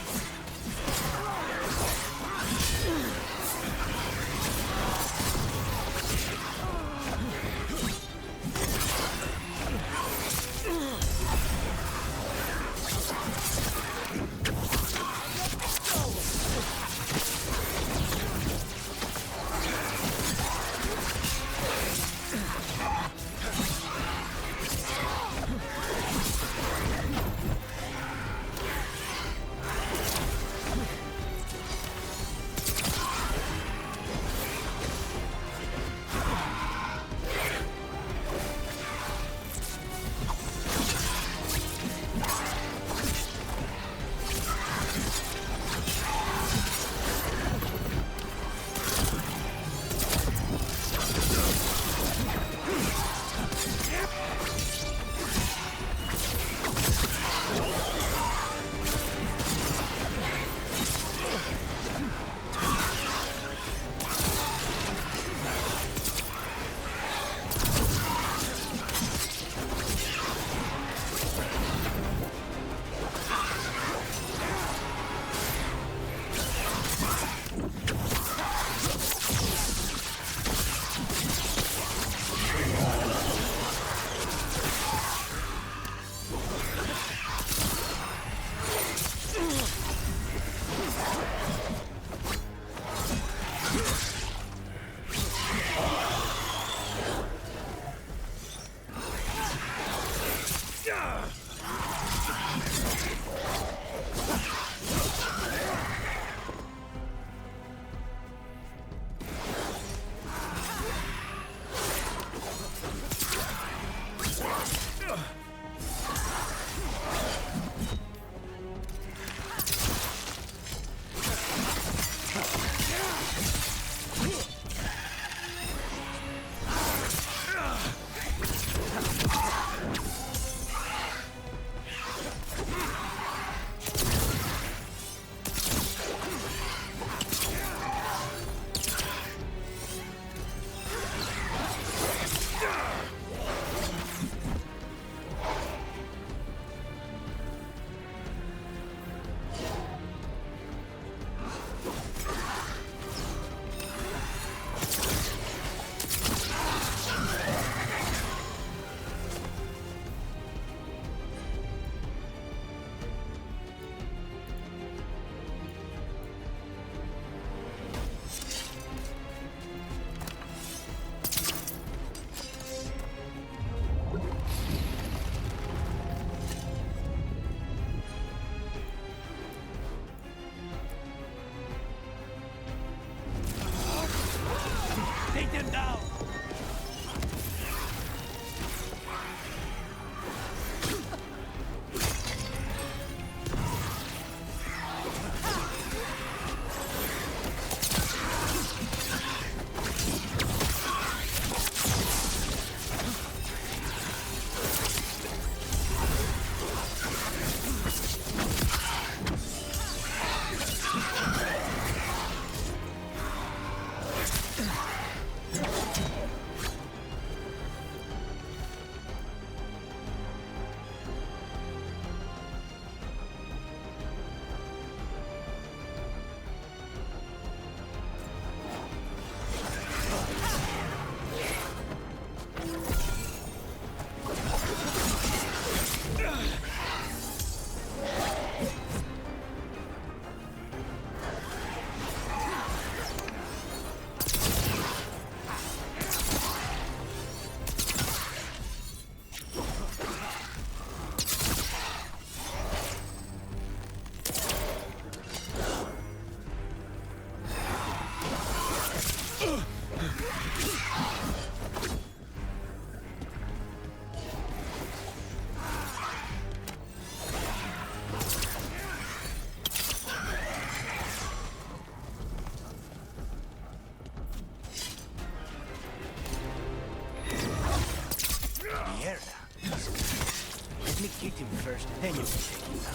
Let me kick him first, then you can take him down.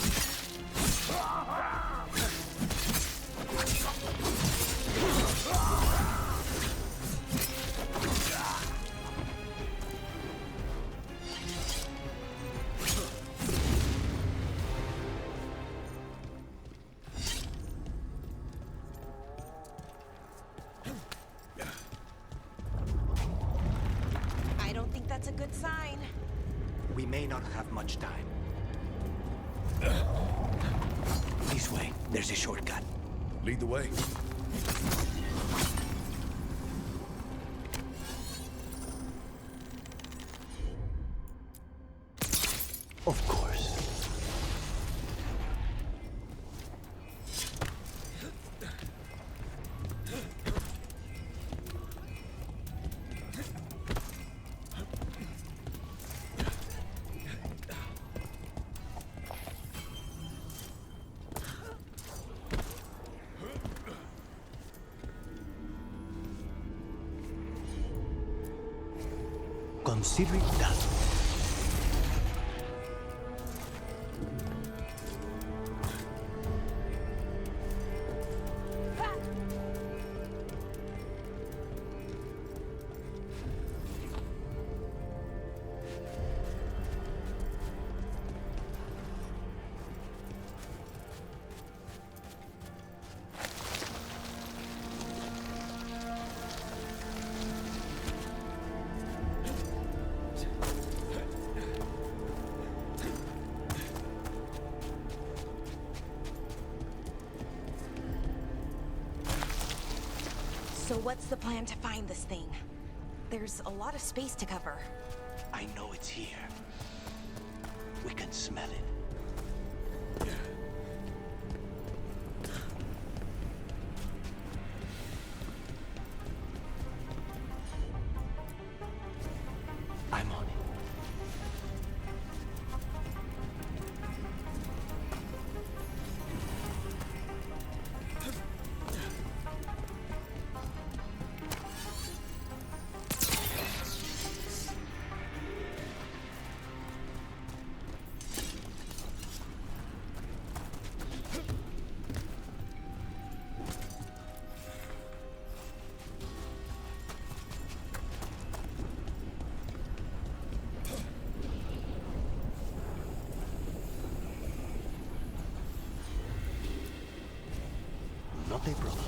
I don't think that's a good sign. We may not have much time. This way. There's a shortcut. Lead the way. Of course. Consider it done. So what's the plan to find this thing? There's a lot of space to cover. I know it's here. We can smell it. I'm on it. Not a problem.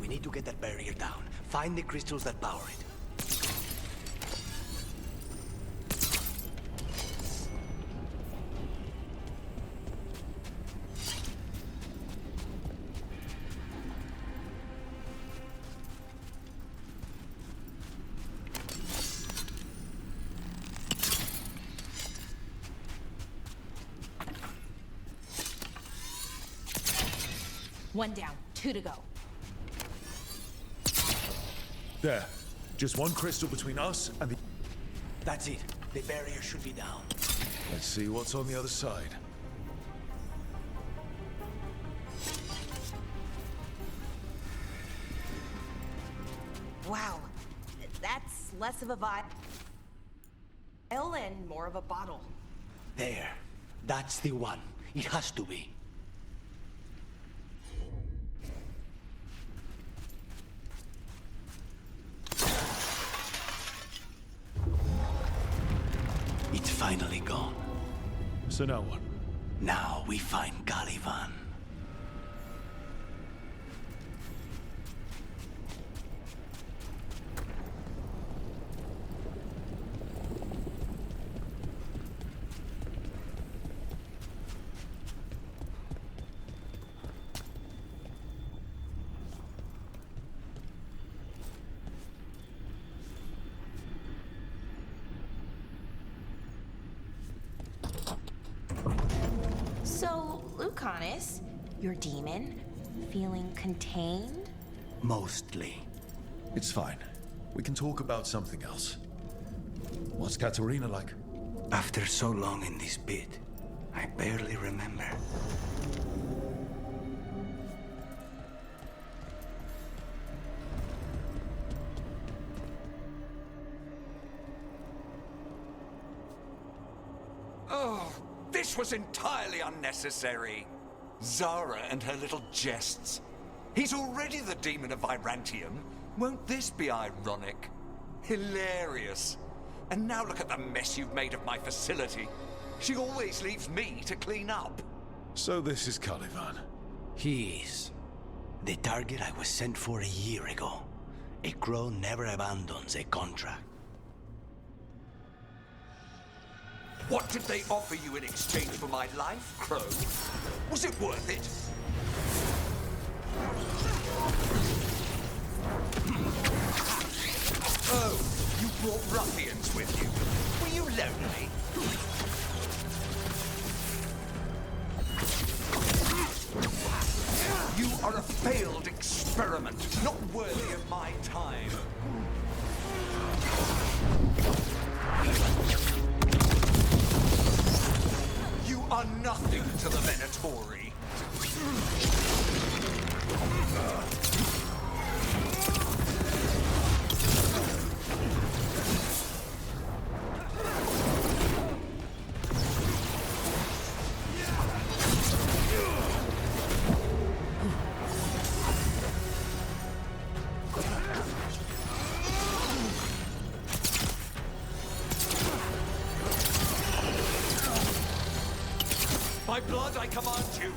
We need to get that barrier down. Find the crystals that power it. One down, 2 to go. There. Just one crystal between us and the... That's it. The barrier should be down. Let's see what's on the other side. Wow, that's less of a vial and more of a bottle. There. That's the one. It has to be. It's finally gone. So now what? Now we find Caliban. So, Lucanus, your demon, feeling contained? Mostly. It's fine. We can talk about something else. What's Katerina like? After so long in this pit, I barely remember. This was entirely unnecessary. Zara and her little jests. He's already the demon of Virantium. Won't this be ironic? Hilarious. And now look at the mess you've made of my facility. She always leaves me to clean up. So this is Caliban. He is. The target I was sent for a year ago. A crow never abandons a contract. What did they offer you in exchange for my life, Crow? Was it worth it? Oh, you brought ruffians with you. Were you lonely? You are a failed experiment, not worthy of my time. You are nothing to the Venatori. By blood, I command you.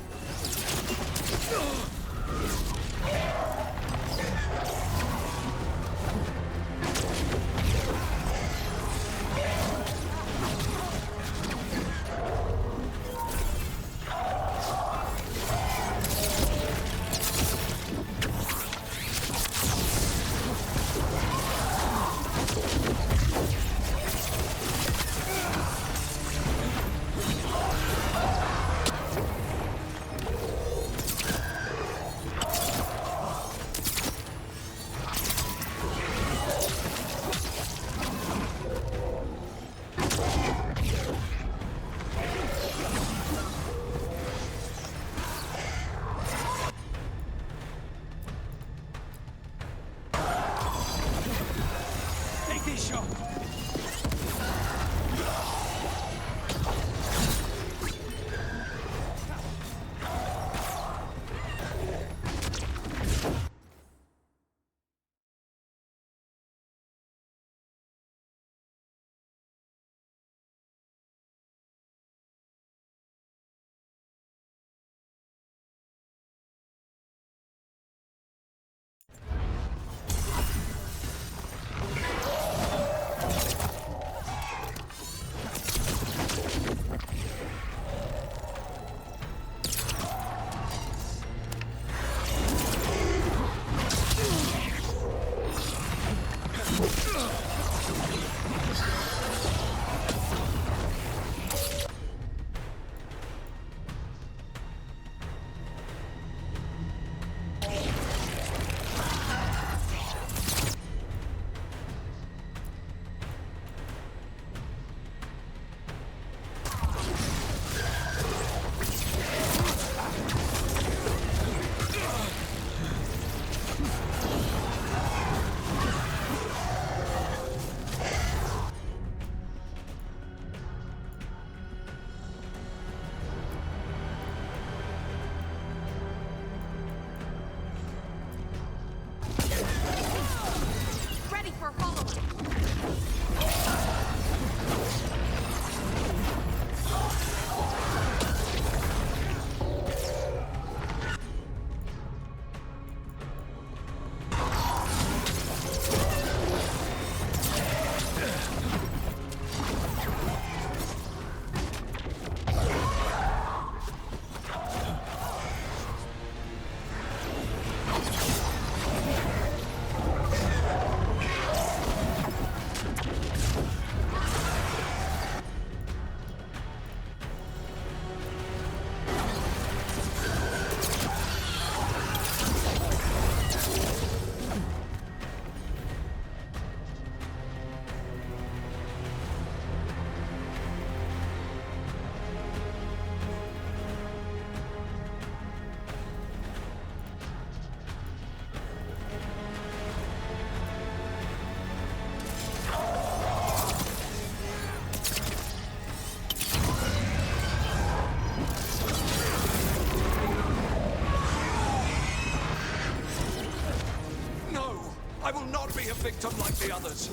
I will not be a victim like the others.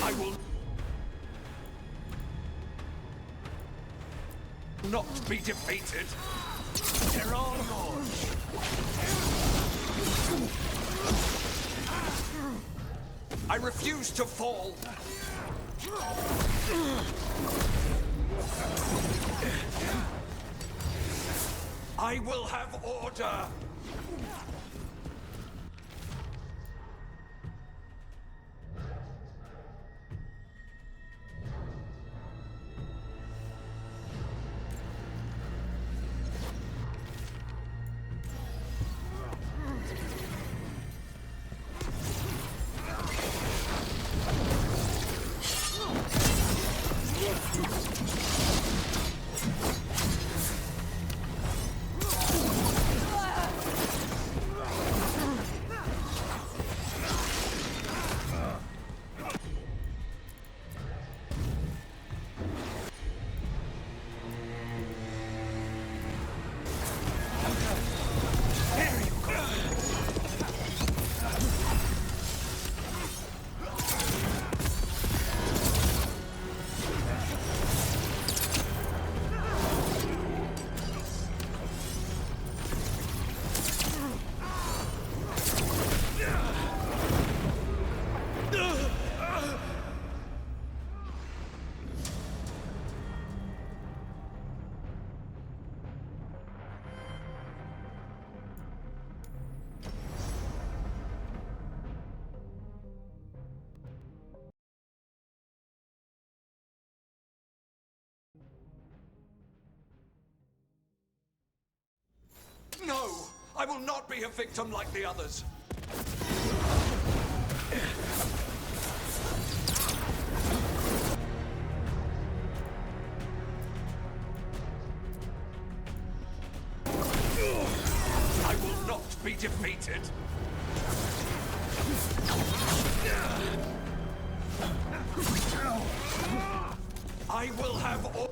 I will not be defeated. They're all yours. I refuse to fall. I will have order. No! I will not be a victim like the others! I will not be defeated! I will have all...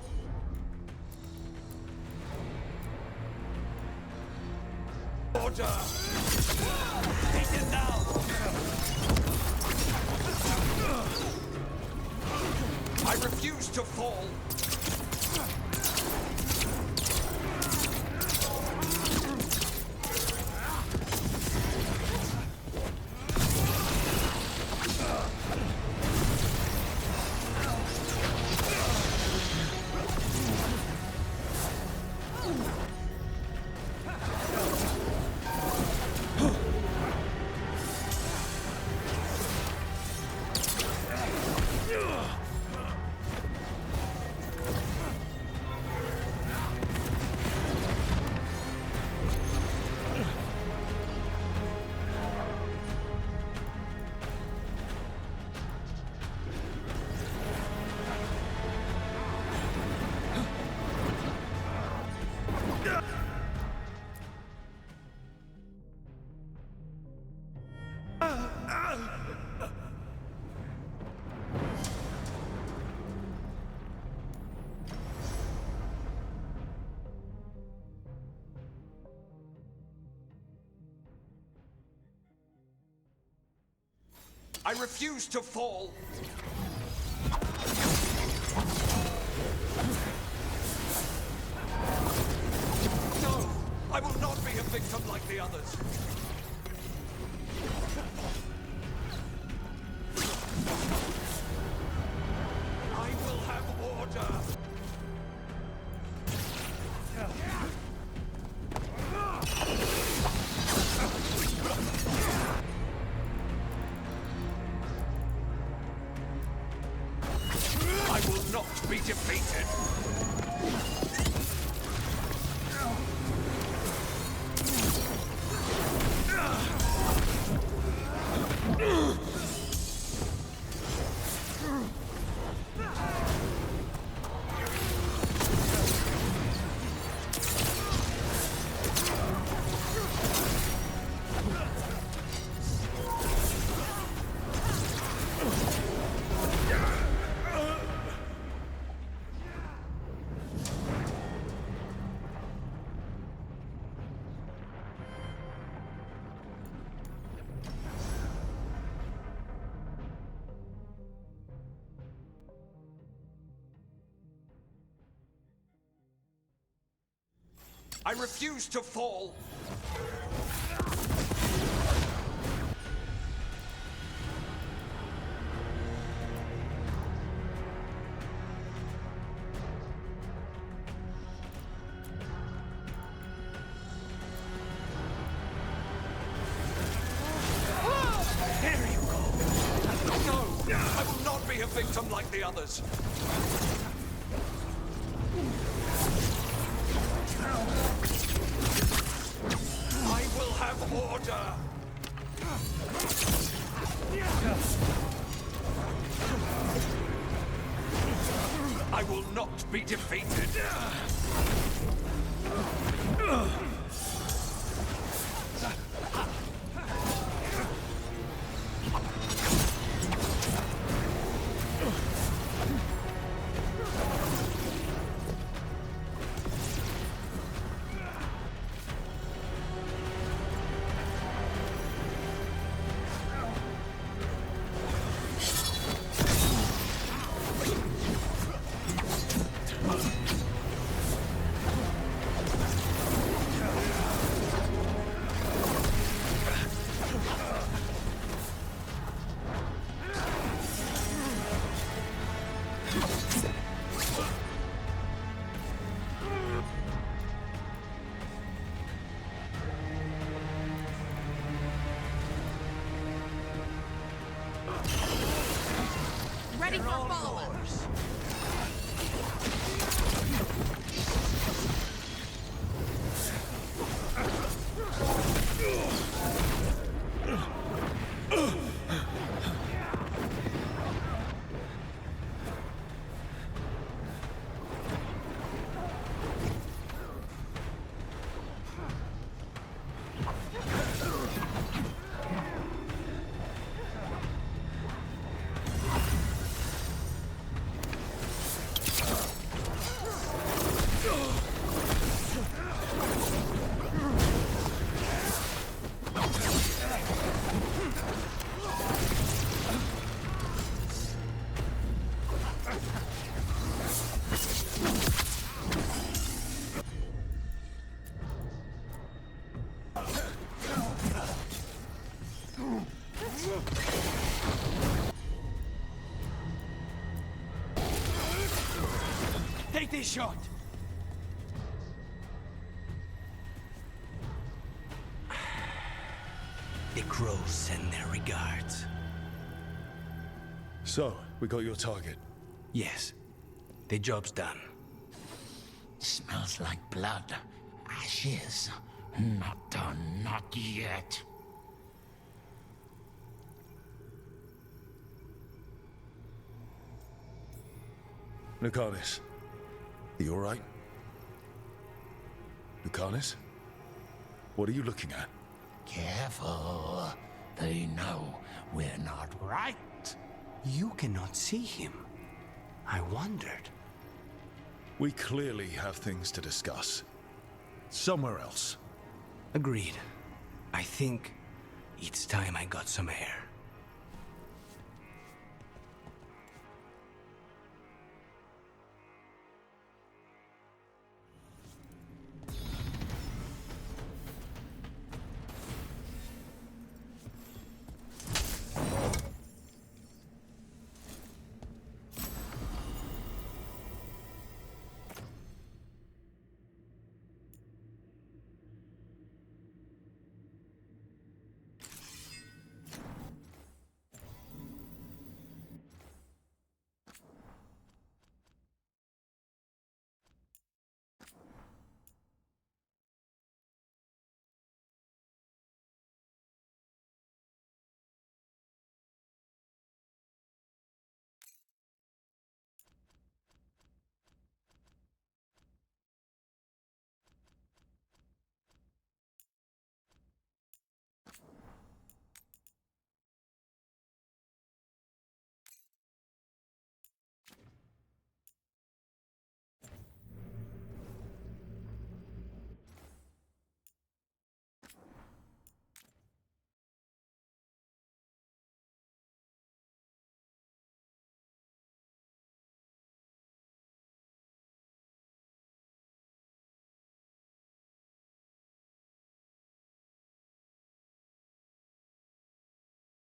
Order! Take it now! I refuse to fall! I refuse to fall! No! I will not be a victim like the others! I will have order! I will not be defeated! I refuse to fall! There you go! No! I will not be a victim like the others! I will have order! I will not be defeated! Ready for follow-up. Take this shot! The crows send their regards. So, we got your target. Yes. The job's done. Smells like blood. Ashes. Not done, not yet. Lucanus, are you alright? Lucanus? What are you looking at? Careful. They know we're not right. You cannot see him. I wondered. We clearly have things to discuss. Somewhere else. Agreed. I think it's time I got some air.